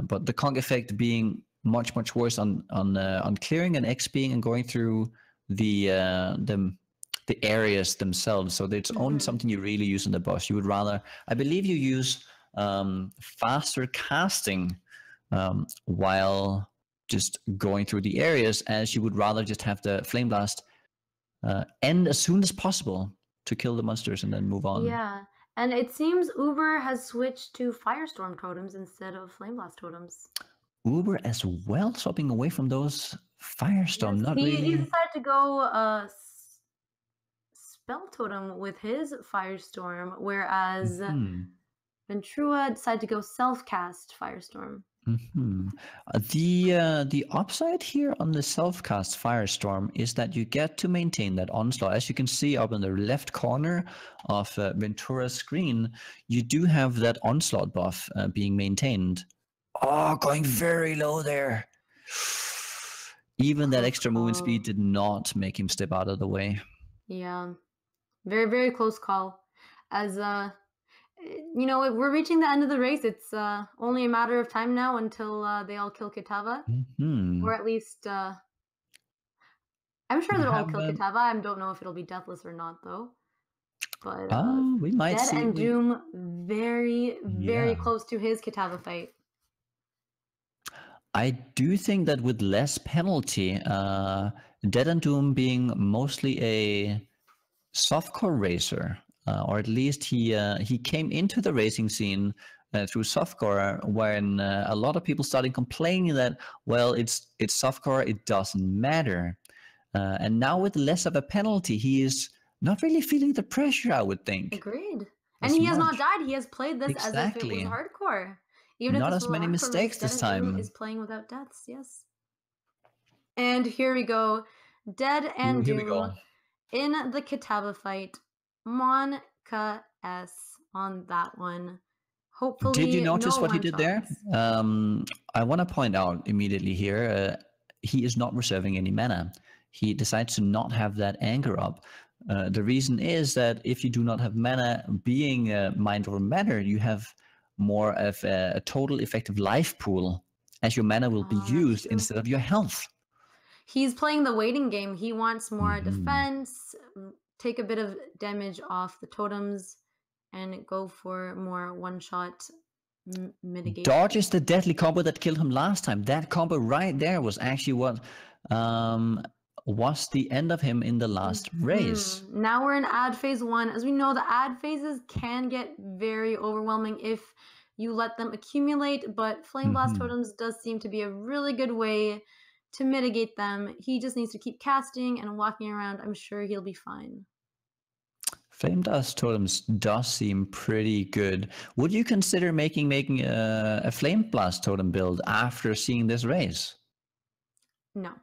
But the conk effect being much worse on clearing and XPing and going through the areas themselves. So it's only something you really use in the boss. You would rather, I believe, you use faster casting while just going through the areas, as you would rather just have the Flame Blast end as soon as possible to kill the monsters and then move on. Yeah, and it seems Uber has switched to Firestorm totems instead of Flame Blast totems. Uber as well, swapping away from those Firestorm. Yes, Not he really. decided to go Spell Totem with his Firestorm, whereas Ventura decided to go self-cast Firestorm. The upside here on the self-cast Firestorm is that you get to maintain that onslaught. As you can see up in the left corner of Ventura's screen, you do have that onslaught buff being maintained. Oh, going very low there. Even that extra movement speed did not make him step out of the way. Yeah, very, very close call. As you know, we're reaching the end of the race. It's only a matter of time now until they all kill Kitava, or at least I'm sure they'll all kill Kitava. I don't know if it'll be deathless or not, though. But we might see DeadandDoom very, very close to his Kitava fight. I do think that with less penalty, DeadandDoom being mostly a softcore racer, or at least he came into the racing scene through softcore when a lot of people started complaining that, well, it's softcore, it doesn't matter. And now with less of a penalty, he is not really feeling the pressure, I would think. Agreed. And he has not died. He has played this as if it was hardcore. Even not as many mistakes this time. Is playing without deaths, yes. And here we go. DeadandDoom in the Kitava fight. Monka S on that one. Hopefully, did you notice no what he did there? I want to point out immediately here, he is not reserving any mana. He decides to not have that anger up. The reason is that if you do not have mana, being mind over matter, you have more of a total effective life pool, as your mana will be used instead of your health. He's playing the waiting game. He wants more defense, take a bit of damage off the totems, and go for more one-shot mitigation. Dodges the deadly combo that killed him last time. That combo right there was actually what was the end of him in the last race. Now we're in ad phase 1. As we know, the ad phases can get very overwhelming if you let them accumulate, but Flame Blast totems does seem to be a really good way to mitigate them. He just needs to keep casting and walking around. I'm sure he'll be fine. Flame Blast totems does seem pretty good. Would you consider making a Flame Blast totem build after seeing this race? No.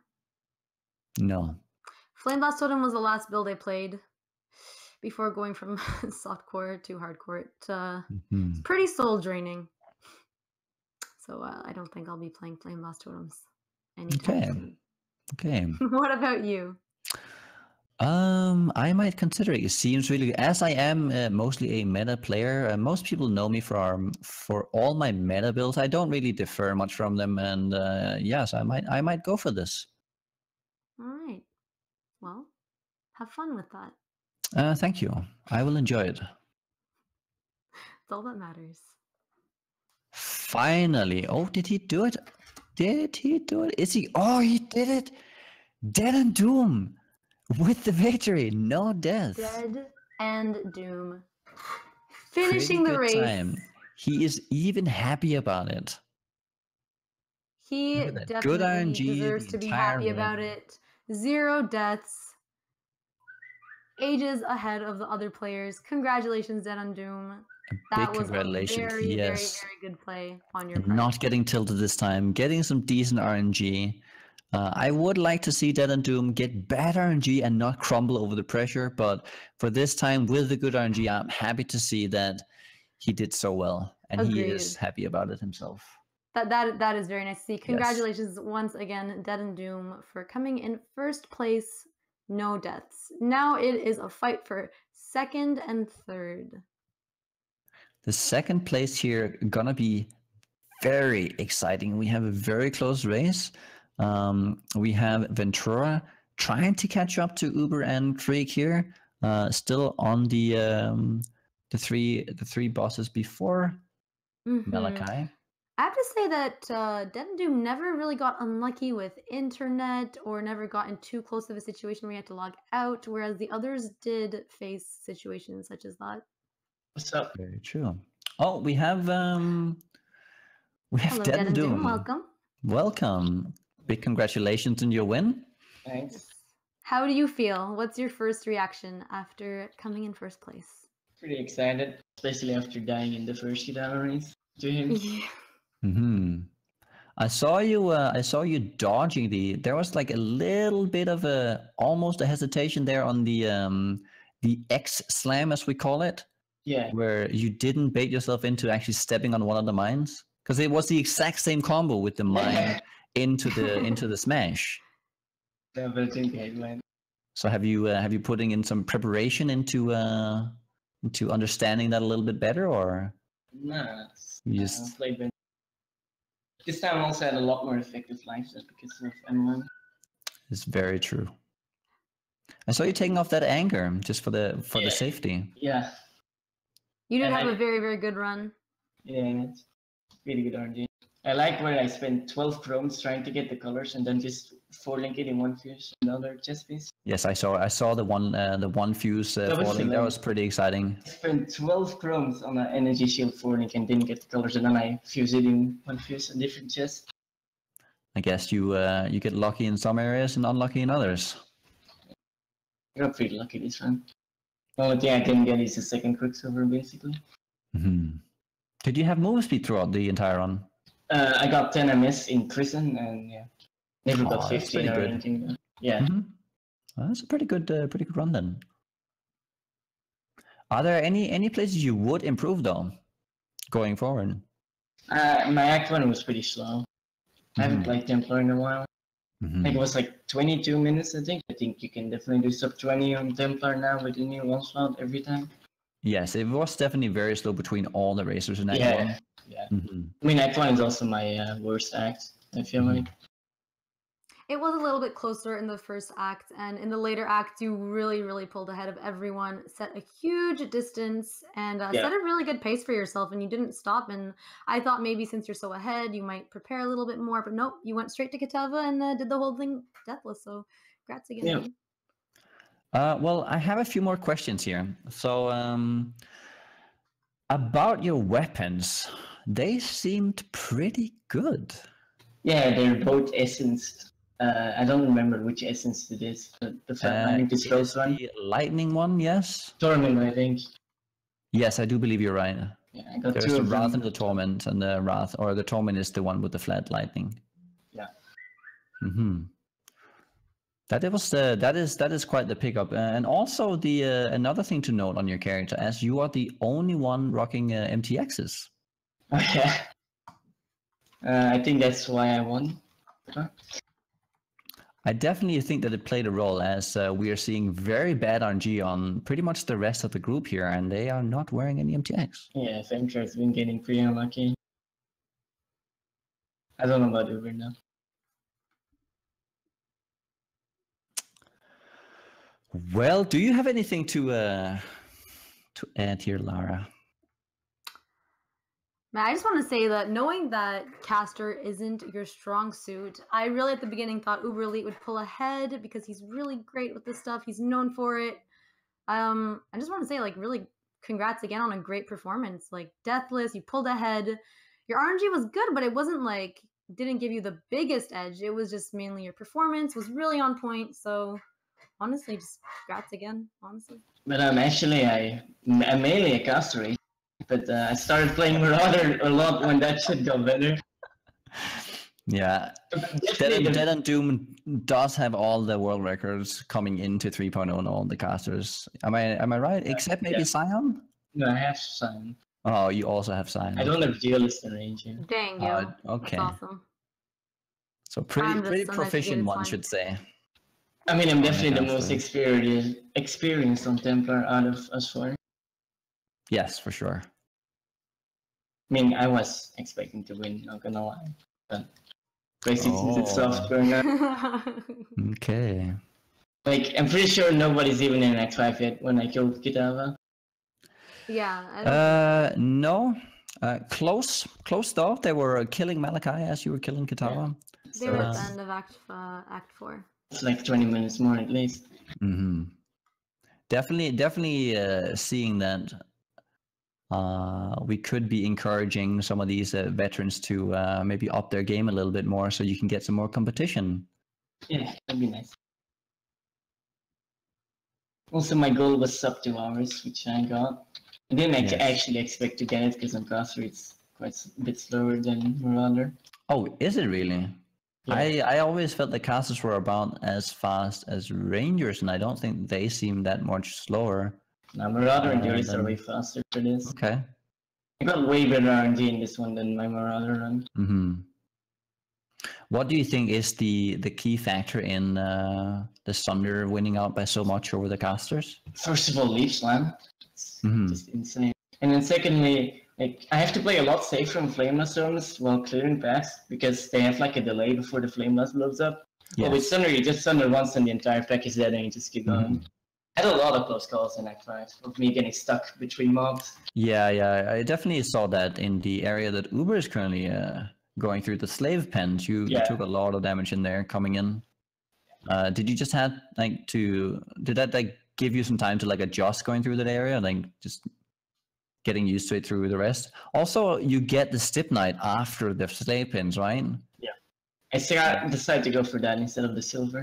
No. Flame Blast totem was the last build I played before going from softcore to hardcore. It's pretty soul draining. So I don't think I'll be playing Flame Blast totems anytime soon. Okay. What about you? I might consider it. It seems really good. As I am mostly a meta player, most people know me for all my meta builds. I don't really differ much from them, and yes, I might go for this. All right. Well, have fun with that. Thank you. I will enjoy it. It's all that matters. Finally. Oh, did he do it? Did he do it? Is he? Oh, he did it. DeadandDoom with the victory. No death. DeadandDoom finishing the race. Time. He is even happy about it. He definitely deserves to be happy about it. 0 deaths. Ages ahead of the other players. Congratulations, DeadandDoom. That was a very, very, very good play on your part. Not getting tilted this time. Getting some decent RNG. I would like to see DeadandDoom get bad RNG and not crumble over the pressure, but for this time with the good RNG, I'm happy to see that he did so well, and he is happy about it himself. That is very nice to see. Congratulations once again, DeadandDoom, for coming in first place. No deaths. Now it is a fight for 2nd and 3rd. The 2nd place here gonna be very exciting. We have a very close race. We have Ventura trying to catch up to Uber and Freeq here. Still on the three bosses before Malachi. I have to say that DeadandDoom never really got unlucky with internet or never got in too close of a situation where you had to log out, whereas the others did face situations such as that. What's up? Very true. Oh, we have Hello, DeadandDoom. welcome. Welcome. Big congratulations on your win. Thanks. How do you feel? What's your first reaction after coming in first place? Pretty excited, especially after dying in the first Kitava race to him. Mm-hmm. I saw you dodging there was like a little bit of almost a hesitation there on the X slam, as we call it. Yeah. Where you didn't bait yourself into actually stepping on one of the mines, because it was the exact same combo with the mine into the smash. Yeah, but I think I landed. So have you putting in some preparation into understanding that a little bit better, or Nah, you just played better. This time I also had a lot more effective life set because of M1. It's very true. I saw you taking off that anger just for the safety. Yeah. You did have a very, very good run. Yeah, it's really good RNG. I like where I spent 12 chromes trying to get the colors and then just 4-link it in one fuse and the other chest piece. Yes, I saw the one fuse falling. That was pretty exciting. I spent 12 chromes on an energy shield 4-link and didn't get the colors, and then I fuse it in one fuse, a different chest. I guess you get lucky in some areas and unlucky in others. I got pretty lucky this one. The only thing I didn't get is the second Quicksilver, basically. Mm-hmm. Did you have move speed throughout the entire run? I got 10 MS in prison, and yeah, never got 15 or anything. Yeah. Mm-hmm. Well, that's a pretty good run then. Are there any places you would improve though, going forward? My Act 1 was pretty slow. I haven't played Templar in a while. I think it was like 22 minutes, I think. I think you can definitely do sub 20 on Templar now with the new onslaught every time. Yes, it was definitely very slow between all the racers in Act 1. Yeah. I mean, Act 1 is also my worst act, I feel like. It was a little bit closer in the first act, and in the later act, you really, really pulled ahead of everyone, set a huge distance, and set a really good pace for yourself, and you didn't stop. And I thought maybe since you're so ahead, you might prepare a little bit more, but nope, you went straight to Kitava and did the whole thing deathless. So, congrats again. Yeah. Well, I have a few more questions here. So, about your weapons, they seemed pretty good. Yeah, they're both essenced. I don't remember which essence it is. The lightning disclosed one. The lightning one, yes. Torment, I think. Yes, I do believe you're right. Yeah, I got There's two the of Wrath them. and the Torment, and the Wrath, or the Torment is the one with the flat lightning. Yeah. Mm-hmm. That is quite the pickup, and also the another thing to note on your character, as you are the only one rocking MTXs. Oh, yeah. I think that's why I won. Huh? I definitely think that it played a role, as we are seeing very bad RNG on pretty much the rest of the group here, and they are not wearing any MTX. Yeah, Ventura has been getting pretty unlucky. I don't know about Uber now. Well, do you have anything to add here, Lara? I just want to say that knowing that Caster isn't your strong suit, I really at the beginning thought Theuberelite would pull ahead because he's really great with this stuff. He's known for it. I just want to say, like, really congrats again on a great performance. Like, deathless, you pulled ahead. Your RNG was good, but it wasn't like, didn't give you the biggest edge. It was just mainly your performance was really on point. So honestly, just congrats again, honestly. But actually, I'm mainly a caster. But I started playing Marauder a lot when that shit got better. Yeah, DeadandDoom does have all the world records coming into 3.0 and all the casters. Am I right? Except maybe Scion? No, I have Scion. Oh, you also have Scion. I don't have Duelist in range. Yeah. Dang you. Okay. That's awesome. So pretty proficient, one should say. I mean, I'm definitely the most experienced on Templar out of us four. Yes, for sure. I mean, I was expecting to win, not gonna lie. But basically, since it's software now. Okay. Like, I'm pretty sure nobody's even in X5 yet when I killed Kitava. Yeah. No. Close though. They were killing Malachi as you were killing Kitava. They were at the it's- end of Act 4. It's like 20 minutes more at least. Mm-hmm. Definitely seeing that we could be encouraging some of these veterans to maybe up their game a little bit more so you can get some more competition. Yeah, that'd be nice. Also, my goal was sub 2 hours, which I got. I didn't actually expect to get it because on caster it's quite a bit slower than Marauder. Oh, is it really? Yeah. I always felt the casters were about as fast as Rangers, and I don't think they seem that much slower. Now, Marauder and Duelist then- are way faster for this. Okay. I got way better RNG in this one than my Marauder run. Mm-hmm. What do you think is the key factor in the Thunder winning out by so much over the casters? First of all, Leaf Slam. It's Mhm. just insane. And then secondly, like I have to play a lot safer on Flame Blast zones while clearing packs because they have like a delay before the Flame Blast blows up. But with Thunder, you just Thunder once and the entire pack is dead and you just keep going. I had a lot of close calls in Act 5 of me getting stuck between mobs. Yeah, I definitely saw that in the area that Uber is currently going through, the slave pens. You took a lot of damage in there coming in. Did you just have did that like give you some time to like adjust going through that area, like just getting used to it through the rest? Also, you get the Stip Knight after the slave pens, right? Yeah. I decided to go for that instead of the silver.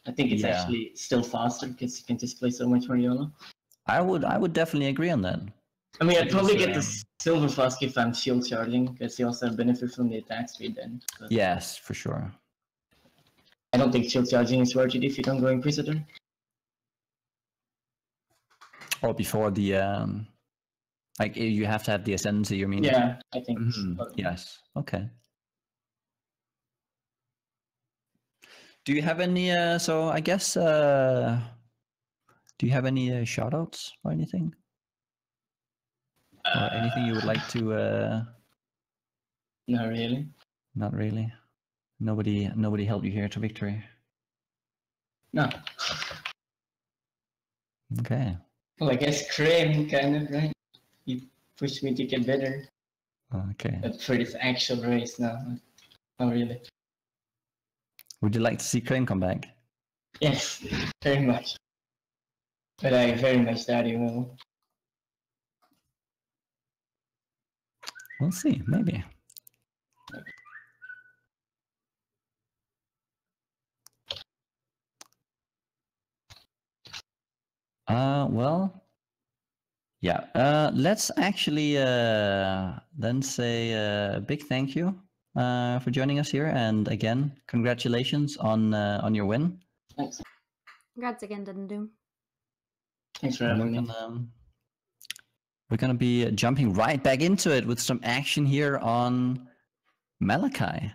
I think it's actually still faster because you can just play so much more YOLO. I would definitely agree on that. I mean, I'd probably get the silver flask if I'm shield charging because you also benefit from the attack speed then. But Yes, for sure. I don't think shield charging is worth it if you don't go Inquisitor. Or before the like you have to have the ascendancy, you mean? Yeah, I think. Yes. Okay. Do you have any so I guess do you have any shout outs or anything? Or anything you would like to Not really. Not really. Nobody helped you here to victory. No. Okay. Well, I guess Crane kind of, right? He pushed me to get better. Okay. But for this actual race, no. Not really. Would you like to see Crane come back? Yes, very much. But I very much doubt he will. We'll see, maybe. Well, yeah. Let's actually then say a big thank you for joining us here, and again, congratulations on your win. Thanks. Congrats again, DeadandDoom. Thanks for And having me. we're gonna be jumping right back into it with some action here on Malachi.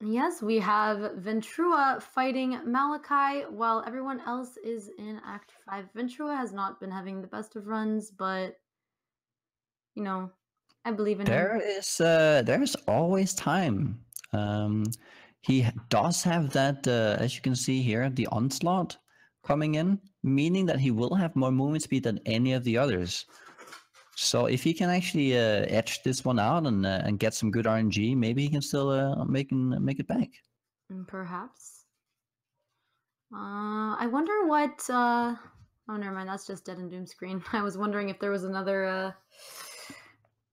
Yes, we have Ventura fighting Malachi while everyone else is in Act 5. Ventura has not been having the best of runs, but, you know, I believe in him. There's always time. He does have that, as you can see here, the onslaught coming in, meaning that he will have more movement speed than any of the others. So if he can actually etch this one out and get some good RNG, maybe he can still make it back. Perhaps. I wonder what. Oh, never mind. That's just DeadandDoom screen. I was wondering if there was another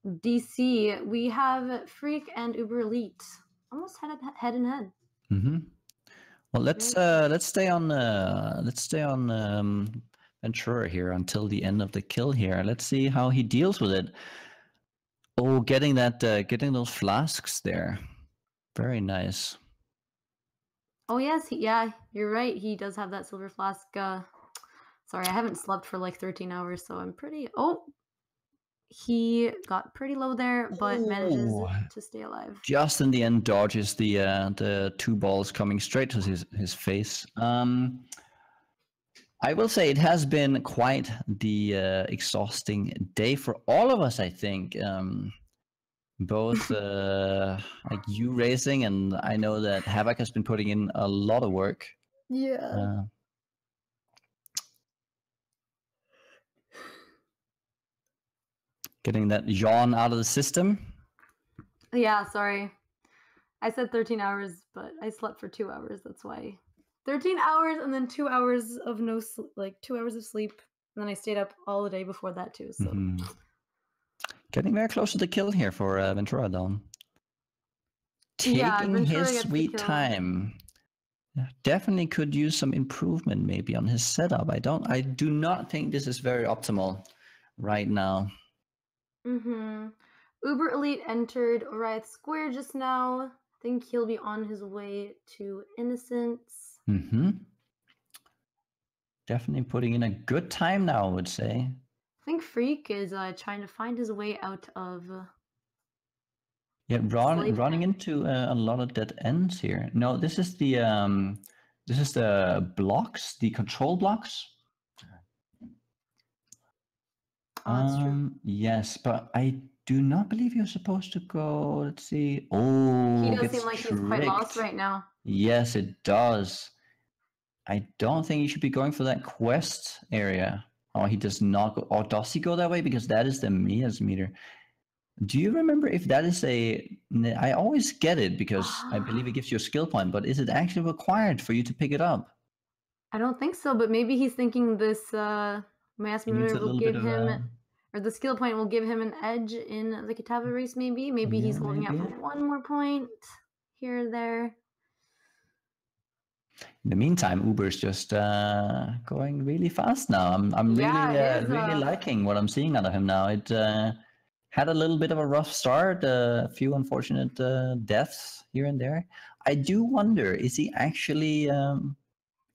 DC. We have Freeq and Uberelite almost head in head. Mm-hmm. Well, let's stay on Ventura here until the end of the kill here. Let's see how he deals with it. Oh, getting those flasks there, very nice. Oh yes, yeah, you're right. He does have that silver flask. Sorry, I haven't slept for like 13 hours, so I'm pretty. Oh, he got pretty low there, but manages to stay alive. Just in the end, dodges the two balls coming straight to his face. I will say it has been quite the exhausting day for all of us, I think. Both like you racing, and I know that Havoc has been putting in a lot of work. Yeah. Getting that yawn out of the system. Yeah, sorry. I said 13 hours, but I slept for 2 hours. That's why. 13 hours and then 2 hours of no sleep, like 2 hours of sleep. And then I stayed up all the day before that too. So Getting very close to the kill here for Ventura, though. Yeah, Taking Ventura his gets the sweet kill. time. Definitely could use some improvement maybe on his setup. I do not think this is very optimal right now. Uber Elite entered Oriath Square just now. I think he'll be on his way to Innocence. Definitely putting in a good time now, I would say. I think Freeq is trying to find his way out of. Yeah, Slave running pen. into a lot of dead ends here. No, this is the blocks, the control blocks. Oh, that's true. Yes, but I do not believe you're supposed to go. Let's see. Oh, He does gets seem like he's quite lost tricked. right now. Yes, it does. I don't think you should be going for that quest area. Oh, he does not go. Or does he go that way? Because that is the Mia's meter. Do you remember if that is a... I always get it because I believe it gives you a skill point, but is it actually required for you to pick it up? I don't think so, but maybe he's thinking this mass He needs meter a will little give bit of him, or the skill point will give him an edge in the Kitava race, maybe? Maybe he's Yeah, holding out maybe. for one more point here or there. In the meantime, Uber's just going really fast now. I'm really liking what I'm seeing out of him now. It had a little bit of a rough start, a few unfortunate deaths here and there. I do wonder, is he actually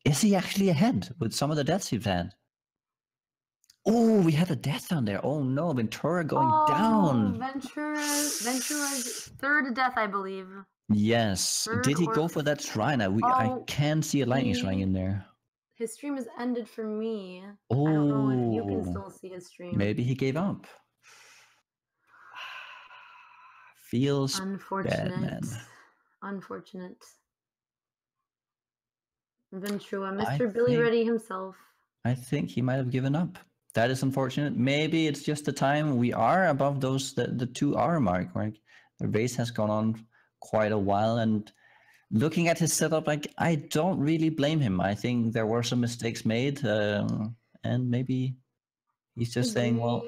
ahead with some of the deaths he's had? Oh, we had a death down there. Oh no, Ventura going down. Ventura's third death, I believe. Yes. Did he go for that shrine? I can see a lightning strike in there. His stream is ended for me. Oh, I don't know if you can still see his stream. Maybe he gave up. Feels unfortunate. bad, man. Unfortunate. Ventura, Mr. Billy Ready himself. I think he might have given up. That is unfortunate. Maybe it's just the time we are above those the 2 hour mark, right? The race has gone on quite a while, and looking at his setup, like, I don't really blame him. I think there were some mistakes made, and maybe he's just saying, well,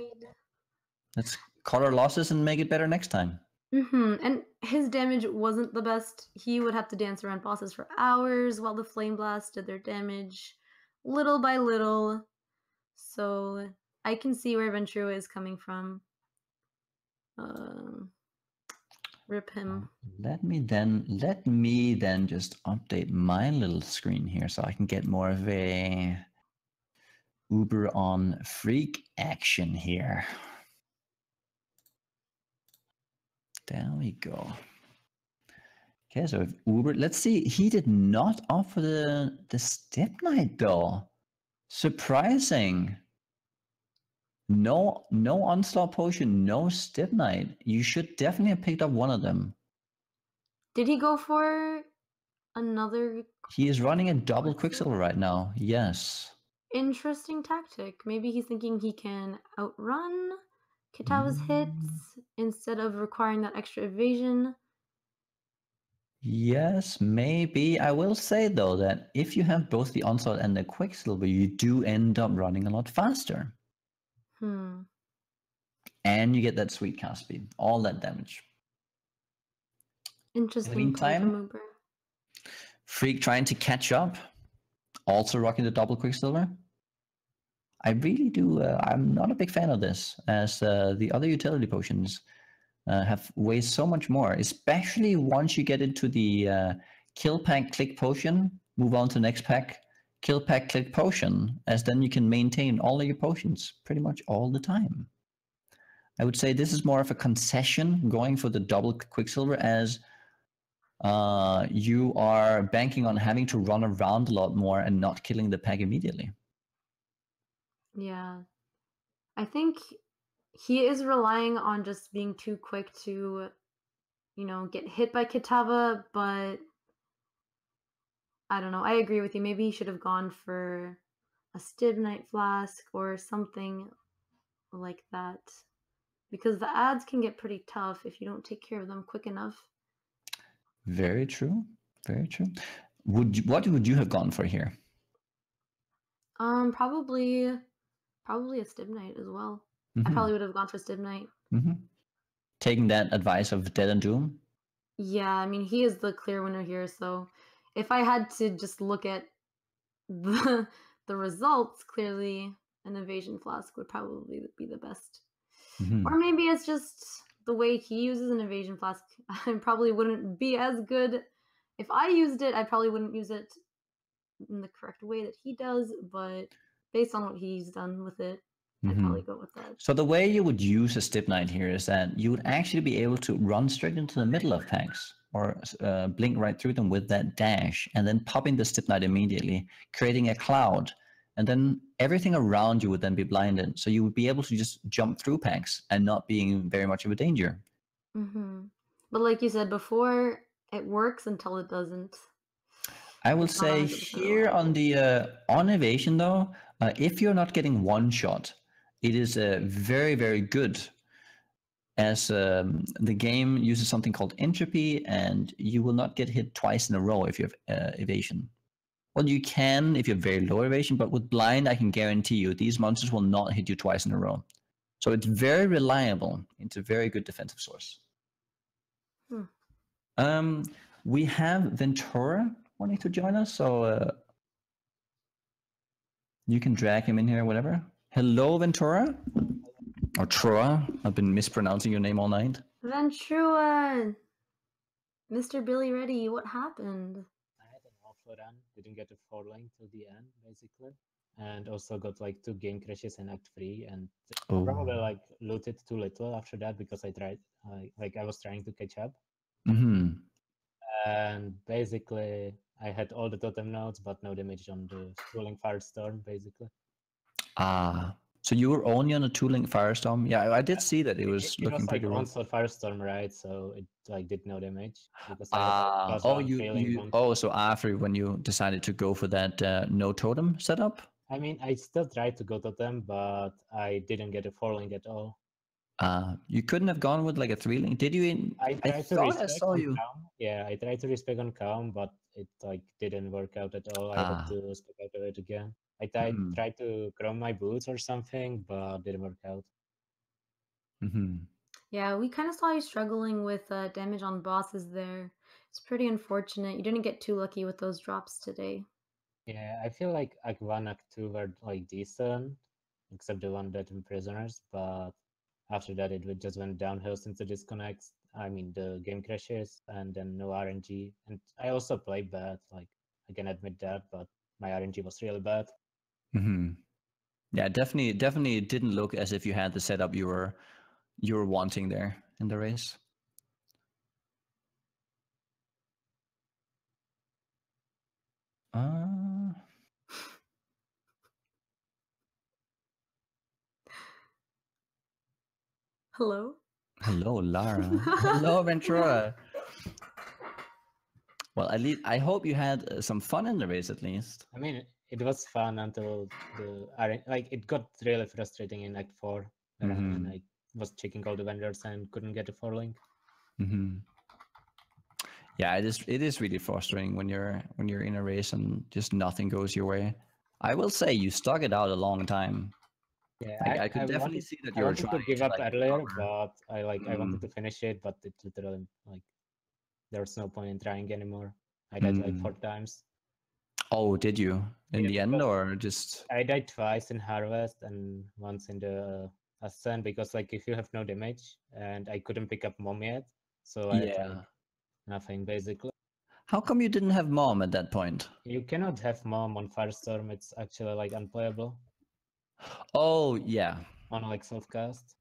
let's cut our losses and make it better next time. And his damage wasn't the best. He would have to dance around bosses for hours while the Flame Blast did their damage little by little. So I can see where Ventura is coming from. Rip him. Let me then just update my little screen here so I can get more of a Uber on Freeq action here. There we go. Okay, so if Uber, let's see, he did not offer the Step Knight though. Surprising. No Onslaught Potion, no Step Knight. You should definitely have picked up one of them. Did he go for another? He is running a double Quicksilver right now, yes. Interesting tactic. Maybe he's thinking he can outrun Kitava's hits instead of requiring that extra evasion. Yes, maybe. I will say though that if you have both the Onslaught and the Quicksilver, you do end up running a lot faster. And you get that sweet cast speed, all that damage. Interesting. In the meantime, Freeq trying to catch up, also rocking the double Quicksilver. I really do. I'm not a big fan of this, as the other utility potions have weighs so much more, especially once you get into the kill pack click potion, move on to the next pack, kill pack click potion, as then you can maintain all of your potions pretty much all the time. I would say this is more of a concession going for the double Quicksilver, as you are banking on having to run around a lot more and not killing the pack immediately. Yeah. I think he is relying on just being too quick to, you know, get hit by Kitava, but I don't know. I agree with you. Maybe he should have gone for a Stibnite Flask or something like that. because the ads can get pretty tough if you don't take care of them quick enough. Very true. Very true. What would you have gone for here? Probably a Stibnite as well. I probably would have gone for Stibnite. Taking that advice of DeadandDoom? Yeah, I mean, he is the clear winner here, so if I had to just look at the results, clearly an Evasion Flask would probably be the best. Or maybe it's just the way he uses an Evasion Flask. I probably wouldn't be as good. If I used it, I probably wouldn't use it in the correct way that he does, but based on what he's done with it, I'd probably go with that. So the way you would use a Stibnite here is that you would actually be able to run straight into the middle of packs or blink right through them with that dash and then popping the Stibnite immediately, creating a cloud, and then everything around you would then be blinded. So you would be able to just jump through packs and not being very much of a danger. But like you said before, it works until it doesn't. I will say here on the on evasion though, if you're not getting one shot, it is very, very good, as the game uses something called entropy, and you will not get hit twice in a row if you have evasion. Well, you can if you have very low evasion, but with blind, I can guarantee you these monsters will not hit you twice in a row. So it's very reliable. It's a very good defensive source. We have Ventura wanting to join us, so you can drag him in here, whatever. Hello, Ventura. Or Troa. I've been mispronouncing your name all night. Ventura! Mr. Billy Reddy, what happened? I had an awful run, didn't get a 4 lane till the end, basically. And also got like 2 game crashes in Act 3, and probably like looted too little after that because I tried, I was trying to catch up. And basically, I had all the totem nodes, but no damage on the Tooling Firestorm, basically. So you were only on a Tooling Firestorm? Yeah, I did see that it was looking pretty rough. It was like Firestorm, right? So it like did no damage. Because so after when you decided to go for that no totem setup? I mean, I still tried to go totem, but I didn't get a 4 link at all. You couldn't have gone with like a 3 link, did you? I thought I saw you. Yeah, I tried to respec on Calm, but it like didn't work out at all. I had to spec out of it again. I tried to chrome my boots or something, but didn't work out. Yeah, we kind of saw you struggling with damage on bosses there. It's pretty unfortunate. You didn't get too lucky with those drops today. Yeah, I feel like Act 1, Act 2 were like decent, except the one that in Prisoners, but after that it just went downhill since the disconnects. I mean, the game crashes and then no RNG. And I also played bad, like I can admit that, but my RNG was really bad. Yeah, definitely it didn't look as if you had the setup you were wanting there in the race. Hello? Hello, Lara. Hello, Ventura. Well, at least I hope you had some fun in the race at least. I mean, it was fun until it got really frustrating in Act 4 when I was checking all the vendors and couldn't get a 4 link. Yeah, it is really frustrating when you're in a race and just nothing goes your way. I will say you stuck it out a long time. Yeah, I could definitely see that you were trying to give up earlier, but I wanted to finish it, but it literally there was no point in trying anymore. I died like 4 times. Oh, did you in the end, or just? I died twice in Harvest and once in the Ascent because like if you have no damage and I couldn't pick up Mom yet, so I had nothing basically. How come you didn't have Mom at that point? You cannot have Mom on Firestorm. It's actually like unplayable. Oh yeah. On like self-cast.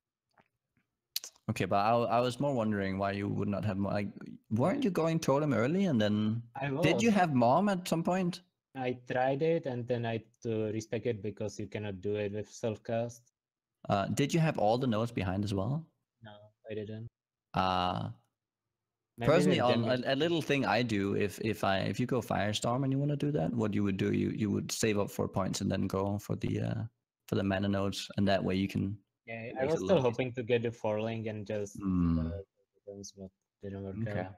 Okay, but I was more wondering why you would not have Mom. Like, weren't you going totem early and then? Did you have Mom at some point? I tried it and then I had to respec it because you cannot do it with self-cast. Did you have all the nodes behind as well? No, I didn't. Personally, a little thing I do if you go Firestorm and you want to do that, what you would do, you would save up 4 points and then go for the mana nodes, and that way you can Yeah, It I makes was it a still little hoping to get the 4-link and just Mm, but didn't work okay. out.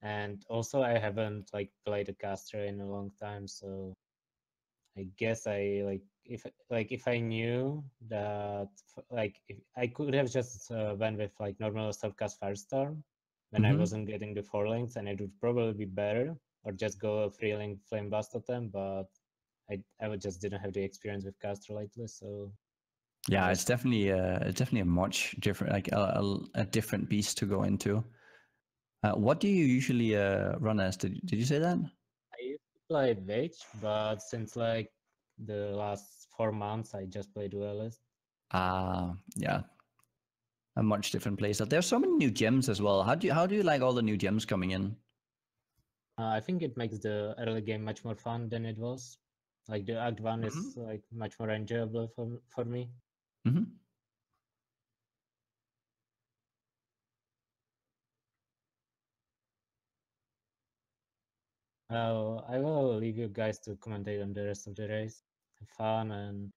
And also, I haven't like played a caster in a long time, so I guess I if I knew that if I could have just went with like normal Softcast Firestorm when I Mhm. wasn't getting the 4-links, and it would probably be better, or just go a 3-link Flame Blast Totem, but I just didn't have the experience with caster lately, so Yeah, was- it's definitely a much different, like a different beast to go into. What do you usually run as? Did you say that? I used to play Witch, but since like the last 4 months, I just play Duelist. Yeah, a much different playstyle. There's so many new gems as well. How do you like all the new gems coming in? I think it makes the early game much more fun than it was. Like the Act 1 is like much more enjoyable for me. Mm-hmm. I will leave you guys to commentate on the rest of the race. Have fun, and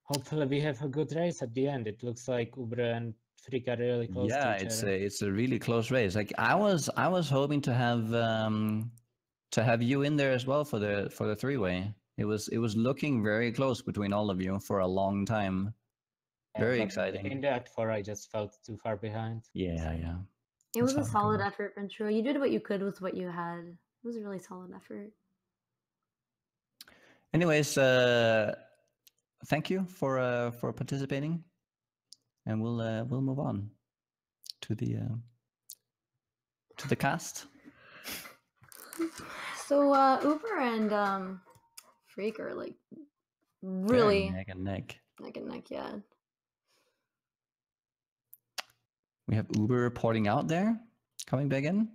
hopefully we have a good race at the end. It looks like Uber and Freeq are really close to Yeah, each it's other. a really close race. Like I was hoping to have you in there as well for the three-way. It was looking very close between all of you for a long time. Very But exciting. in the Act 4, I just felt too far behind. Yeah, yeah. It was a That's how it solid goes. effort, Ventura. You did what you could with what you had. It was a really solid effort. Anyways, thank you for participating, and we'll move on to the cast. So Uber and Freeq are like They're really neck and neck. neck and neck, yeah. We have Uber reporting out there, coming back in.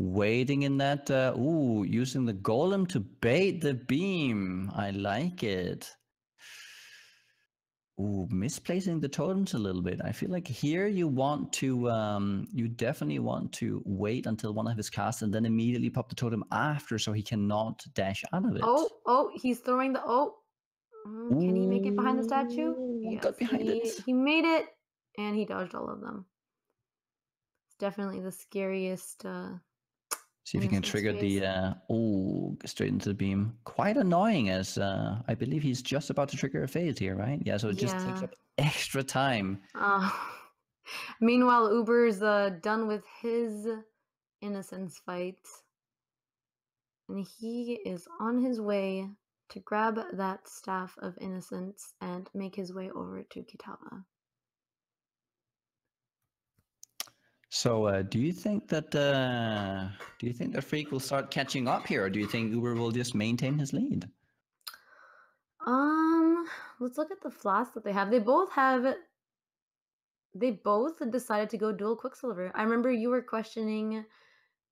Waiting in that, using the golem to bait the beam. I like it. Ooh, misplacing the totems a little bit. I feel like here you want to, you definitely want to wait until one of his casts and then immediately pop the totem after so he cannot dash out of it. Oh, he's throwing the, can he make it behind the statue? Ooh, got behind it. He made it, and he dodged all of them. It's definitely the scariest. See if he can Innocence trigger phase. the, straight into the beam. Quite annoying as I believe he's just about to trigger a phase here, right? Yeah, so it just takes Yeah. up extra time. Meanwhile, Uber's done with his innocence fight, and he is on his way to grab that staff of innocence and make his way over to Kitava. So, do you think that Freeq will start catching up here, or do you think Uber will just maintain his lead? Let's look at the flasks that they have. They both decided to go dual Quicksilver. I remember you were questioning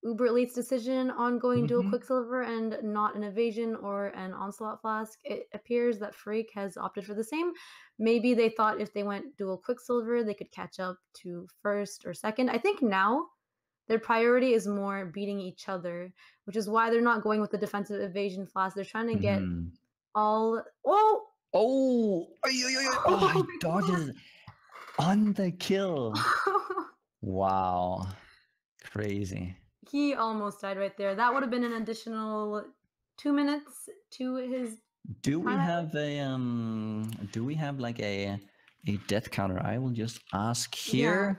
Uberlite's decision on going dual Quicksilver and not an evasion or an onslaught flask. It appears that Freeq has opted for the same. Maybe they thought if they went dual Quicksilver, they could catch up to first or second. I think now their priority is more beating each other, which is why they're not going with the defensive evasion flask. They're trying to get all. Oh, he dodges on the kill. Wow, crazy. He almost died right there. That would have been an additional 2 minutes to his. Do we have like a death counter? I will just ask here.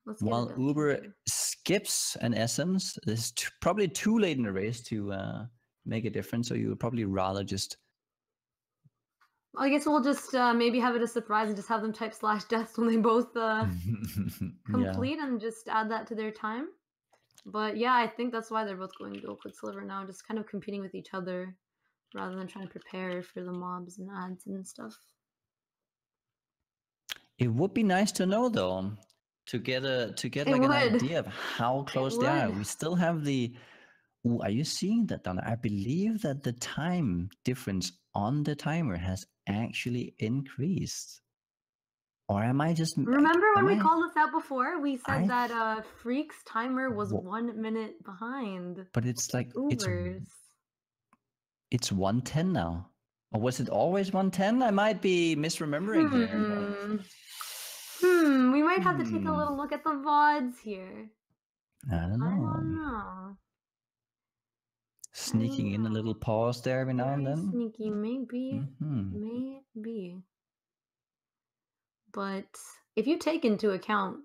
Let's get a While death Uber counter. skips an essence, this is probably too late in the race to make a difference. So you would probably rather just. I guess we'll just maybe have it a surprise and just have them type /deaths when they both complete and just add that to their time. But yeah, I think that's why they're both going dual Quicksilver now, just kind of competing with each other rather than trying to prepare for the mobs and ads and stuff. It would be nice to know though, to get like an idea of how close they are. We still have the. Ooh, are you seeing that, Donna? I believe that the time difference on the timer has actually increased. Or am I just... Remember when we called this out before? We said that Freeq's timer was 1 minute behind. But it's like... Uber's. It's 1:10 now. Or was it always 110? I might be misremembering here. But... We might have to take a little look at the VODs here. I don't know. I don't know. Sneaking in a little pause there every now and Very then. sneaky, maybe. Maybe. But if you take into account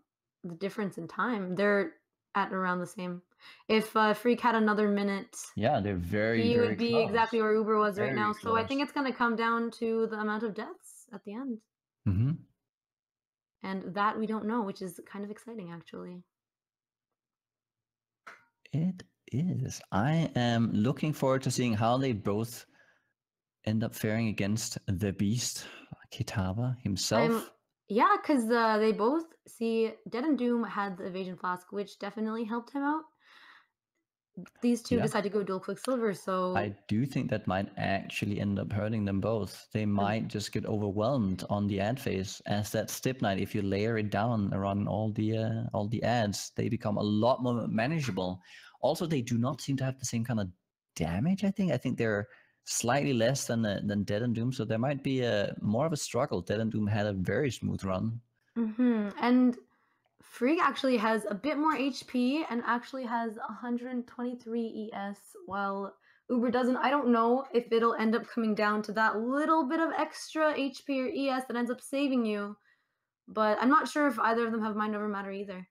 the difference in time, they're at around the same. If Freeq had another minute, yeah, they're very, he very would be close. exactly where Uber was Very right now. So I think close. it's going to come down to the amount of deaths at the end. And that we don't know, which is kind of exciting, actually. It is. I am looking forward to seeing how they both end up faring against the beast, Kitava himself. Yeah, because they both see DeadandDoom had the evasion flask, which definitely helped him out. These two decide to go dual Quicksilver, so I do think that might actually end up hurting them both. They might just get overwhelmed on the ad phase as that Stip Knight. If you layer it down around all the ads, they become a lot more manageable. Also, they do not seem to have the same kind of damage. I think they're slightly less than DeadandDoom, so there might be more of a struggle. DeadandDoom had a very smooth run. And Freeq actually has a bit more HP and actually has 123 ES, while Uber doesn't. I don't know if it'll end up coming down to that little bit of extra HP or ES that ends up saving you, but I'm not sure if either of them have Mind Over Matter either.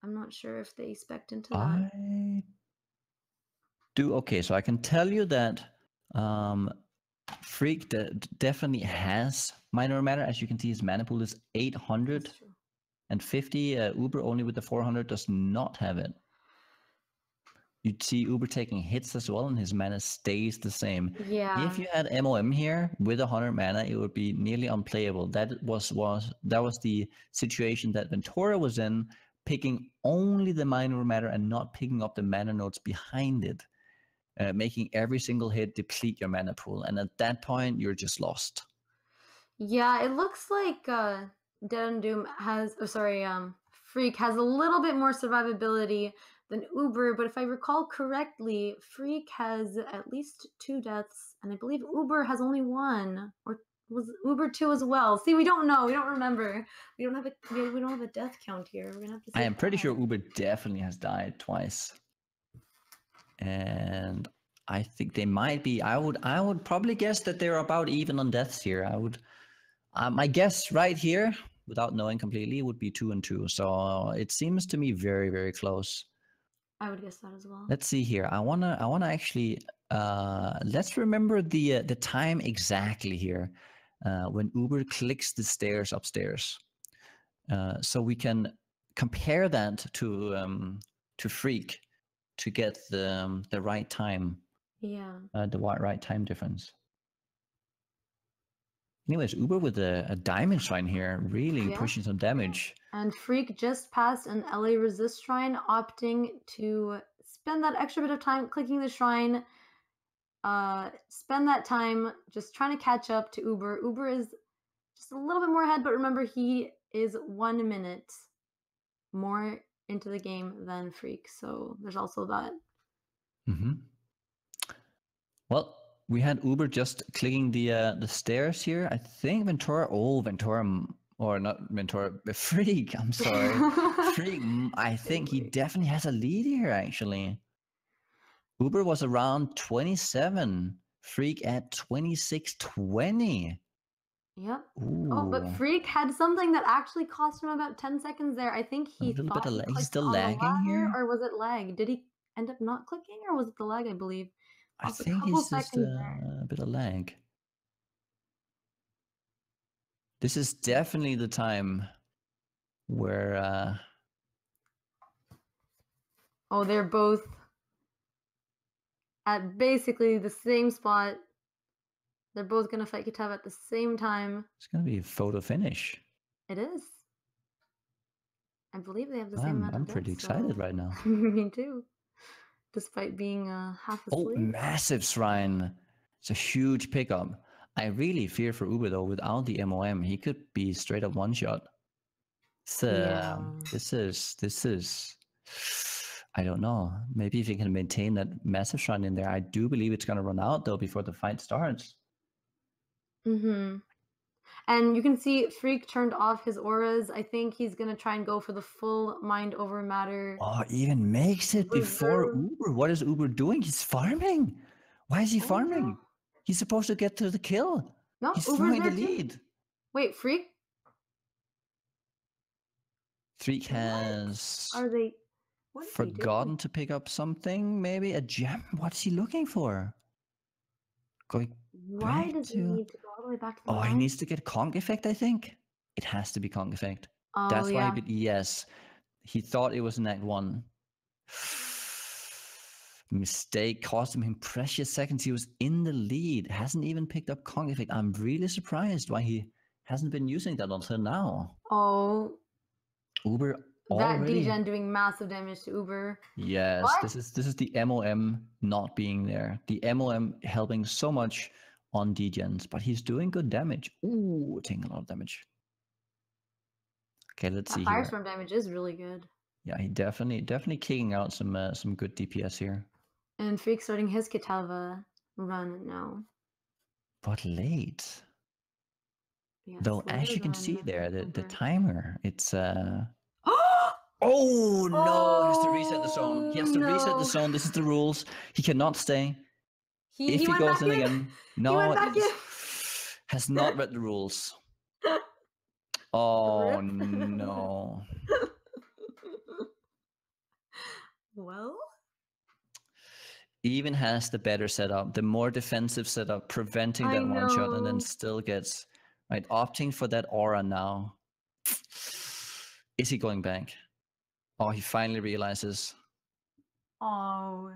I'm not sure if they spec'd into that. I do. Okay, so I can tell you that Freeq definitely has Mind Over Matter. As you can see, his mana pool is 850. Uber only with the 400 does not have it. You'd see Uber taking hits as well, and his mana stays the same. Yeah. If you had MOM here with 100 mana, it would be nearly unplayable. That was the situation that Ventura was in, picking only the Mind Over Matter and not picking up the mana nodes behind it, making every single hit deplete your mana pool. And at that point, you're just lost. Yeah, it looks like DeadandDoom has, Freeq has a little bit more survivability than Uber, but if I recall correctly, Freeq has at least 2 deaths, and I believe Uber has only 1, or was Uber 2 as well? See, we don't know. We don't remember. We don't have a death count here. We're gonna have to. I am pretty sure Uber definitely has died twice, and I think they might be. I would probably guess that they're about even on deaths here. I would. My guess right here, without knowing completely, would be 2 and 2. So it seems to me very, very close. I would guess that as well. Let's see here. I wanna actually let's remember the time exactly here when Uber clicks the stairs upstairs, so we can compare that to Freeq to get the right time. Yeah. The right time difference. Anyways, Uber with a diamond shrine here, really pushing some damage. And Freeq just passed an LA resist shrine, opting to spend that extra bit of time clicking the shrine, spend that time just trying to catch up to Uber. Uber is just a little bit more ahead, but remember, he is 1 minute more into the game than Freeq, so there's also that. Well, we had Uber just clicking the stairs here. I think Ventura, or not Ventura, but Freeq, I'm sorry. Freeq, I think he definitely has a lead here, actually. Uber was around 27, Freeq at 26-20. Yep. Ooh. Oh, but Freeq had something that actually cost him about 10 seconds there. I think he thought he clicked he's still on the lagging ladder, here? or was it lag? Did he end up not clicking, or was it the lag, I believe? I think it's just a bit of lag. This is definitely the time where... Oh, they're both at basically the same spot. They're both going to fight Kitava at the same time. It's going to be a photo finish. It is. I believe they have the same amount of I'm pretty excited right now. Me too. Despite being half asleep. Oh, massive shrine. It's a huge pickup. I really fear for Uber though. Without the MOM, he could be straight up one shot. So this is. I don't know. Maybe if you can maintain that massive shrine in there. I do believe it's going to run out, though, before the fight starts. Mm-hmm. And you can see Freeq turned off his auras. I think he's going to try and go for the full mind over matter. Oh, even makes it before Uber. What is Uber doing? He's farming. Why is he farming? No. He's supposed to get to the kill. No, He's Uber's throwing the there too. lead. Wait, Freeq? Freeq has Are they... What is he doing? forgotten to pick up something, maybe a gem. What's he looking for? Going Why back does he to... need to go all the way back to the Oh, he line? needs to get Conk Effect, I think. It has to be Conk Effect. Oh, That's why yeah. yes. He thought it was in Act 1. Mistake cost him precious seconds. He was in the lead. Hasn't even picked up Conk Effect. I'm really surprised why he hasn't been using that until now. Oh, Uber that already. Degen doing massive damage to Uber. Yes, What? this is the MOM not being there. The MOM helping so much on Degens, but he's doing good damage. Ooh, taking a lot of damage. Okay, let's see That here. Firestorm damage is really good. Yeah, he definitely kicking out some good DPS here. And Freeq starting his Kitava run now. But late. Yes, Though, as later you can than see there, the Uber. timer, it's Oh oh no, he has to reset the zone. He has to reset the no. zone. This is the rules. He cannot stay. If he went goes back in again. No, went back in. has not read the rules. Oh Rip. no. Well, Even has the better setup, the more defensive setup, preventing I that one shot, and then know. still gets right, opting for that aura now. Is he going back? Oh, he finally realizes. Oh.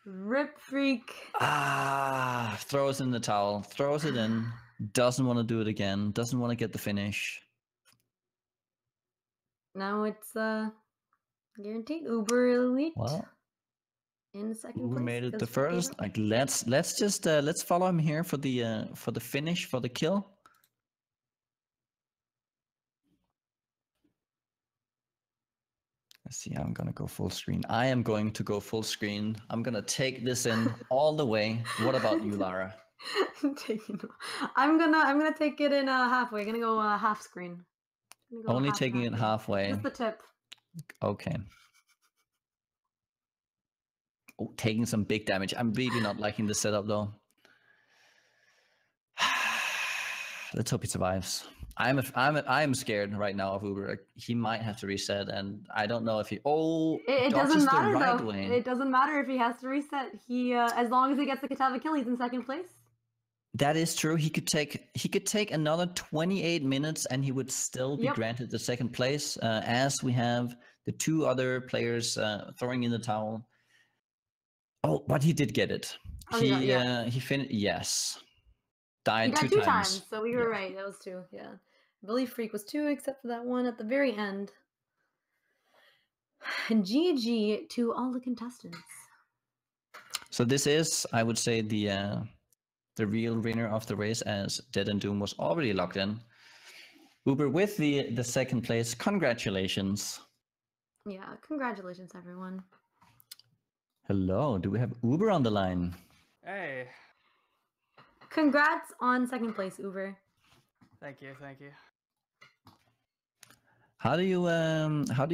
Rip Freeq. Ah, throws in the towel, throws it in, doesn't want to do it again, doesn't want to get the finish. Now it's guaranteed Uber Elite Well, in second Uber place. made it the because Freeq gave first. up. Like let's just let's follow him here for the finish, for the kill. Let's see, I'm gonna go full screen. I am going to go full screen. I'm gonna take this in all the way. What about you, Lara? I'm gonna take it in halfway. Gonna go half screen. Go Only half taking it screen. halfway. Just the tip. Okay. Oh, taking some big damage. I'm really not liking the setup though. Let's hope he survives. I'm scared right now of Uber. He might have to reset, and I don't know if he. Oh, It dodges doesn't matter the right though. way. It doesn't matter if he has to reset. He as long as he gets the Kitava kill, he's in second place. That is true. He could take another 28 minutes, and he would still be Yep. granted the second place. As we have the two other players throwing in the towel. Oh, but he did get it. Oh, he finished. Yes, died He died two two times. times, so we were right. That was two. Yeah, I believe Freeq was two, except for that one at the very end. And GG to all the contestants. So this is, I would say, the real winner of the race, as DeadandDoom was already locked in. Uber with the second place. Congratulations. Yeah, congratulations, everyone. Hello, do we have Uber on the line? Hey, Congrats on second place, Uber. thank you. How do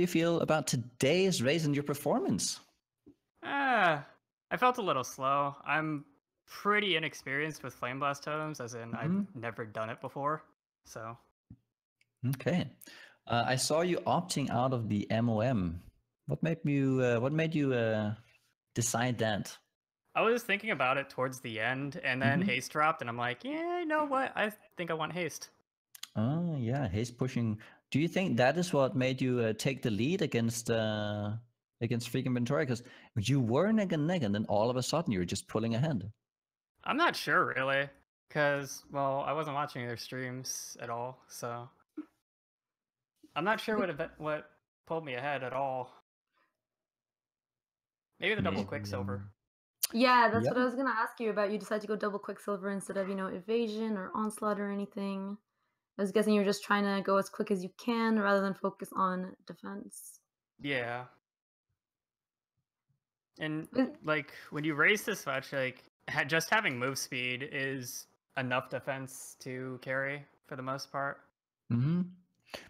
you feel about today's race and your performance? I felt a little slow. I'm pretty inexperienced with Flame Blast totems, as in I've never done it before. So. Okay, I saw you opting out of the MOM. What made you decide that? I was thinking about it towards the end, and then haste dropped, and I'm like, yeah, you know what? I think I want haste. Oh yeah, haste pushing. Do you think that is what made you take the lead against Freeq and Ventura? Because you were neck and neck, and then all of a sudden you were just pulling ahead. I'm not sure really, because well, I wasn't watching their streams at all, so I'm not sure what pulled me ahead at all. Maybe the double Quicksilver. Yeah, that's what I was gonna ask you about. You decided to go double Quicksilver instead of, evasion or onslaught or anything. I was guessing you're just trying to go as quick as you can rather than focus on defense. Yeah. And like when you race this much, like just having move speed is enough defense to carry for the most part. Mm-hmm.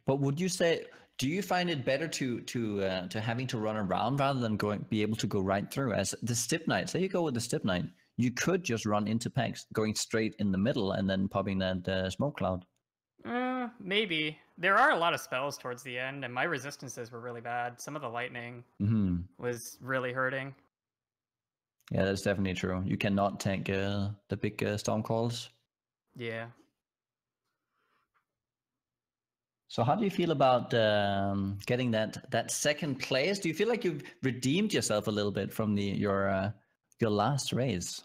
But would you say, do you find it better to having to run around rather than be able to go right through? As the Stip Knight, say you go with the Stip Knight, you could just run into packs, going straight in the middle and then popping that smoke cloud. Maybe. There are a lot of spells towards the end, and my resistances were really bad. Some of the lightning was really hurting. Yeah, that's definitely true. You cannot tank the big storm calls. Yeah. So how do you feel about getting that second place? Do you feel like you've redeemed yourself a little bit from your last race?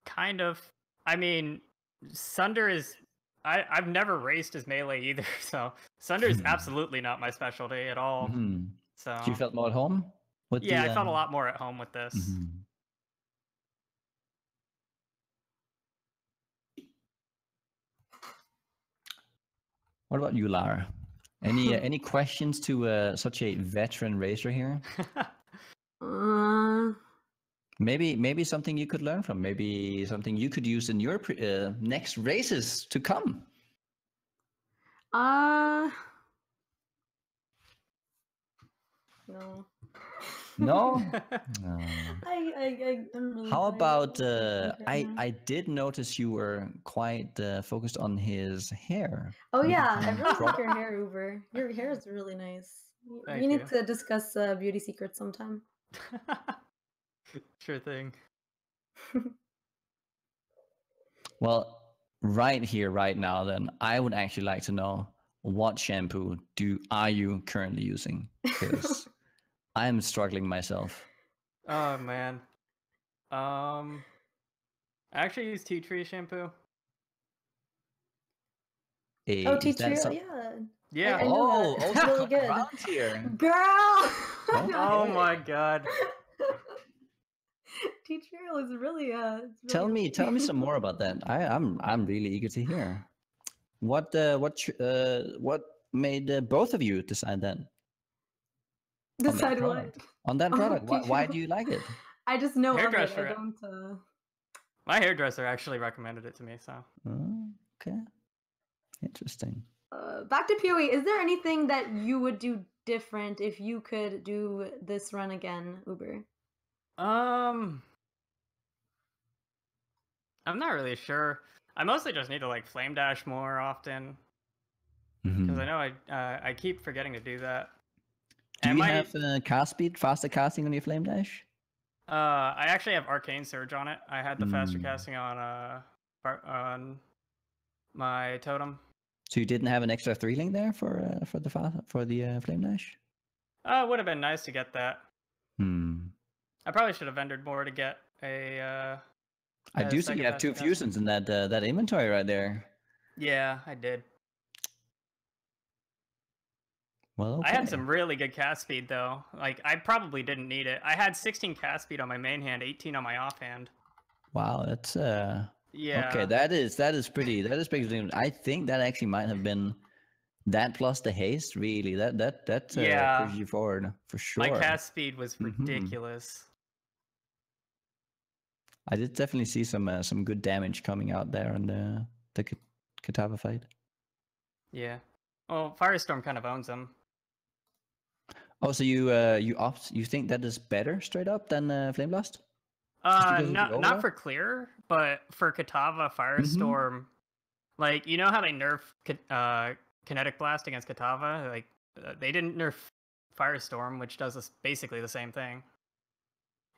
Kind of. I mean, Sunder is... I've never raced as melee either, so Sunder is absolutely not my specialty at all. So you felt more at home? Yeah, I felt a lot more at home with this. What about you, Lara? Any questions to such a veteran racer here? Maybe something you could learn from. Maybe something you could use in your next races to come. No. No. I don't really. How about I did notice you were quite focused on his hair. Oh yeah, I really like your hair, Uber. Your hair is really nice. Thank we need you. to discuss beauty secrets sometime. Sure thing. Well, right here, right now, then I would actually like to know, what shampoo are you currently using? Because I'm struggling myself. Oh man. I actually use tea tree shampoo. Tea tree, yeah. Yeah. I know that. It's really good. Here. Girl. Oh my god. Tea tree is really Tell me some more about that. I'm really eager to hear. What made both of you decide that? Decide what? On that product. Why do you like it? I just know of it. Hairdresser. I don't. My hairdresser actually recommended it to me, so. Oh, okay. Interesting. Back to PoE. Is there anything that you would do different if you could do this run again, Uber? I'm not really sure. I mostly just need to like flame dash more often because I know I keep forgetting to do that. Do you have cast speed, faster casting on your flame dash? I actually have arcane surge on it. I had the faster casting on my totem. So you didn't have an extra 3 link there for the flame dash? It would have been nice to get that. I probably should have vendored more to get a. I do see you have 2 fusions in that inventory right there. Yeah, I did. Well, okay. I had some really good cast speed though. Like I probably didn't need it. I had 16 cast speed on my main hand, 18 on my offhand. Wow, that's yeah. Okay, that is pretty. That is big. I think that actually might have been that plus the haste. Really, that pushes you forward for sure. My cast speed was ridiculous. I did definitely see some good damage coming out there on the Kitava fight. Yeah. Well, Firestorm kind of owns him. Oh, so you think that is better straight up than Flame Blast? Not for clear, but for Kitava, Firestorm, like you know how they nerf Kinetic Blast against Kitava? Like they didn't nerf Firestorm, which does basically the same thing.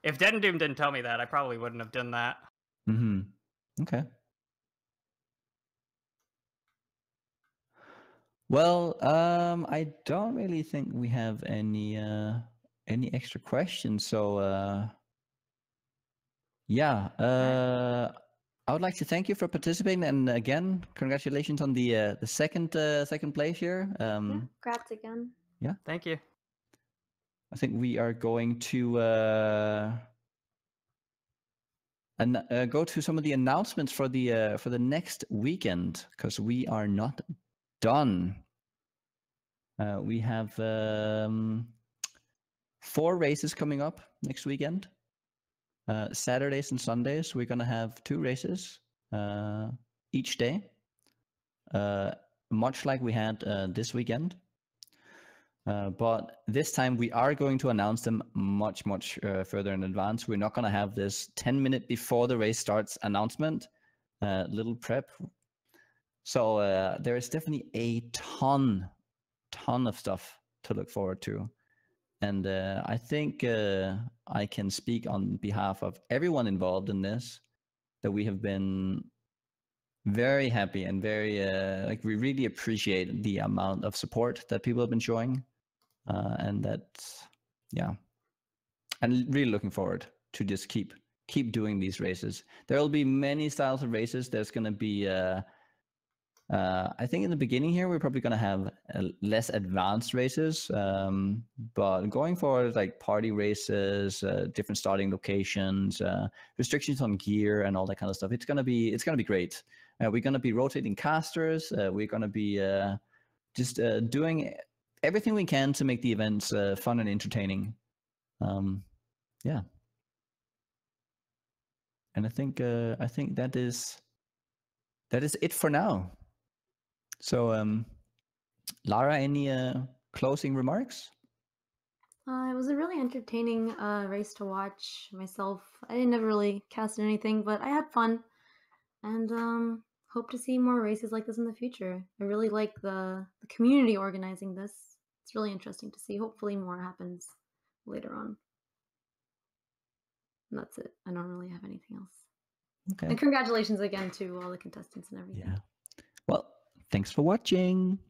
If DeadandDoom didn't tell me that, I probably wouldn't have done that. Okay. Well, I don't really think we have any extra questions. So yeah, I would like to thank you for participating, and again, congratulations on the second place here. Congrats again. Yeah. Thank you. I think we are going to go to some of the announcements for the next weekend, because we are not done. We have 4 races coming up next weekend. Saturdays and Sundays, we're going to have 2 races each day, much like we had this weekend. But this time we are going to announce them much further in advance. We're not going to have this 10-minute before the race starts announcement, little prep. So there is definitely a ton of stuff to look forward to. And I think I can speak on behalf of everyone involved in this, that we have been very happy and very, like, we really appreciate the amount of support that people have been showing. And that, yeah, and really looking forward to just keep doing these races. There will be many styles of races. There's going to be, I think in the beginning here, we're probably going to have less advanced races, but going forward, like party races, different starting locations, restrictions on gear and all that kind of stuff. It's going to be great. We're going to be rotating casters. We're going to be just doing everything we can to make the events fun and entertaining. Yeah. And I think that is it for now. So, Lara, any closing remarks? It was a really entertaining race to watch myself. I didn't ever really cast anything, but I had fun, and hope to see more races like this in the future. I really like the community organizing this. It's really interesting to see. Hopefully more happens later on. And that's it. I don't really have anything else. Okay. And congratulations again to all the contestants and everything. Yeah. Well, thanks for watching.